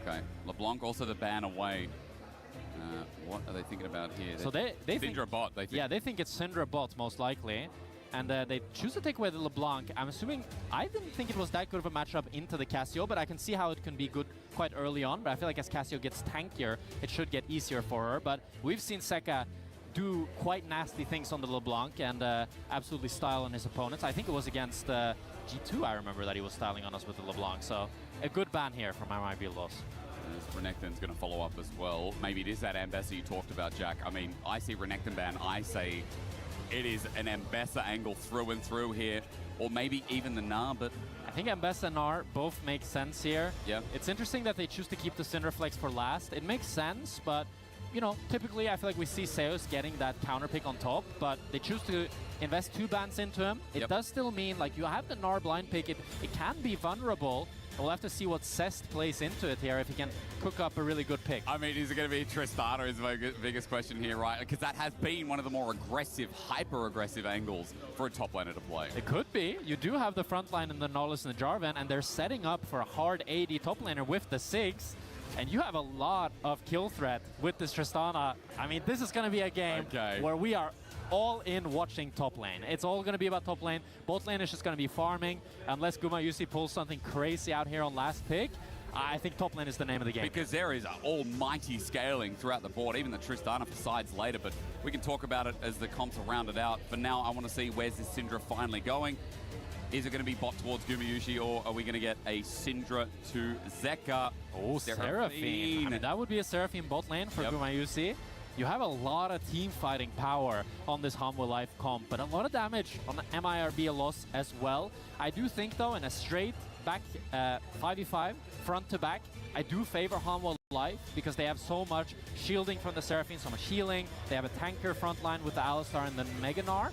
Okay, LeBlanc also the ban away. What are they thinking about here? So they think Syndra bot. They think. Yeah, they think it's Syndra bot most likely. And they choose to take away the LeBlanc. I'm assuming, I didn't think it was that good of a matchup into the Cassio, but I can see how it can be good quite early on. But I feel like as Cassio gets tankier, it should get easier for her. But we've seen Seka do quite nasty things on the LeBlanc and absolutely style on his opponents. I think it was against G2, I remember that he was styling on us with the LeBlanc. So a good ban here from MIB Loss. Renekton's going to follow up as well. Maybe it is that Ambessa you talked about, Jack. I mean, I see Renekton ban, I say it is an Ambessa angle through and through here, or maybe even the Gnar, but... I think Ambessa and Gnar both make sense here. Yeah. It's interesting that they choose to keep the Cinderflex for last. It makes sense, but, you know, typically I feel like we see Zeus getting that counter pick on top, but they choose to invest 2 bans into him. It does still mean, like, you have the Gnar blind pick, it can be vulnerable. We'll have to see what Zest plays into it here, if he can cook up a really good pick. I mean, is it going to be Tristana is my biggest question here, right? Because that has been one of the more aggressive, hyper-aggressive angles for a top laner to play. It could be. You do have the front line in the Nolus and the Jarvan, and they're setting up for a hard AD top laner with the 6. And you have a lot of kill threat with this Tristana. I mean, this is going to be a game where we are all in watching top lane. It's all going to be about top lane. Bot lane is just going to be farming. Unless gumayusi pulls something crazy out here on last pick, I think top lane is the name of the game. Because there is almighty scaling throughout the board, even the Tristana for sides later, but we can talk about it as the comps are rounded out. For now, I want to see where's this Syndra finally going. Is it going to be bot towards Gumayusi, or are we going to get a Syndra to Zeka? Oh, Seraphine. I mean, that would be a Seraphine bot lane for Gumayusi. You have a lot of team fighting power on this Hanwha Life comp, but a lot of damage on the MIRB loss as well. I do think, though, in a straight back 5v5, front to back, I do favor Hanwha Life because they have so much shielding from the Seraphine, so much healing. They have a tanker front line with the Alistar and the Mega Gnar.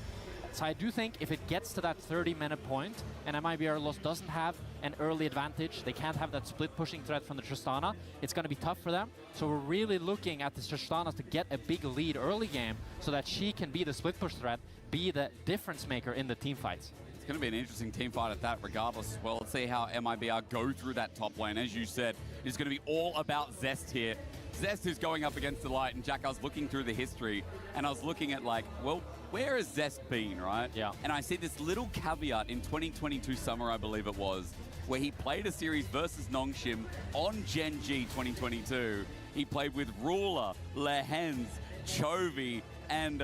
So I do think if it gets to that 30-minute point and MIBR Loss doesn't have an early advantage, they can't have that split pushing threat from the Tristana, it's going to be tough for them. So we're really looking at the Tristana to get a big lead early game so that she can be the split push threat, be the difference maker in the team fights. It's going to be an interesting team fight at that regardless as well. Let's see how MIBR go through that top lane. As you said, it's going to be all about Zest here. Zest is going up against the light, and Jack, I was looking through the history, and I was looking at like, well, where has Zest been, right? Yeah. And I see this little caveat in 2022 summer, I believe it was, where he played a series versus Nongshim on Gen G 2022. He played with Ruler, Lehens, Chovy, and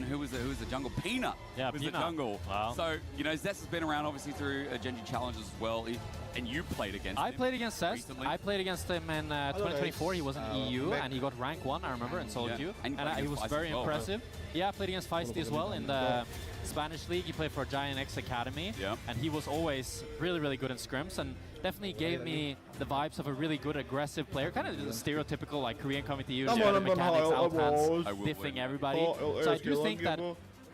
who was the jungle? Peanut. Yeah, was Peanut. the jungle. Wow. So, you know, Zest has been around obviously through Gen G challenges as well. And you played against him. I played against Zest. Recently. I played against him in 2024. He was in EU and he got rank 1, I remember, in solo queue. And he was very impressive. Yeah, I played against Feisty as well in the Spanish league. He played for Giant X Academy. Yeah. And he was always really, really good in scrims and definitely gave me the vibes of a really good aggressive player. Kind of stereotypical like Korean coming to use mechanics, outhands, diffing everybody. So I do think that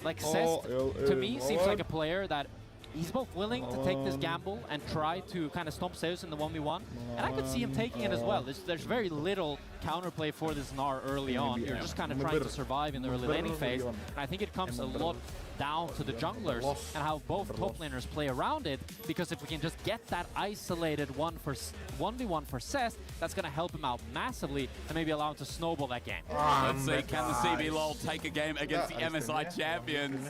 like Zest, to me, seems like a player that he's both willing to take this gamble and try to kind of stomp Zeus in the 1v1, and I could see him taking it as well. There's very little counterplay for this Gnar early on. You're just kind of trying to survive in the early laning phase, and I think it comes a lot down to the junglers and how both top laners play around it, because if we can just get that isolated 1v1 for Zest, that's going to help him out massively and maybe allow him to snowball that game. Let's see, can the CB LOL take a game against the MSI champions?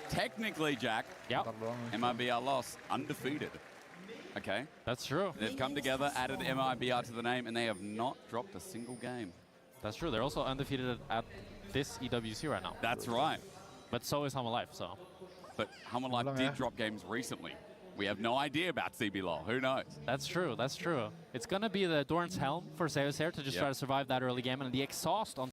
Technically, Jack, MIBR Loss, undefeated. Okay. That's true. They've come together, added MIBR to the name, and they have not dropped a single game. That's true. They're also undefeated at this EWC right now. That's right. But so is Hanwha Life, so. But Hanwha Life did drop games recently. We have no idea about CBLOL. Who knows? That's true. That's true. It's going to be the Doran's Helm for Zeus here to just try to survive that early game, and the exhaust on